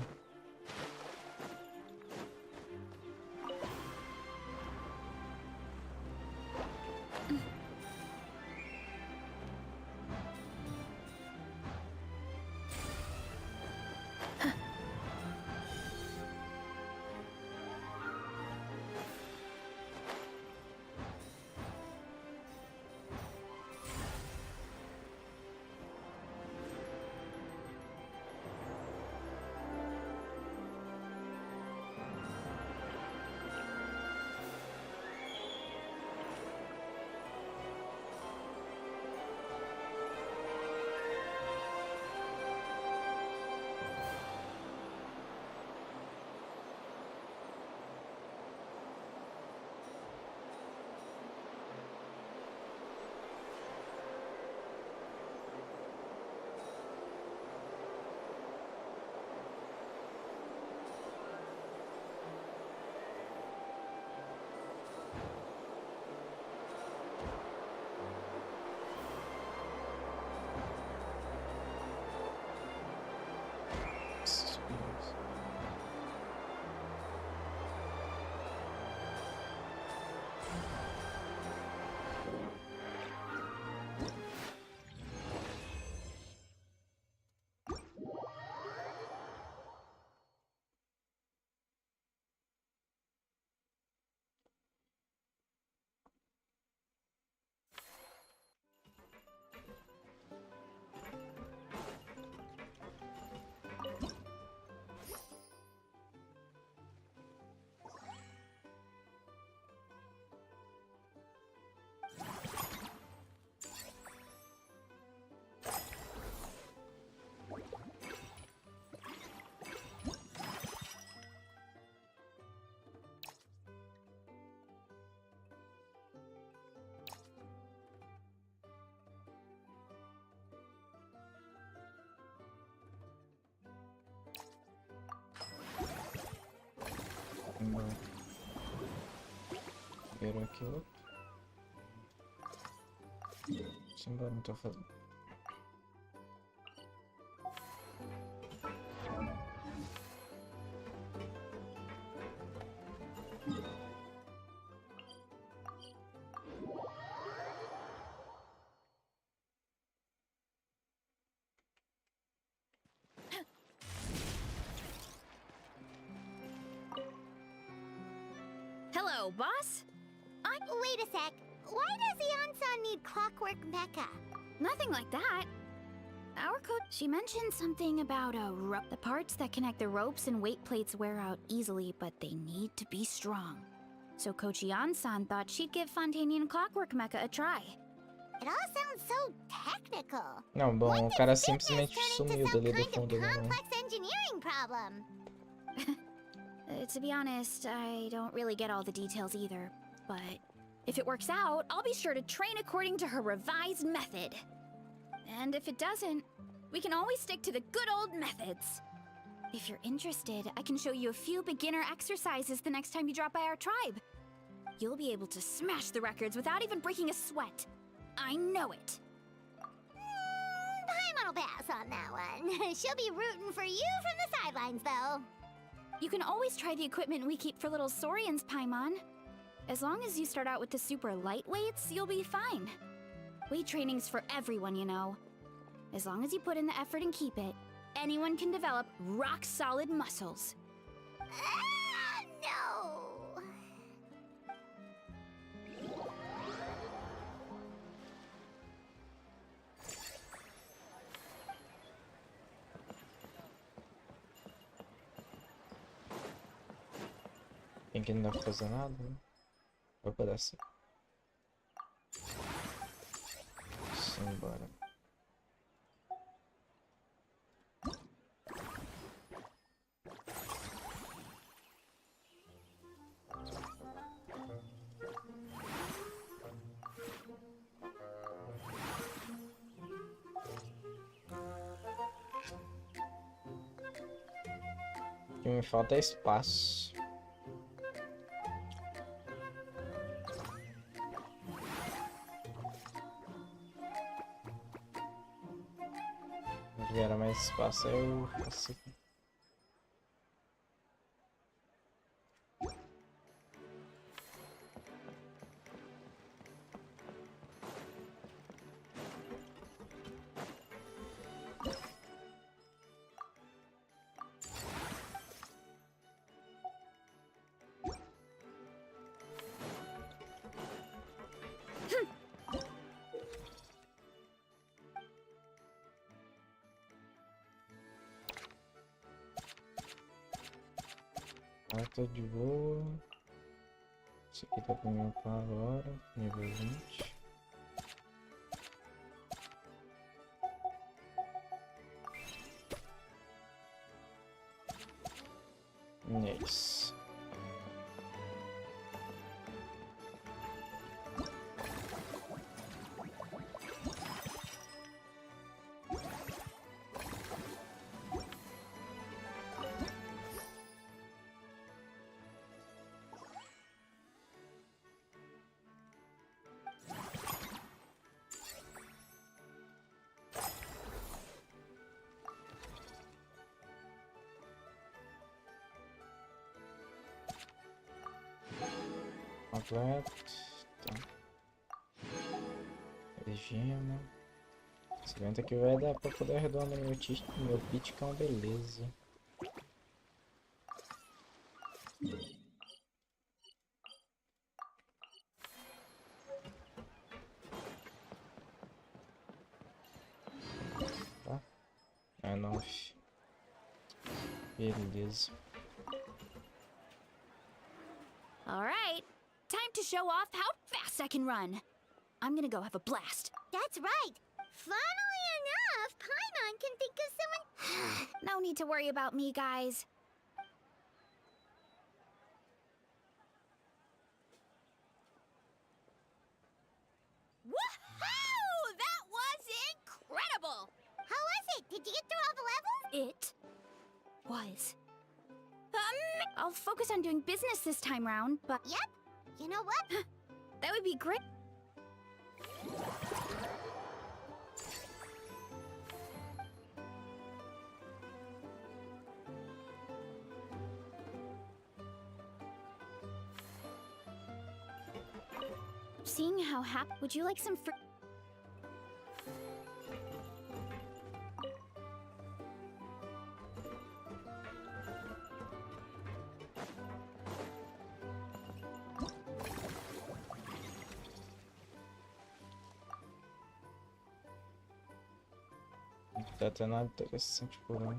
Primeiro aqui outro. Simbora, não tô fazendo. Hello, boss? Wait a sec. Why does Ion-san need clockwork mecha? Nothing like that. Our coach, she mentioned something about a rope. The parts that connect the ropes and weight plates wear out easily, but they need to be strong. So Coach Ion-san thought she'd give Fontanian clockwork mecha a try. It all sounds so technical. Não, bom, o cara simplesmente sumiu dali do fundo, né? Complex engineering problem. To be honest, I don't really get all the details either. But if it works out, I'll be sure to train according to her revised method. And if it doesn't, we can always stick to the good old methods. If you're interested, I can show you a few beginner exercises the next time you drop by our tribe. You'll be able to smash the records without even breaking a sweat. I know it. Paimon will pass on that one. She'll be rooting for you from the sidelines, though. You can always try the equipment we keep for little Saurians, Paimon. As long as you start out with the super lightweights, you'll be fine. Weight training's for everyone, you know. As long as you put in the effort and keep it, anyone can develop rock-solid muscles. No! Tem que não dá pra fazer nada, né? Vai aparecer. Simbora. O que me falta é espaço. Se vier mais espaço, eu faço aqui. Tá de boa. Isso aqui tá pra mim pra agora. Nível 20. Nice. Completo. Tá. Gema. Esse evento aqui vai dar pra poder arredondar meu pitch, que é uma beleza. Tá? É 9. Beleza. All right, time to show off how fast I can run. I'm gonna go have a blast. That's right. Funnily enough, Paimon can think of someone. No need to worry about me, guys. Woohoo! That was incredible! How was it? Did you get through all the levels? It was. I'll focus on doing business this time round, but... Yep. You know what? That would be great. Seeing how happy... Would you like some fruit? Não tá até nada interessante por aí.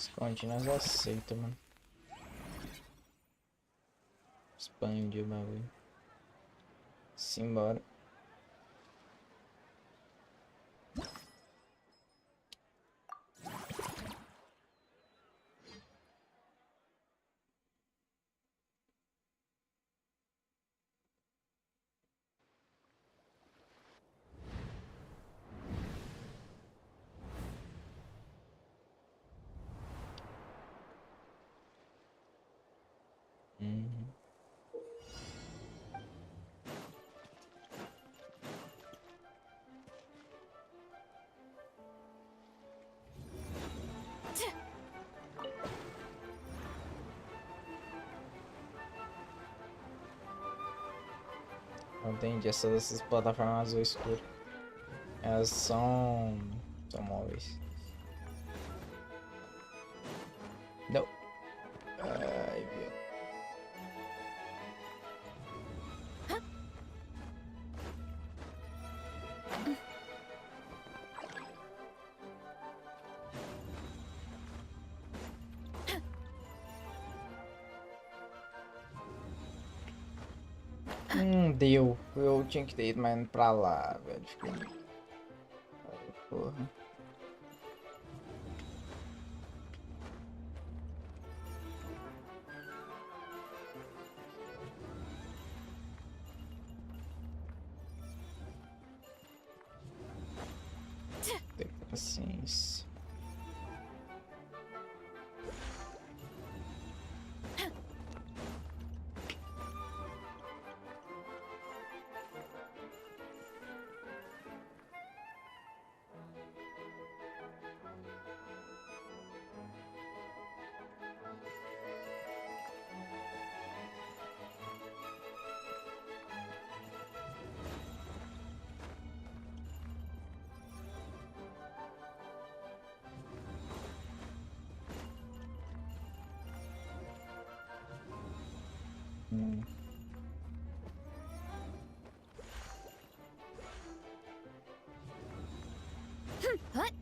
Esconde, nós aceita, mano. Expande o bagulho. Simbora. Não entendi essas plataformas azul escuro. Elas são móveis. Não. Ai, meu. Deu. Eu tinha que ter ido mais pra lá, velho. Fiquei... Porra. Tem paciência. What?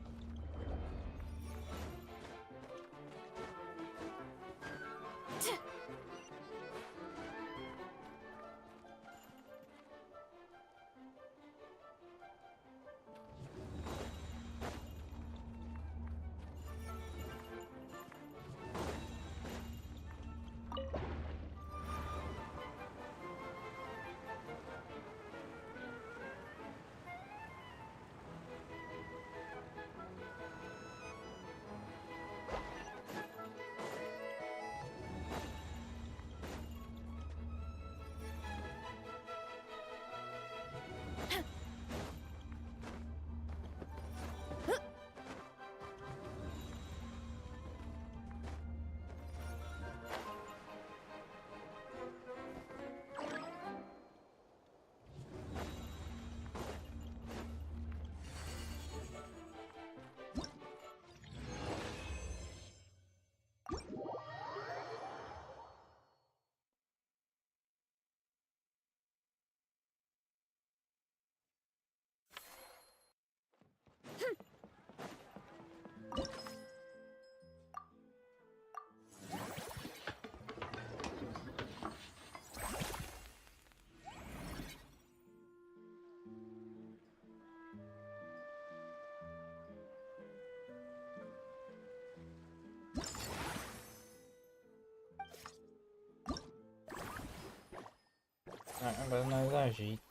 Agora nós ajeita.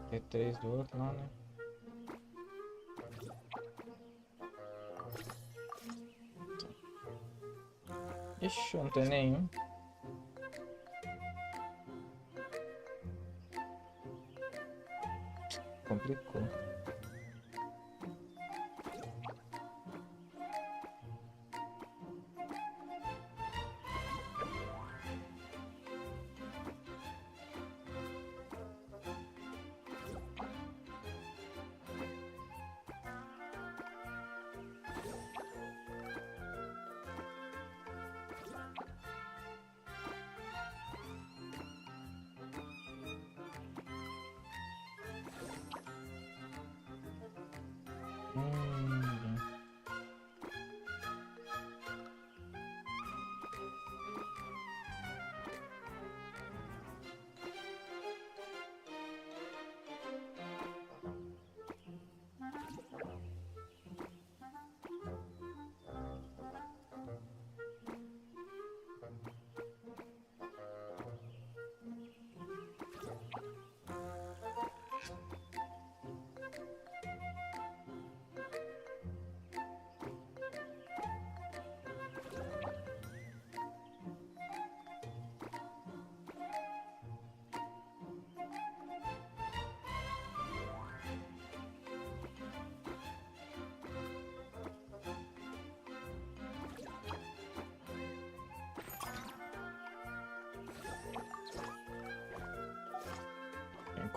Tem 3 do outro lá, né? Ixi, não tem nenhum. Complicou.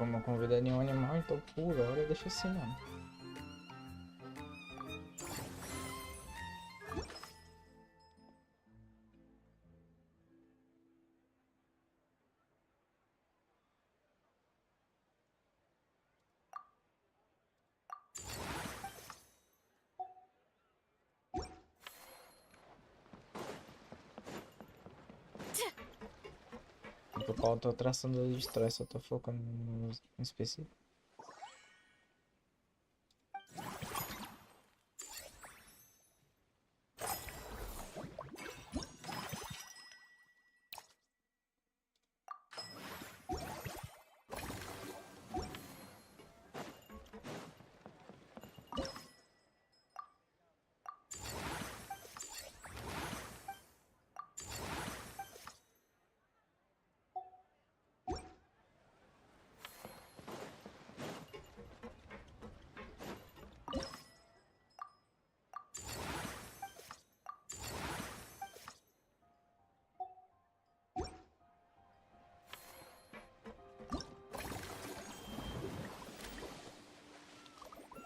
como eu convido nenhum animal, então por hora deixa assim não. Eu tô traçando ali de trás, só tô focando no específico.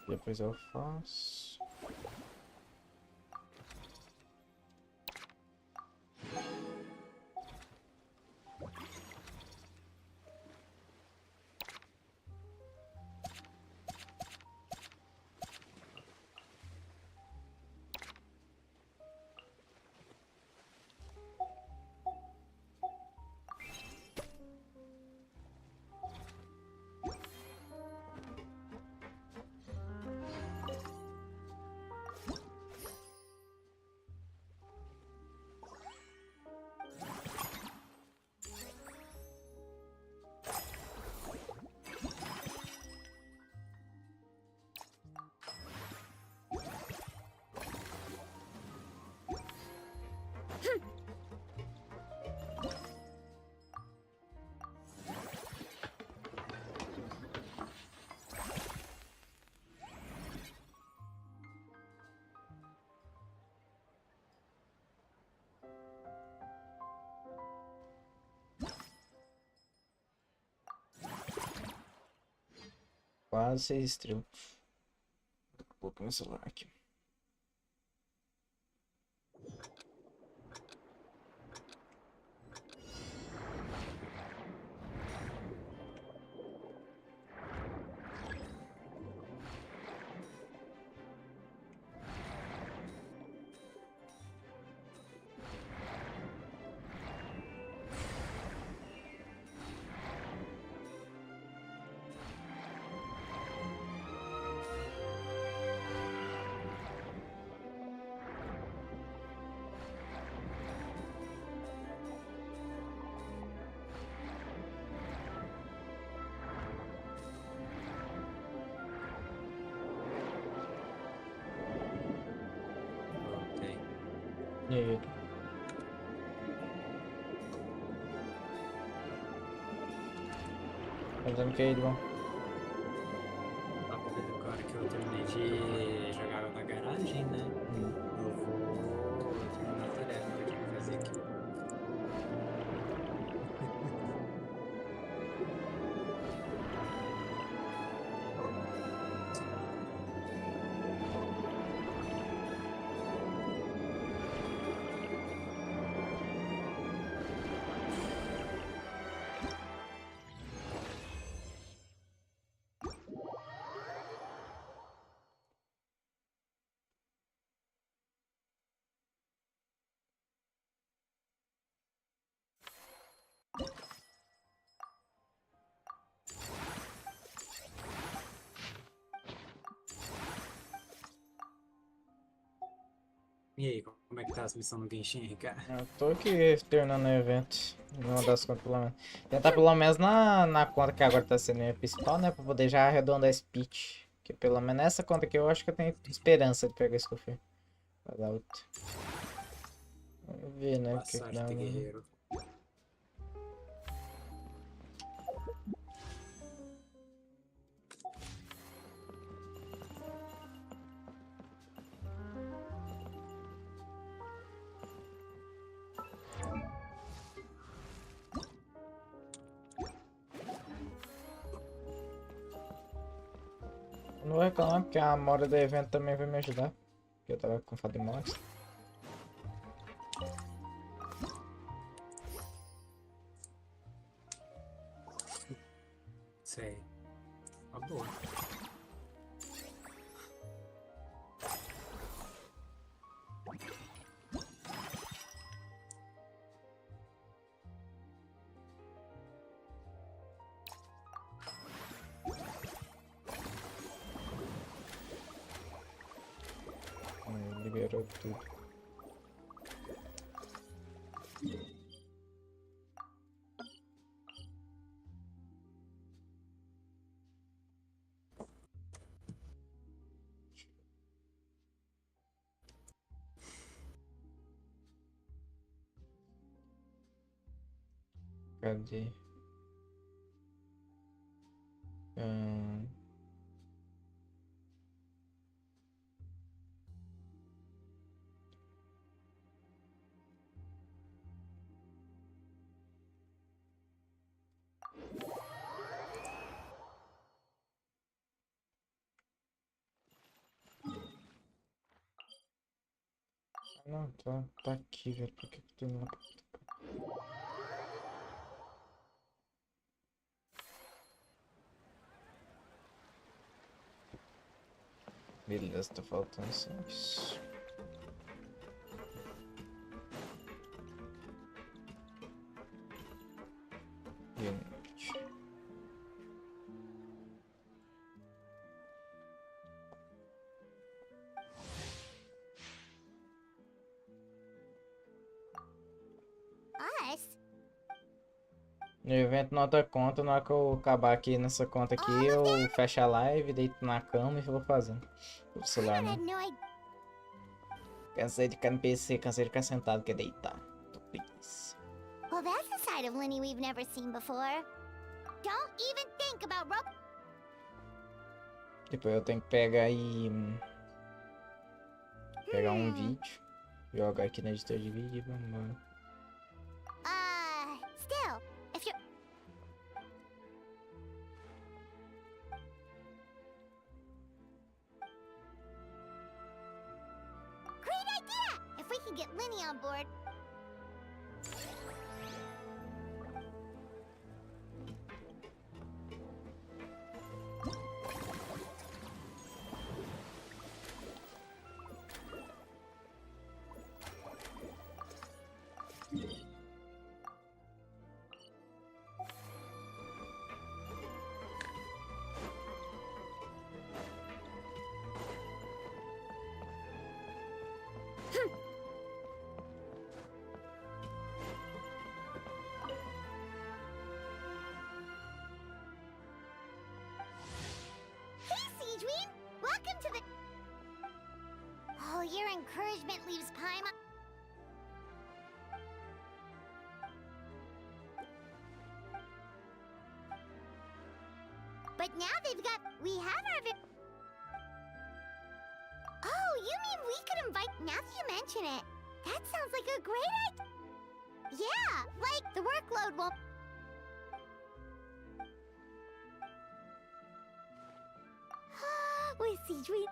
Depois eu faço. Quase 6 estrelas. Daqui a pouco meu celular aqui. E aí? Tá dizendo que é ele, bom? Agora que eu terminei de jogar na garagem, né? Eu vou terminar a tarefa que eu tenho que fazer aqui. E aí, como é que tá as missões no Genshin, cara? Eu tô aqui terminando o evento. Uma das contas, pelo menos. Tentar pelo menos na conta que agora tá sendo minha principal, né? Pra poder já arredondar esse pitch. Que pelo menos nessa conta aqui eu acho que eu tenho esperança de pegar esse cofre. Vai dar outra. Vamos ver, né? O que Passagem dá. de guerreiro. Não vou reclamar porque a mora do evento também vai me ajudar. Porque eu tava com falta de mods. Sei. Tá boa. Liberou tudo. Cadê? Não, tá aqui, velho. Por que que tem lá? Beleza, tá faltando só isso. Unit. Us? No evento nota conta, na hora que eu acabar aqui nessa conta aqui, eu fecho a live, deito na cama e vou fazendo. Pelo celular, né? Cansei de ficar no PC, cansei de ficar sentado, quer deitar. Tô preguiça. Well, that's a side of Lenny we've never seen before. Don't even think about rope. Depois eu tenho que pegar e... pegar um vídeo, jogar aqui no editor de vídeo e vamos embora. Still, if you're... Great idea! If we can get Lenny on board. Welcome to the... Oh, your encouragement leaves Paimon... But now they've got... We have our... Oh, you mean we could invite... Now that you mention it, that sounds like a great idea. Yeah, like the workload won't... With Siege, we...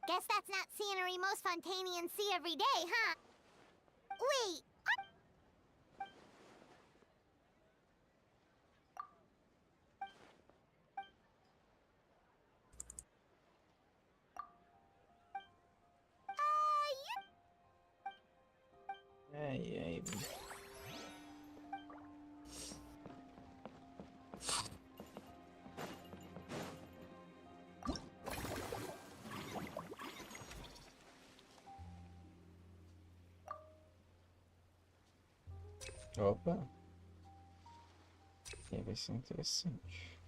Guess that's not scenery most Fontanians see every day, huh? Wait, Ai, ai. Opa. E vai ser interessante.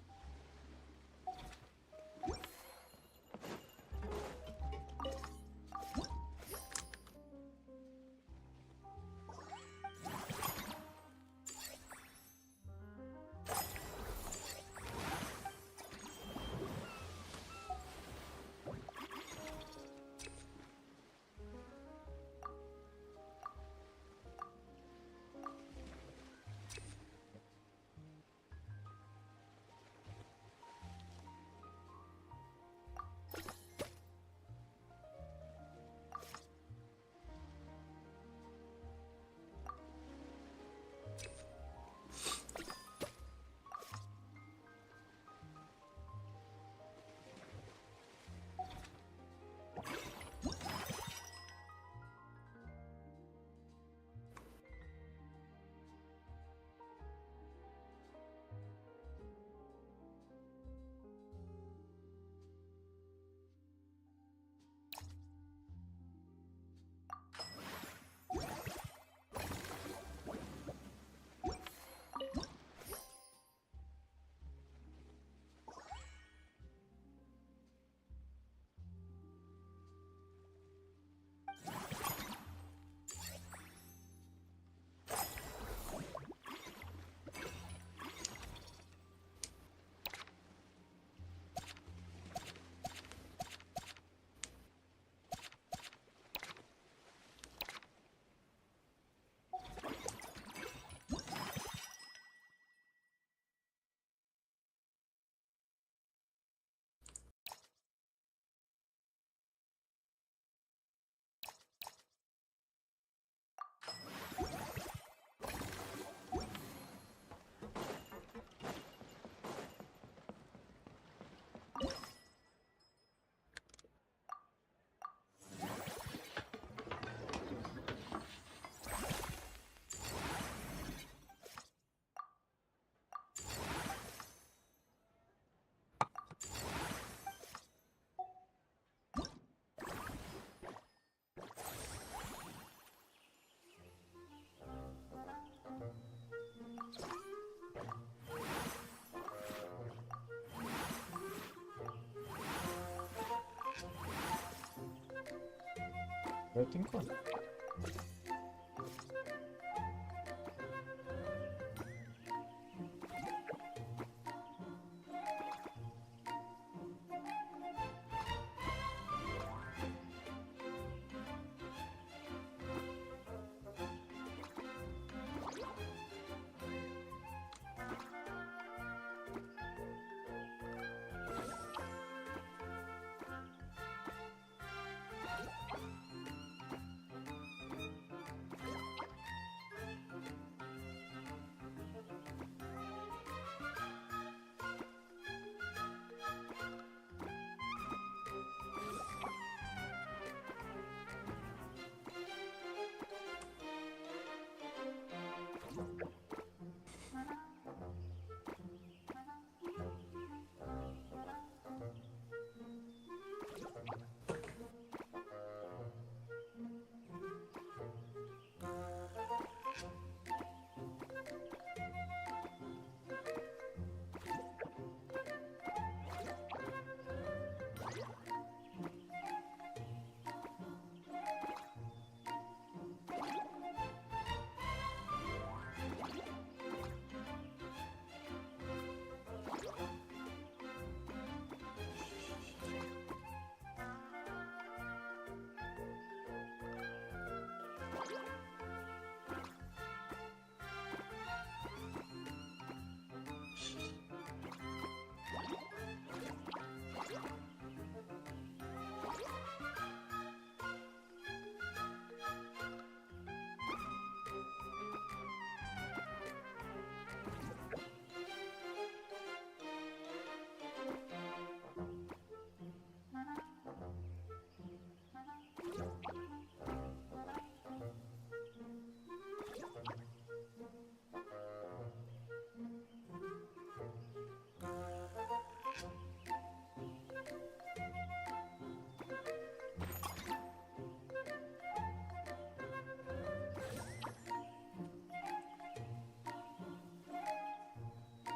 Eu tenho como.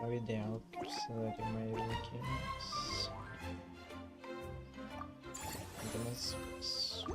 É o ideal, que precisa de mais aqui. Muito mais espaço.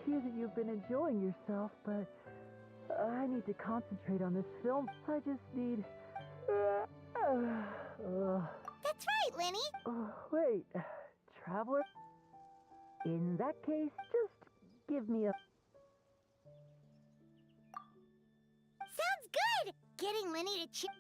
hear that you've been enjoying yourself, but I need to concentrate on this film. I just need... That's right, Lenny. Wait, Traveler? In that case, just give me a... Sounds good! Getting Lenny to cheer.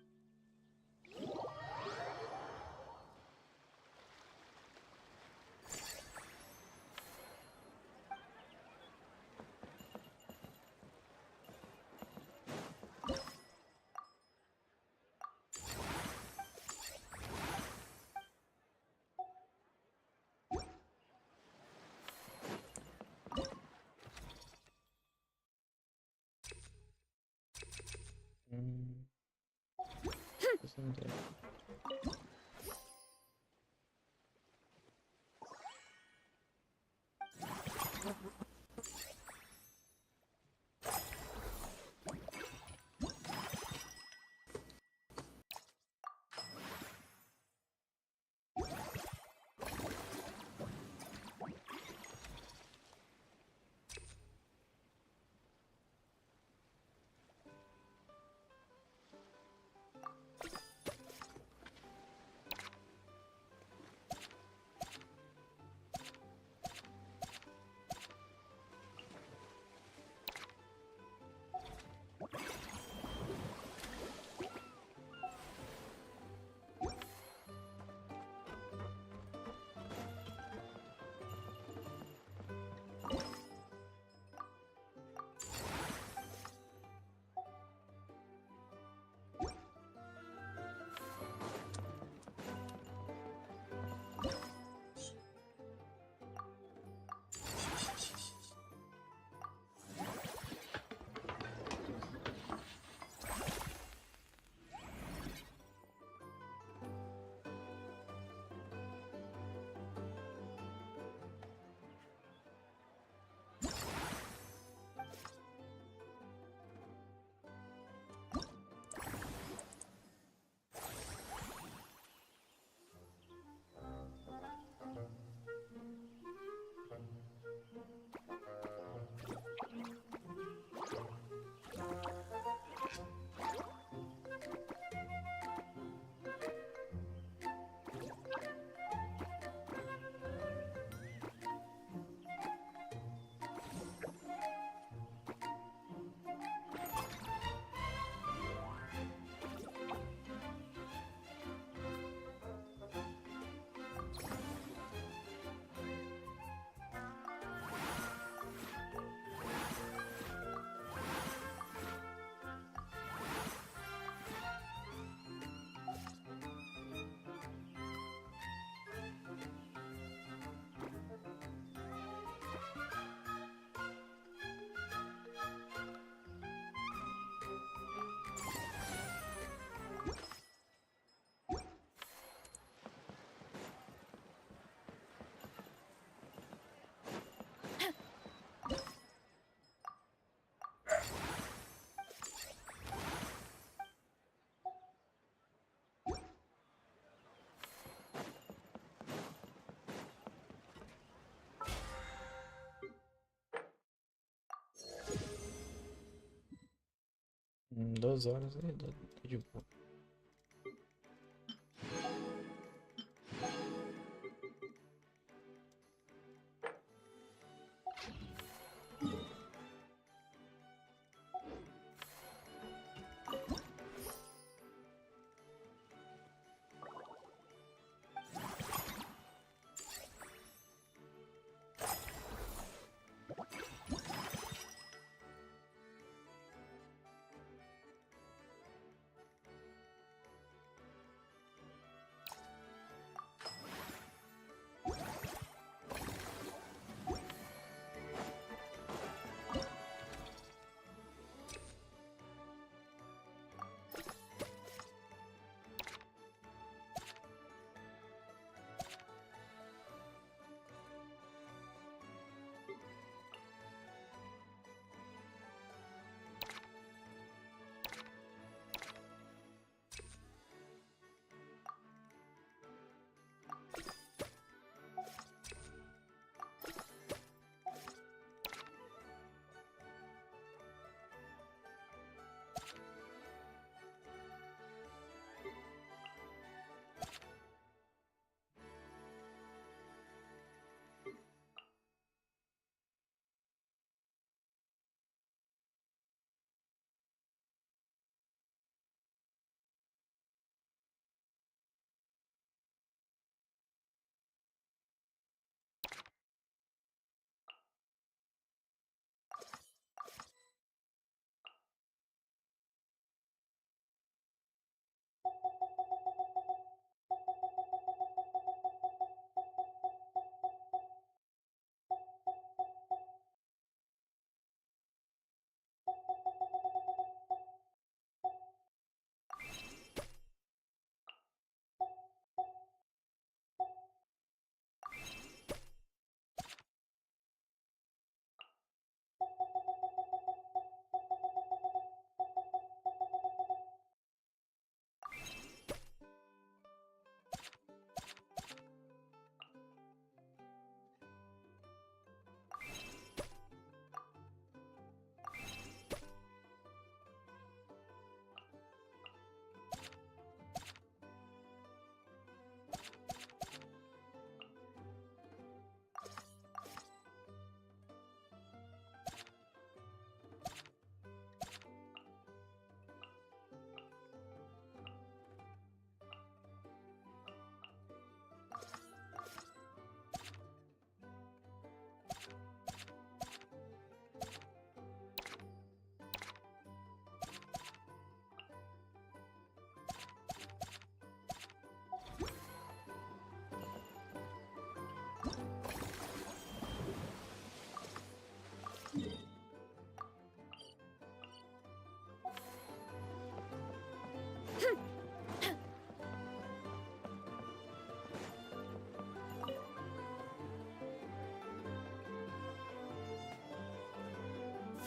Duas horas aí, tá de boa.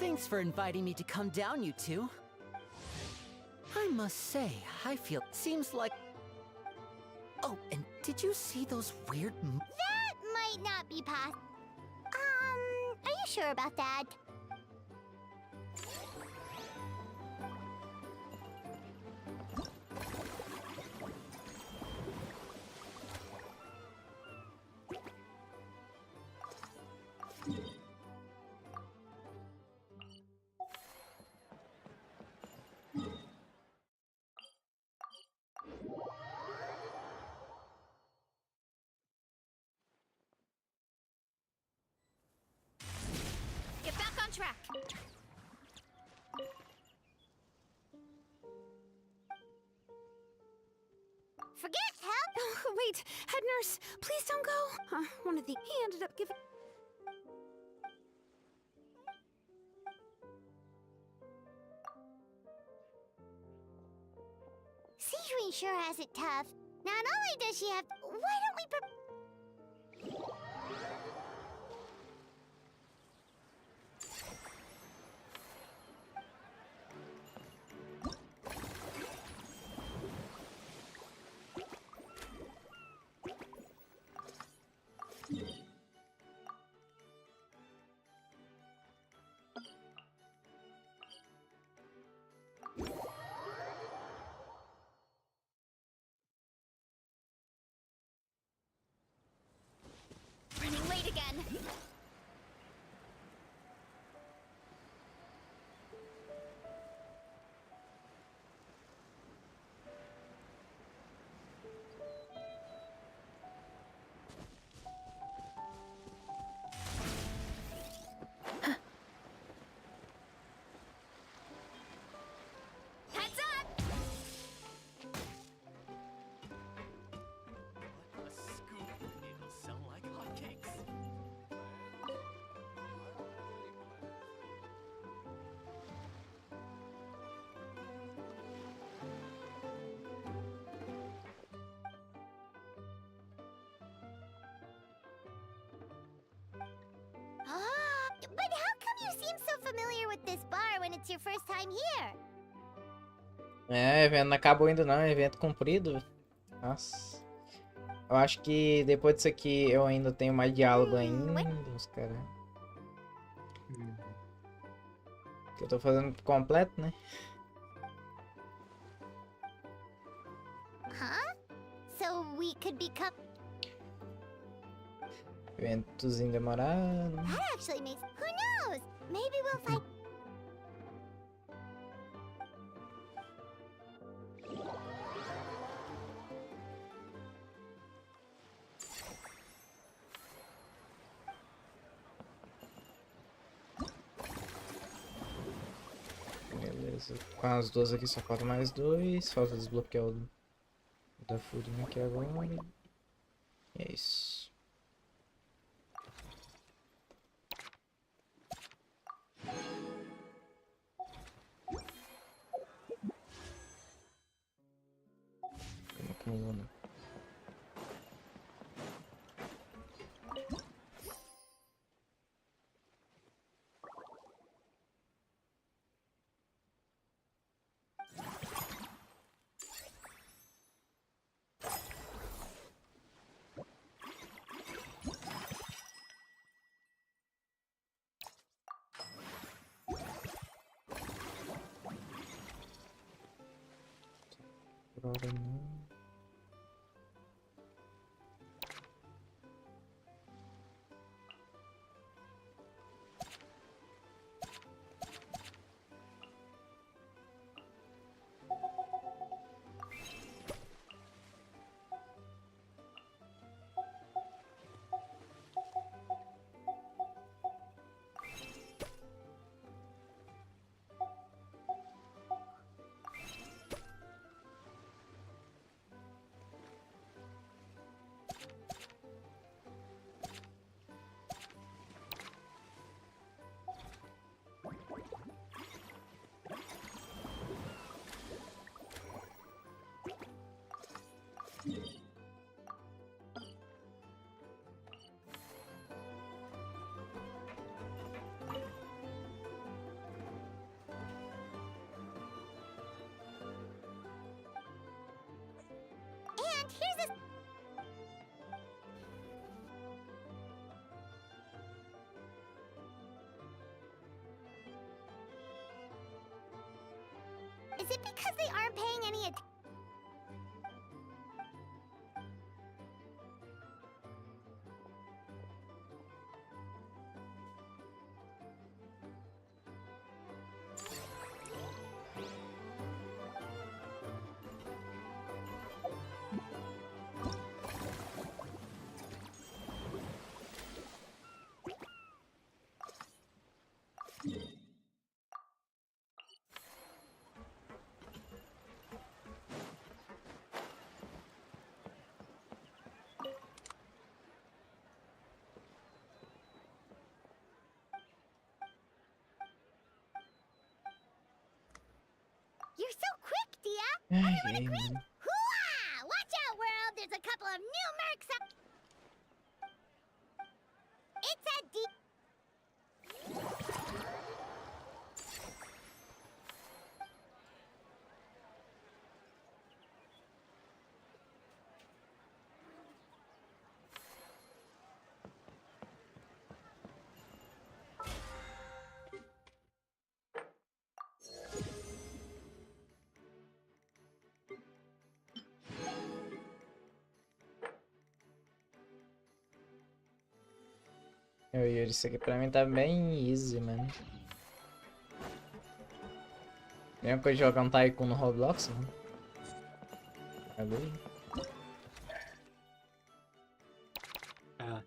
Thanks for inviting me to come down, you two. I must say, I feel... Seems like... Oh, and did you see those weird... That might not be possible. Are you sure about that? Get back on track. Forget help! Oh, wait, head nurse, please don't go. One of the... He ended up giving... Sejuani sure has it tough. Not only does she have... Why don't we... Running late again. Heads up! A scoop. It'll sell like hotcakes. But how come you seem so familiar with this bar when it's your first time here? É, o evento não acabou ainda não, é um evento comprido. Nossa. Eu acho que depois disso aqui eu ainda tenho mais diálogo ainda, os caras. Que eu tô fazendo completo, né? Huh? So we could become... Eventozinho demorado. That actually makes... Who knows? Maybe we'll find... Beleza. Com as duas aqui só falta mais dois. Falta desbloquear o da Furinha aqui agora. E é isso. Vamos acumulando. Agora não. because they aren't paying any attention. You're so quick, Dia! Ai, ai, mano. Hooah! Watch out, world! There's a couple of new mercs up. It's a D. Eu ia isso aqui pra mim tá bem easy, mano. Mesma coisa de jogar um Tycoon no Roblox, mano. Bagulho. Ah.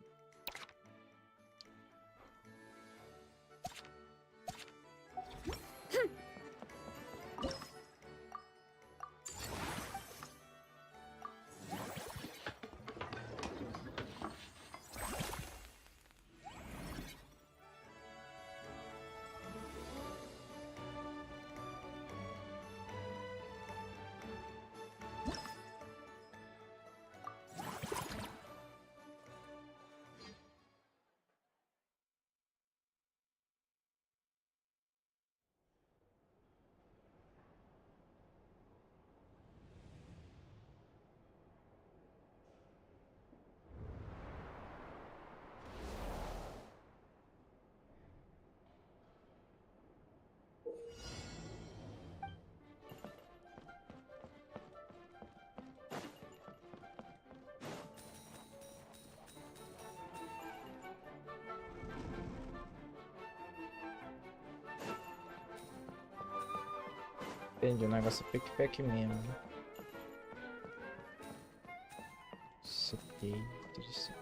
Entendi, o negócio é pick-pack mesmo. Isso aqui é interessante.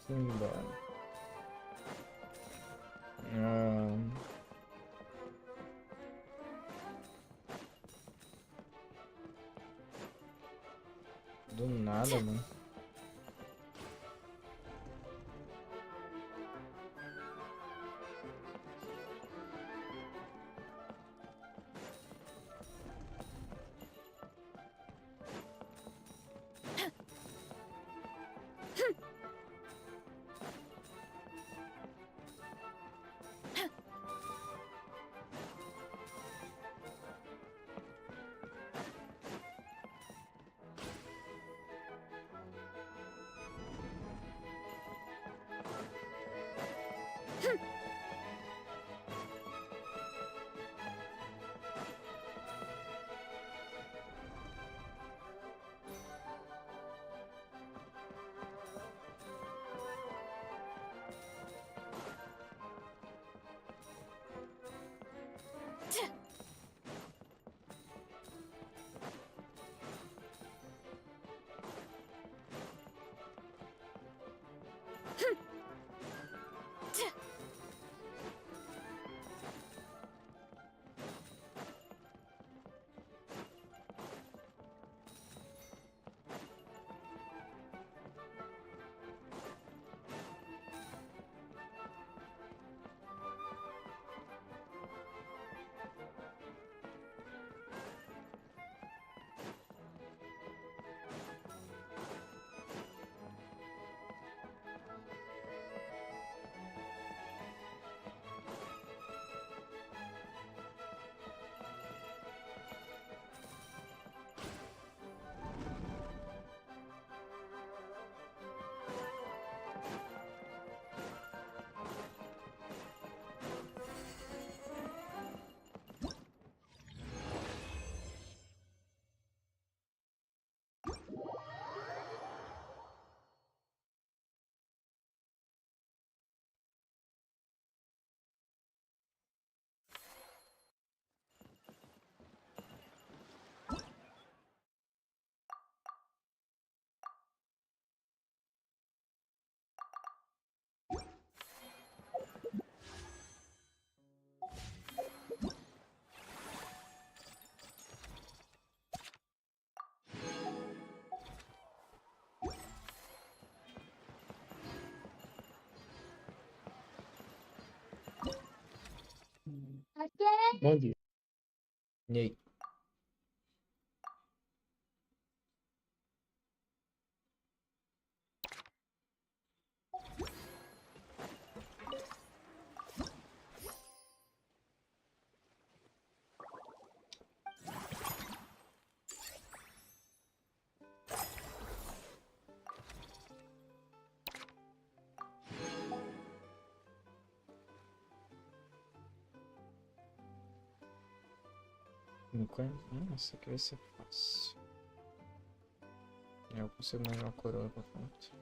Embora. Do nada, mano. Bom dia. E aí? Nossa, aqui vai ser fácil. Eu consigo mais uma coroa pra frente.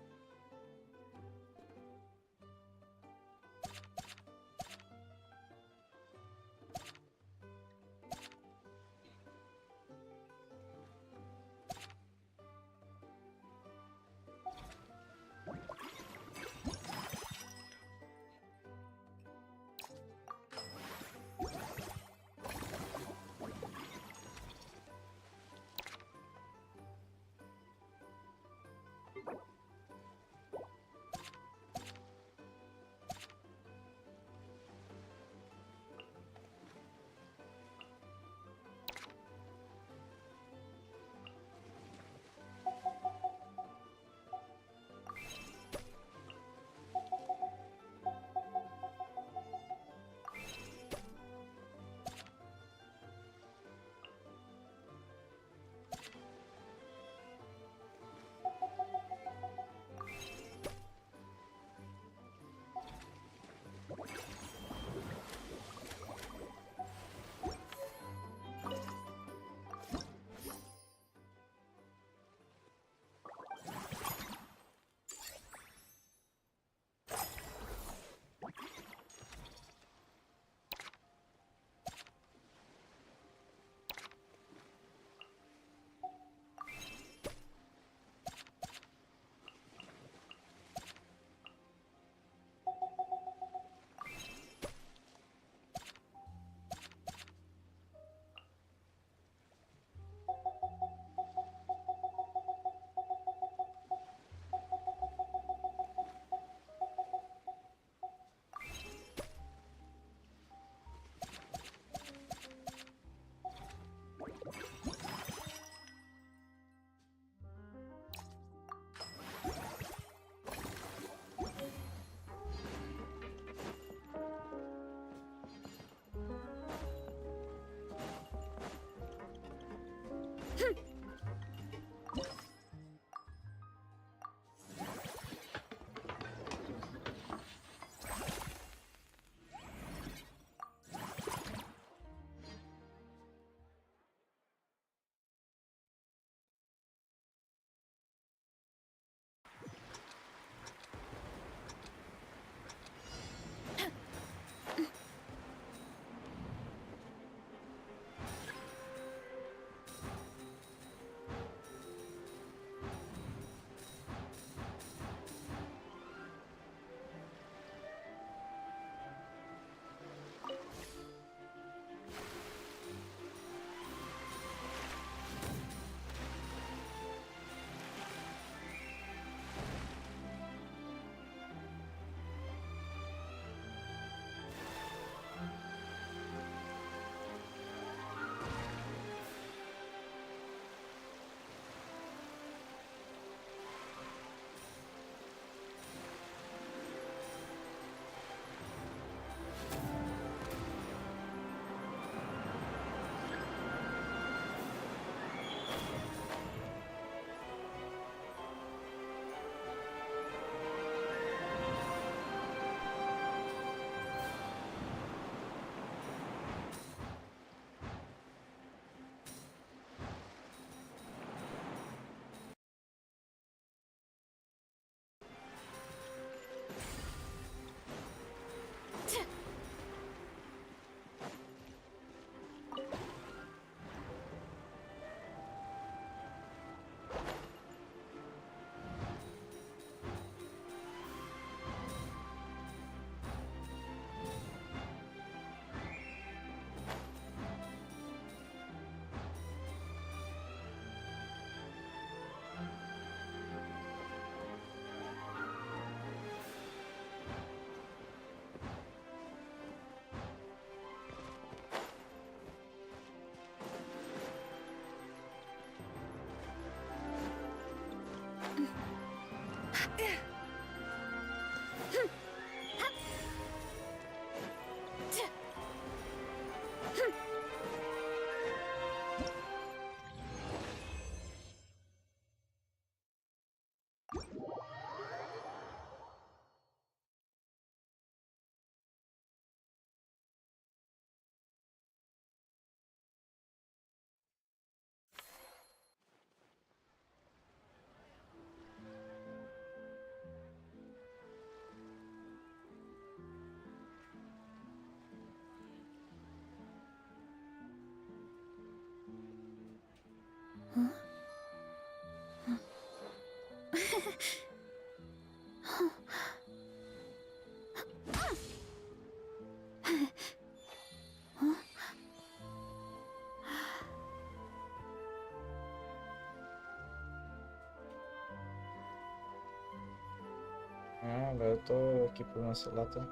Não, agora eu tô aqui pro meu celular, tá?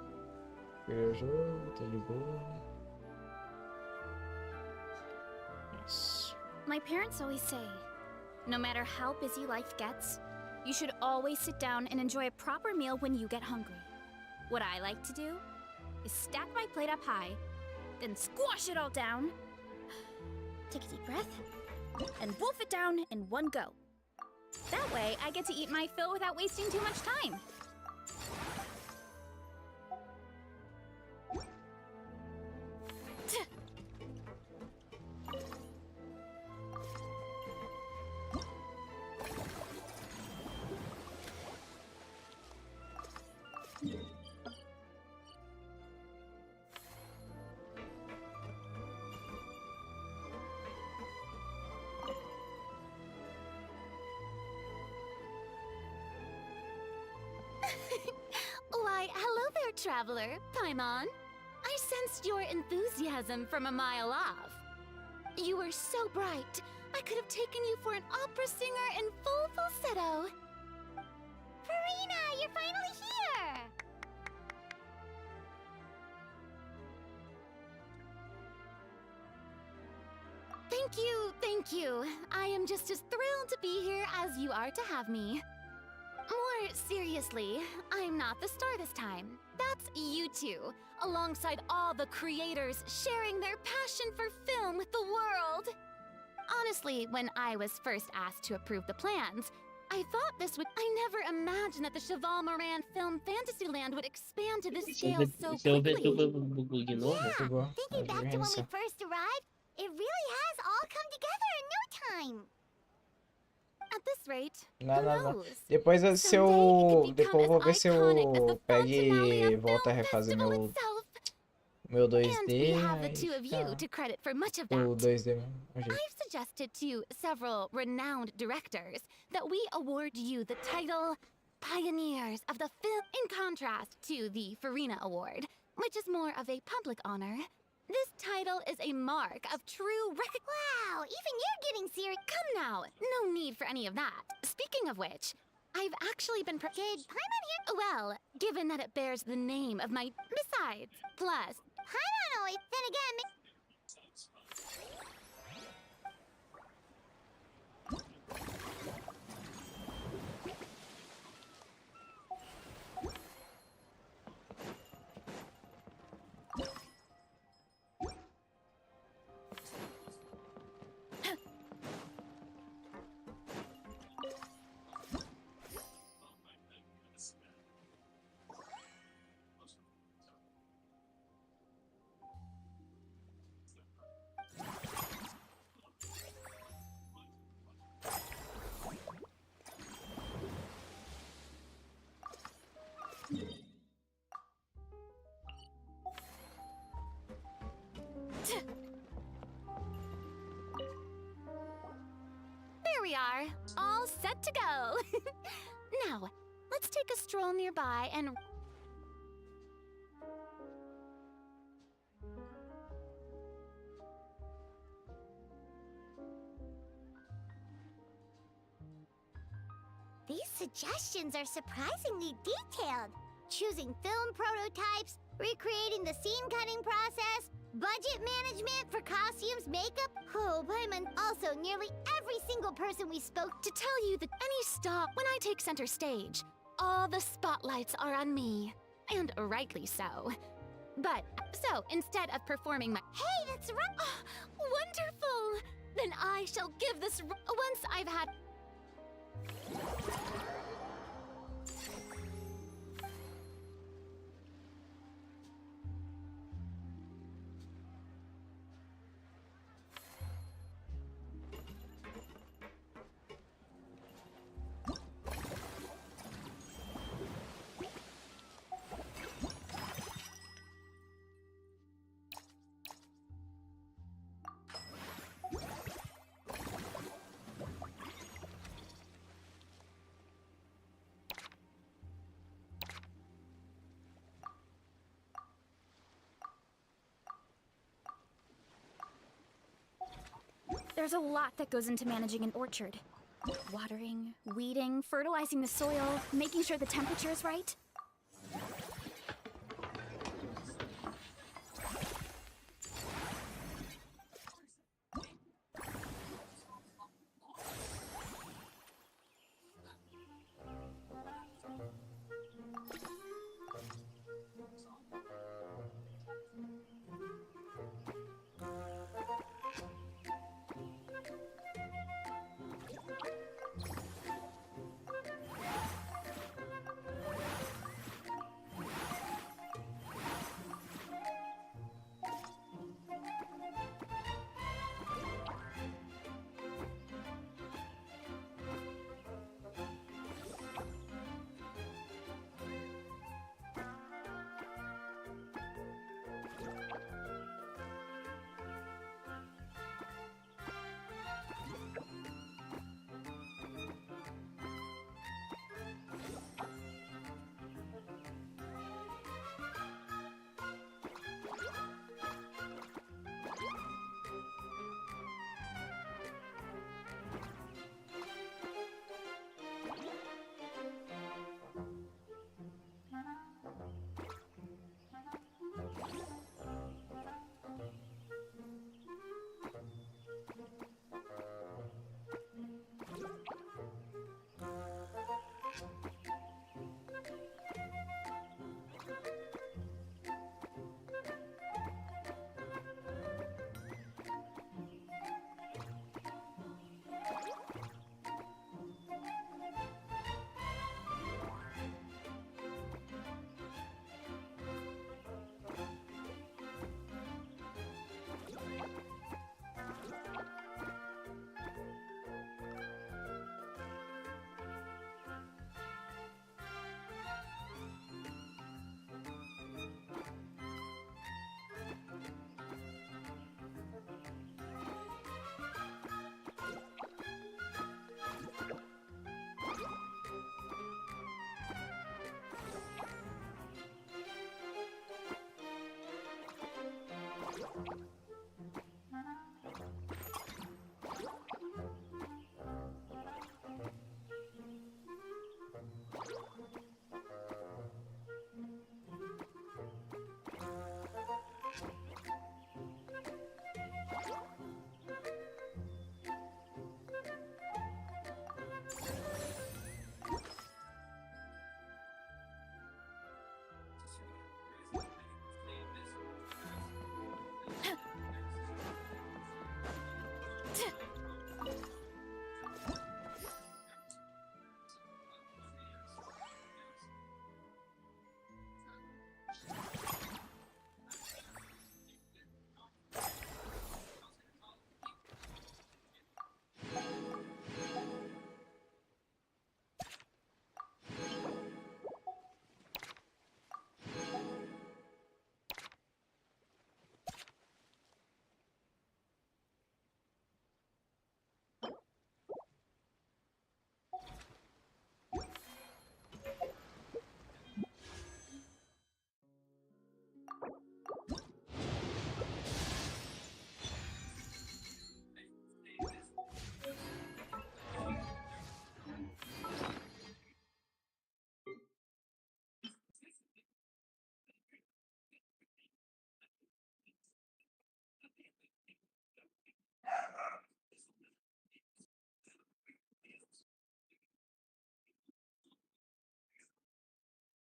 Criei o jogo, tá de boa. Isso. My parents always say, no matter how busy life gets, you should always sit down and enjoy a proper meal when you get hungry. What I like to do is stack my plate up high, then squash it all down, take a deep breath, and wolf it down in one go. That way, I get to eat my fill without wasting too much time. Why, hello there, traveler, Paimon. I sensed your enthusiasm from a mile off. You were so bright, I could have taken you for an opera singer in full falsetto. Farina, you're finally here! Thank you. I am just as thrilled to be here as you are to have me. More seriously, I'm not the star this time. That's you two, alongside all the creators sharing their passion for film with the world. Honestly, when I was first asked to approve the plans, I thought this would. I never imagined that the Cheval Moran Film Fantasyland would expand to this scale so quickly. Yeah, thinking back to when we first arrived, it really has all come together in no time. At this rate, Não. Depois se eu vou ver se eu pego e volto a refazer meu 2D. And we have the two of you to credit for much of that. O 2D mesmo. I've suggested to several renowned directors that we award you the title Pioneers of the Film, in contrast to the Farina Award, which is more of a public honor. This title is a mark of true Wow, even you're getting serious. Come now, no need for any of that. Speaking of which, I've actually been Did Paimon here? Well, given that it bears the name of my... Besides, plus... Paimon always... Then again... There we are, all set to go. Now, let's take a stroll nearby and... These suggestions are surprisingly detailed. Choosing film prototypes, recreating the scene cutting process, budget management for costumes, makeup. Oh, Paimon, also nearly every single person we spoke to tell you that any stop when I take center stage, all the spotlights are on me. And rightly so. But, so, instead of performing my... Hey, that's right! Oh, wonderful! Then I shall give this... Once I've had... There's a lot that goes into managing an orchard. Watering, weeding, fertilizing the soil, making sure the temperature is right.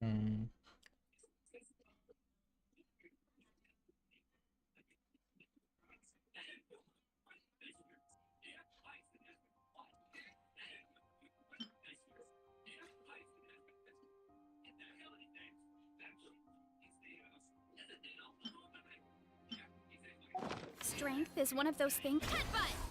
Hum. Strength is one of those things. Headbutt!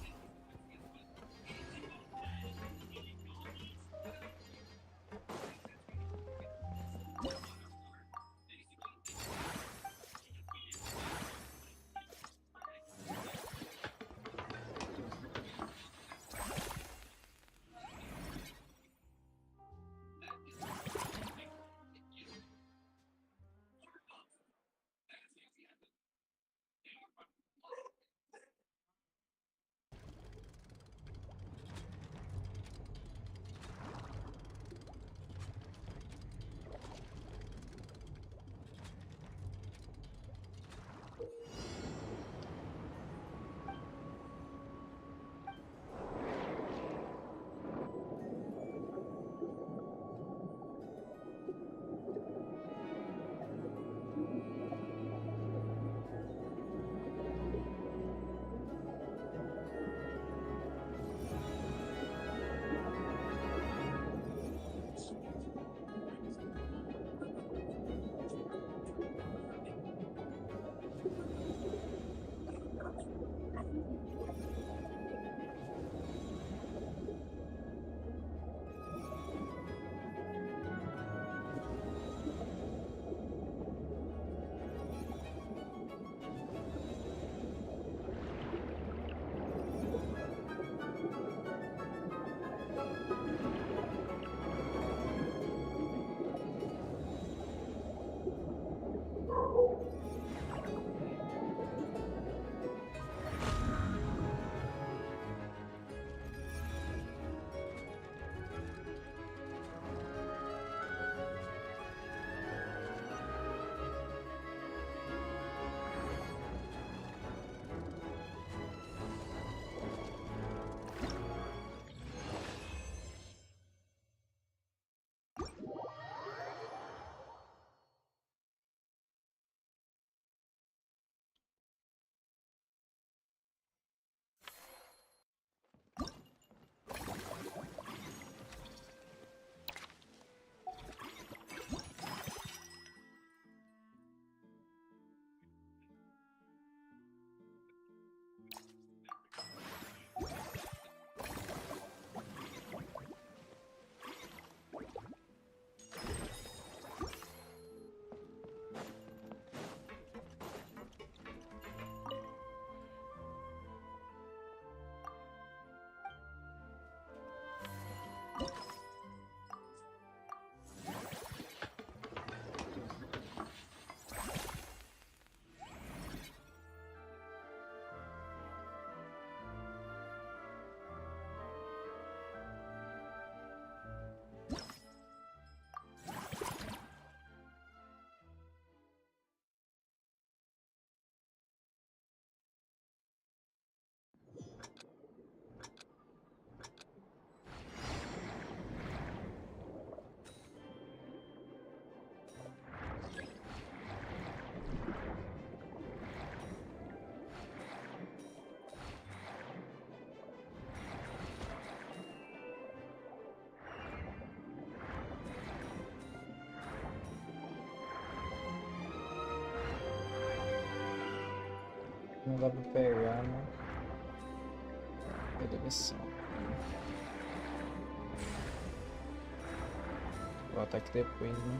Não dá pra pegar, né? Cadê a missão? Vou até que depois, né?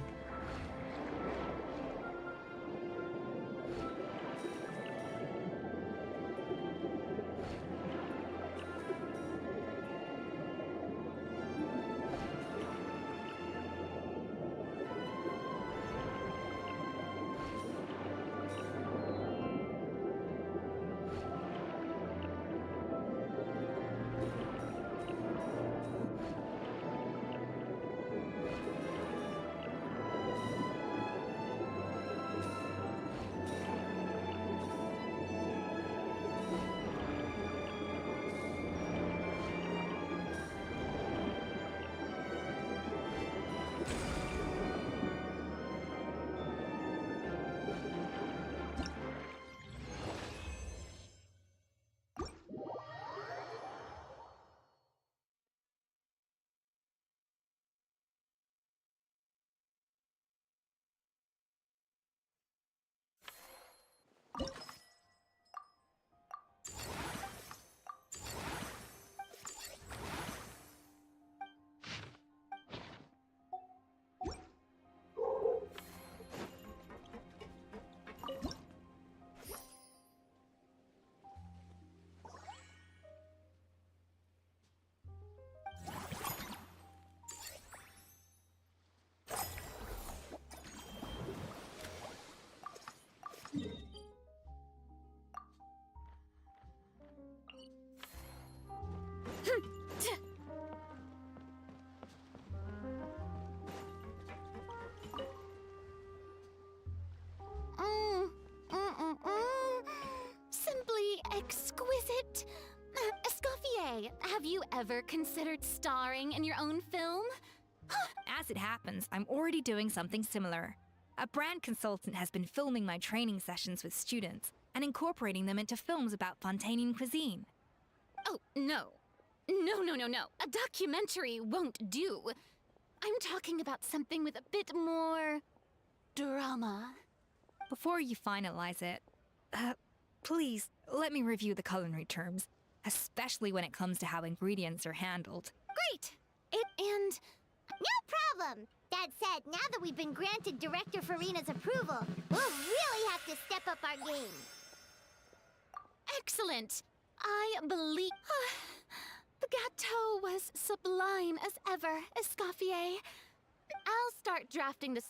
Say, have you ever considered starring in your own film? As it happens, I'm already doing something similar. A brand consultant has been filming my training sessions with students and incorporating them into films about Fontainian cuisine. Oh, no. No. A documentary won't do. I'm talking about something with a bit more drama. Before you finalize it, please let me review the culinary terms, especially when it comes to how ingredients are handled. Great! And... No problem! That said, now that we've been granted Director Farina's approval, we'll really have to step up our game. Excellent! I believe... The gâteau was sublime as ever, Escoffier. I'll start drafting this...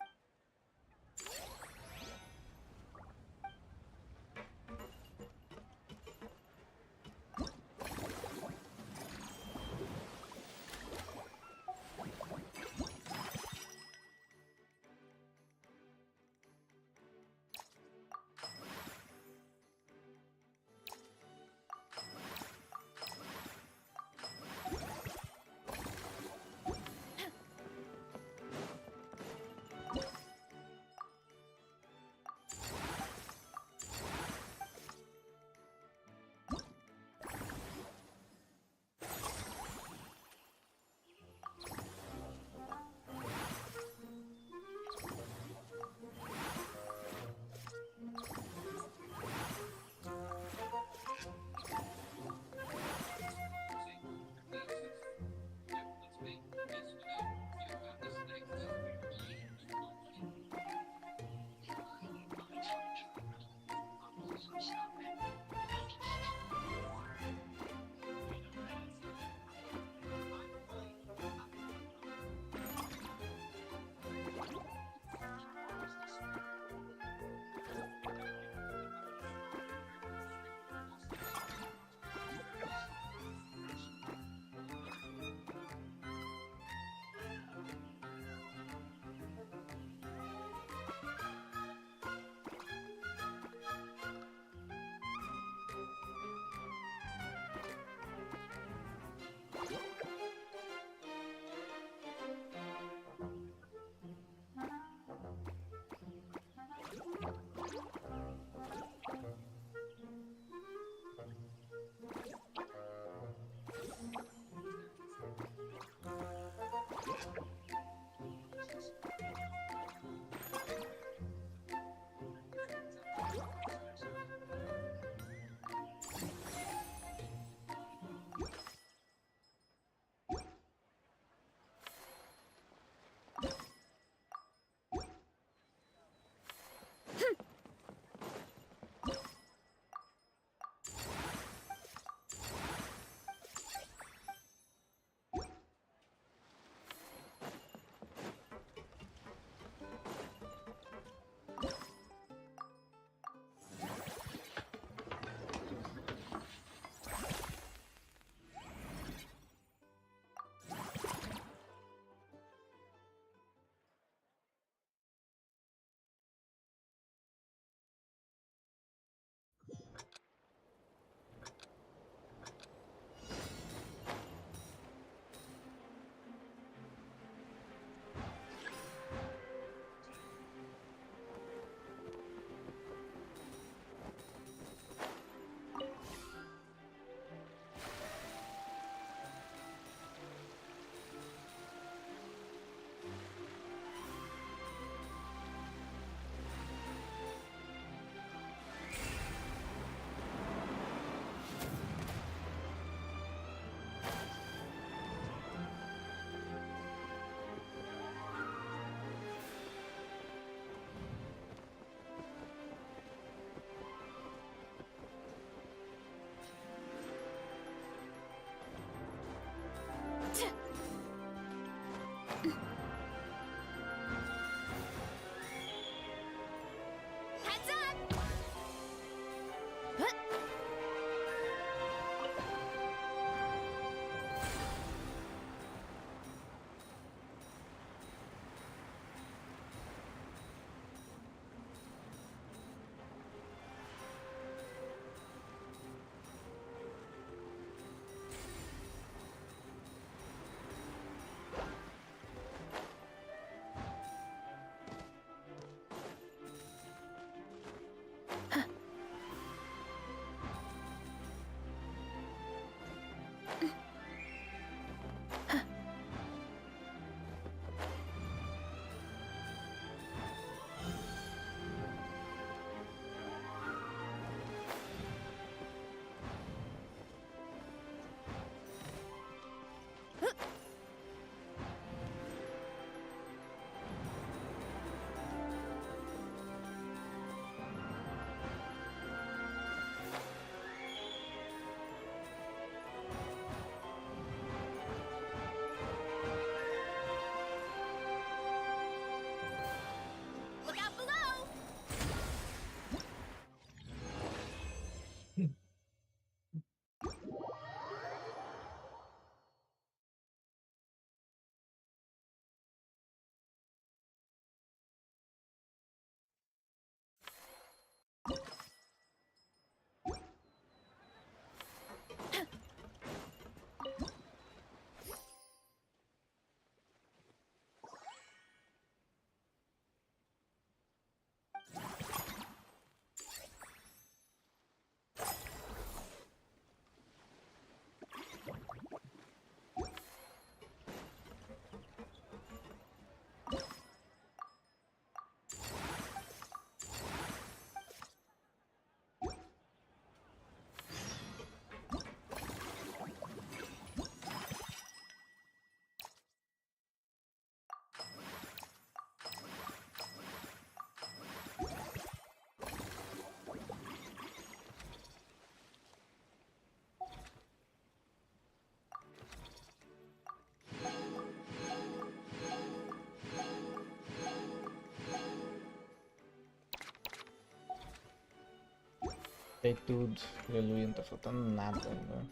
Tem tudo. Aleluia, não tá faltando nada, né?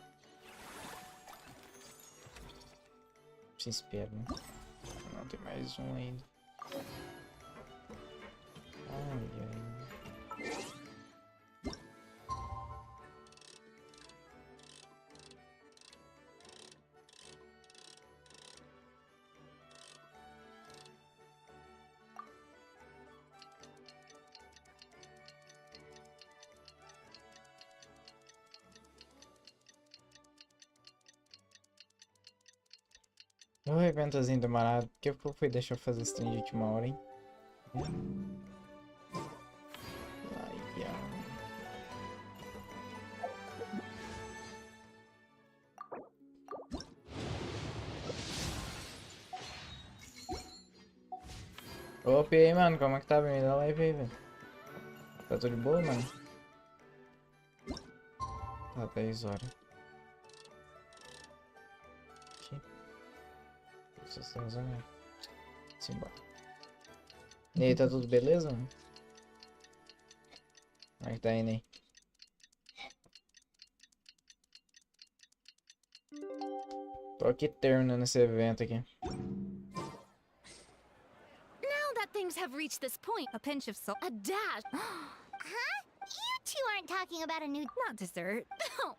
Se espera, né? Não, tem mais um ainda. Ai, ai. O eventozinho demorado. Por que eu fui deixar eu fazer stream de última hora, hein? Ai, ai. Opa, e aí, mano? Como é que tá? Bem-vindo à live aí, velho. Tá tudo de boa, mano? Tá 10 horas. Aqui. Simbora. E aí, tá tudo beleza, mano? Como é que tá indo aí? Tô aqui terminando esse evento aqui. Now that things have reached this point, a pinch of salt, a dash. Huh? You two aren't talking about a new... Not dessert. No,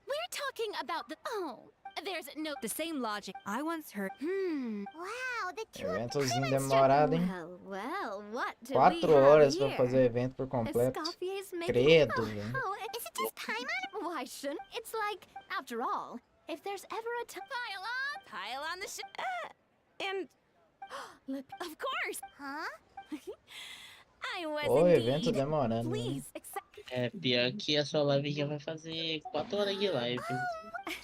we're talking about the... Oh, there's no... The same logic. I once heard... Wow, the two of Eventozinho demorado, hein? Well, what do 4 we have horas pra here? fazer o evento por completo. Escoffier's making... Credo, velho. Oh, is it just time on? Why shouldn't? It's like, after all, if there's ever a time... Pile on the and... Look, of course! Huh? I was O evento indeed. demorando, né? Please, accept... É, pior que a sua live já vai fazer 4 horas de live.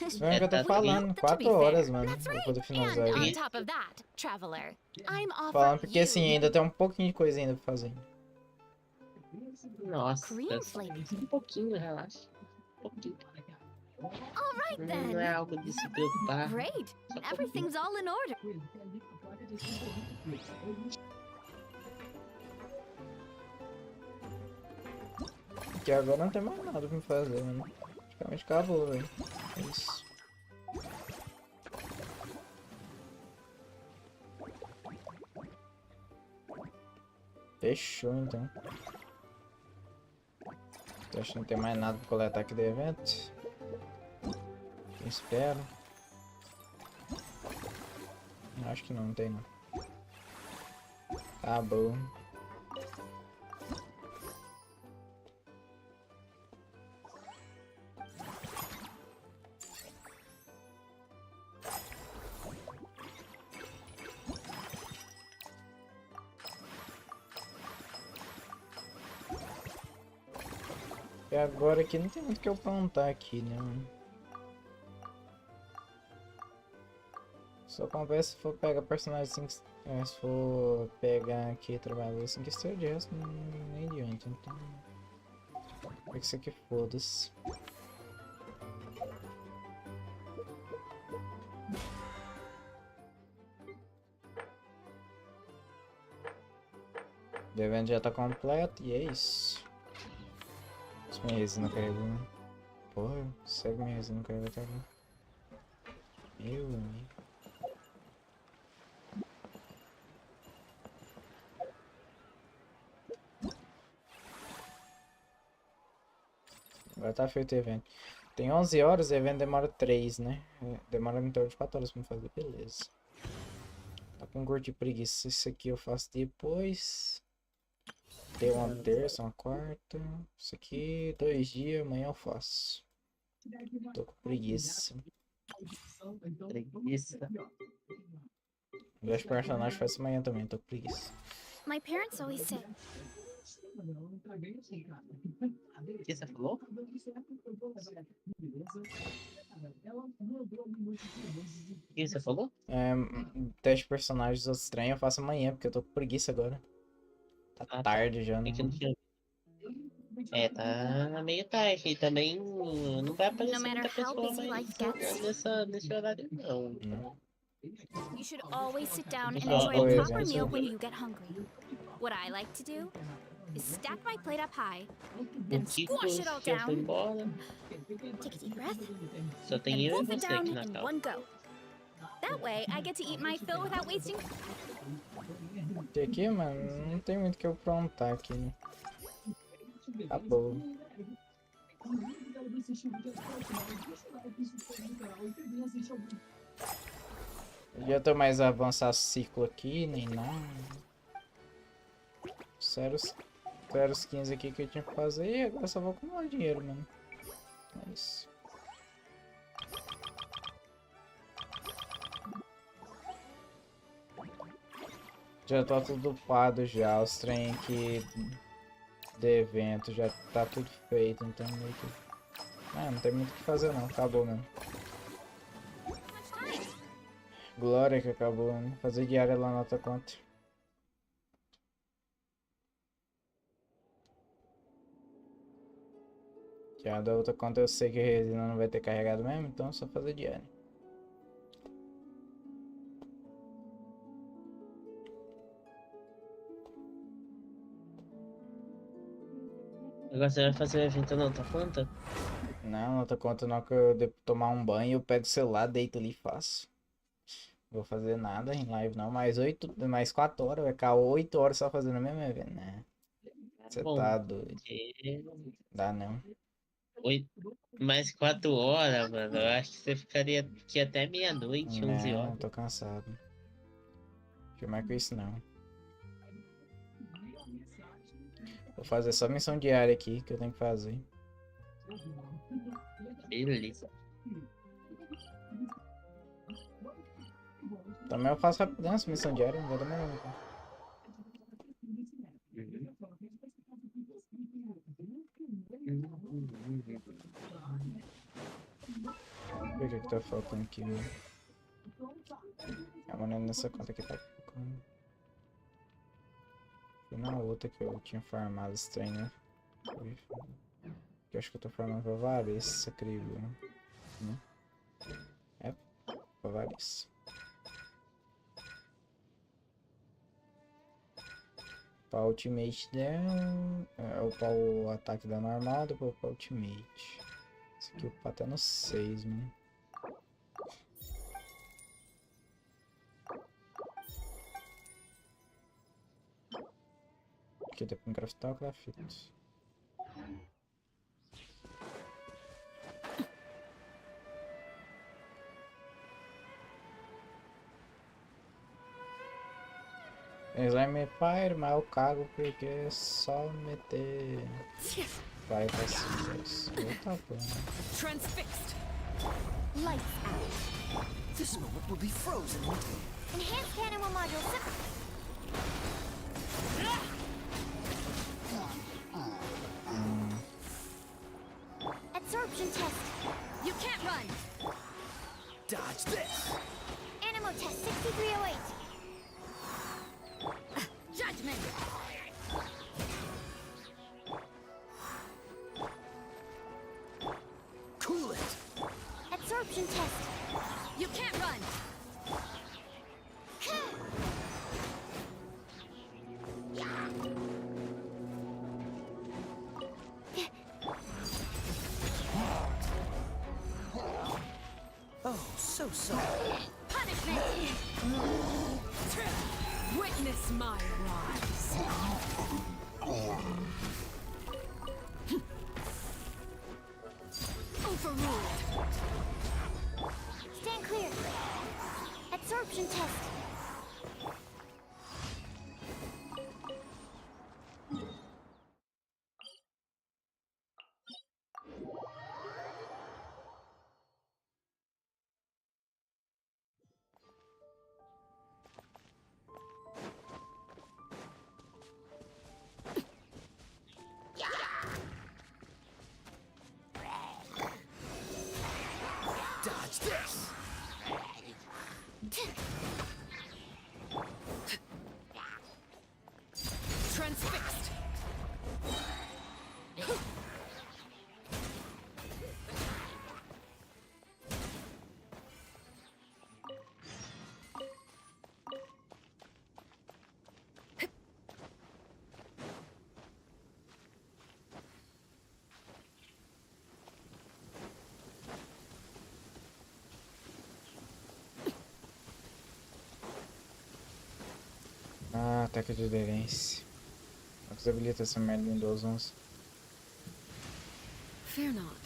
Isso mesmo que eu tô falando. 4 horas, mano. Pra poder finalizar And on isso. top of that, traveler, I'm Falando offering porque assim, ainda tem um pouquinho de coisa ainda pra fazer. Nossa, Cream um pouquinho, relaxa. Um pouquinho. All right then. Não é algo de se preocupar. Great. Everything's all in order. Porque agora não tem mais nada pra me fazer, mano. Praticamente acabou, velho. É isso. Fechou, então. Acho que não tem mais nada pra coletar aqui do evento. Eu espero. Acho que não tem, não. Tá bom. E agora aqui não tem muito o que eu plantar aqui, né, mano? Só compensa se for pegar personagem 5 se for pegar aqui trabalhador 5 estrelas, de resto nem adianta, então... É que isso aqui foda-se. O evento já tá completo e é isso. Se minha resina carregou, né? Porra, segue minha resina carregou até agora. Meu amigo. Agora tá feito o evento. Tem 11 horas, o evento demora 3, né? Demora em torno de 4 horas pra me fazer, beleza. Tá com gordo de preguiça. Isso aqui eu faço depois. Tem uma terça, uma quarta. Isso aqui, 2 dias, amanhã eu faço. Tô com preguiça. Preguiça. Meus personagens faz amanhã também, tô com preguiça. My parents always say. O que você falou? O que você falou? Teste de personagens outros trem eu faço amanhã, porque eu tô com preguiça agora. Tá tarde já, né? É, tá meio tarde e também não vai aparecer muita pessoa mais nesse horário não. You should always sit down and Ah, enjoy a pois proper é, meal sim. when you get hungry. What I like to do is stack my plate up high, O then Kiko squash it all já foi down. embora. Take a deep breath. Só tem And eu e wolf it você down aqui na in cal. one go. That way, I get to eat my fill without wasting. E aqui, mano, não tem muito o que eu aprontar aqui, né? Acabou. Já tô mais avançar ciclo aqui, nem nada. Zero os 15 aqui que eu tinha que fazer e agora só vou acumular dinheiro, mano. É isso. Já tá tudo upado já, os trem aqui de evento já tá tudo feito, então meio que... não tem muito o que fazer não, acabou mesmo. Glória que acabou, né? Fazer diária lá na outra conta. Já da outra conta eu sei que a resina não vai ter carregado mesmo, então é só fazer diária. Agora você vai fazer o evento na outra conta? Não, na outra conta não, que eu devo tomar um banho, eu pego o celular, deito ali e faço. Vou fazer nada em live não, mais 4 horas, vai ficar 8 horas só fazendo o mesmo evento, né? Você Bom, tá doido. porque Dá não. mais 4 horas, mano. Eu acho que você ficaria aqui até meia-noite, 11 Não, horas. tô cansado. Deixa eu mais com isso não. Vou fazer só missão diária aqui que eu tenho que fazer. Beleza. Também eu faço rapidão essa missão diária, não vai demorar muito. Deixa eu ver o que tá faltando aqui, mano. A moneda nessa conta aqui tá ficando. Foi na outra que eu tinha farmado esse trem, né? Eu acho que eu tô farmando pra Varese, creio, né? É, pra Varese. Pra ultimate dela. O ataque da normal, depois pra ultimate. Esse aqui upar até no 6, mano. Aqui dá pra craftar o grafito. Slime Fire, mas eu cago porque é só meter Fire pra cima. Tá bom. Transfixed. Lights out. This moment will be frozen. Enhanced animal module. Absorption test. You can't run. Dodge this. Animal test 6308. Judgment. Cool it. Absorption test. You can't run. Oh, so sorry. Punishment. Witness my rise. Overruled. Stand clear. Absorption test. Ataque de aderência. Habilita essa merda em Windows 11. Fear not.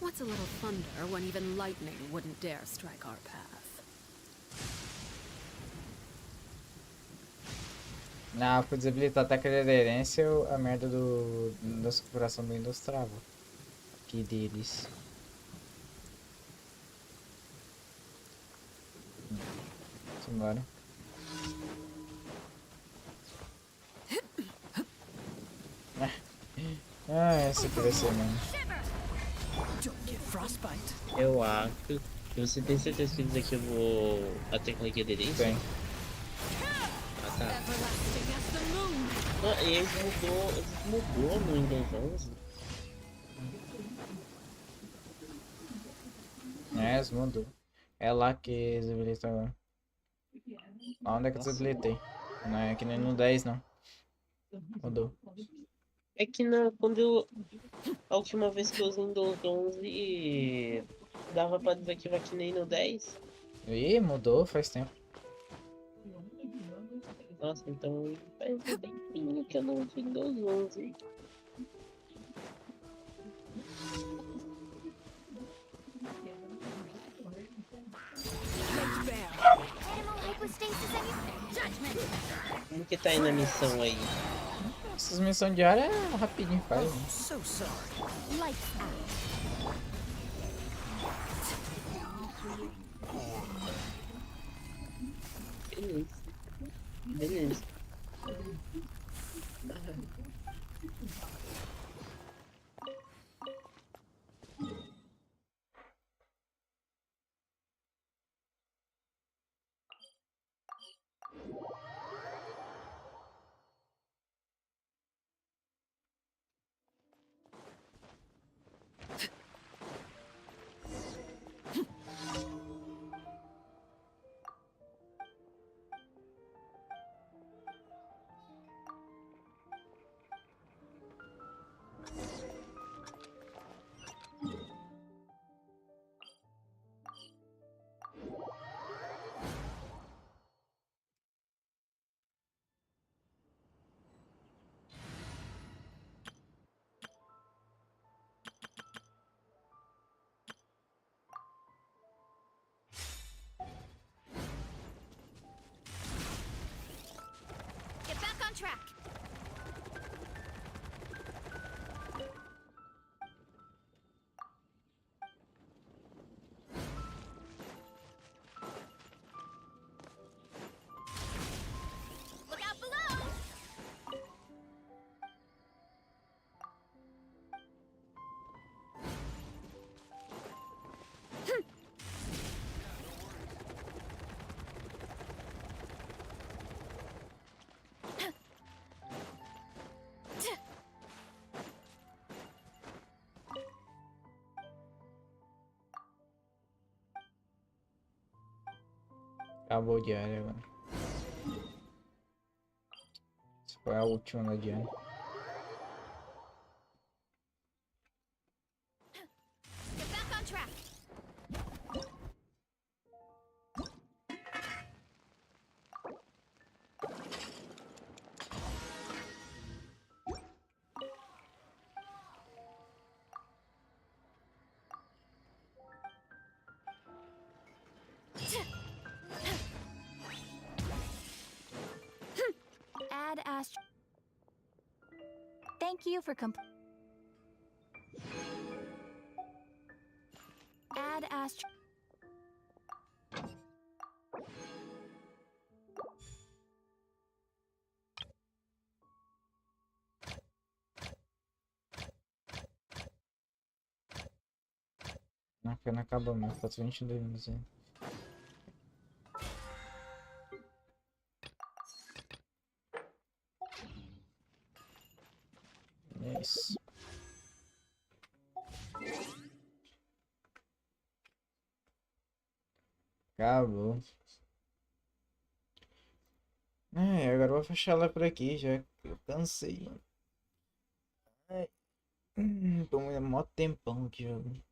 What's a little thunder when even lightning wouldn't dare strike our path? Não, por desabilitar ataque de aderência, a merda da configuração do Windows trava. Aqui deles. Simbora. Essa aqui vai ser mesmo. Eu acho. Você tem certeza que isso aqui eu vou até que aderência? Tem. Ah, tá. Ah, e eles mudou no Windows 11? Eles mudou. É lá que desabilita agora. Onde é que eu desabilitei? Não é que nem no 10 não. Mudou. É que a última vez que eu usei o Windows 11 dava pra desativar que nem no 10. Ih, mudou faz tempo. Nossa, então faz um tempinho que eu não uso Windows 11. Como que tá aí na missão aí? Essas missões diárias é rapidinho faz. Né? Beleza. Get back on track. Look out below. Acabou o diário agora. Essa foi a última da diária. Get back on track. Add Astro. Thank you for Add Astro. Na pena acabou mesmo, falta 22 minutos ainda. É isso. Acabou. Agora eu vou fechar ela por aqui já. Eu cansei. Tô mó tempão aqui jogando.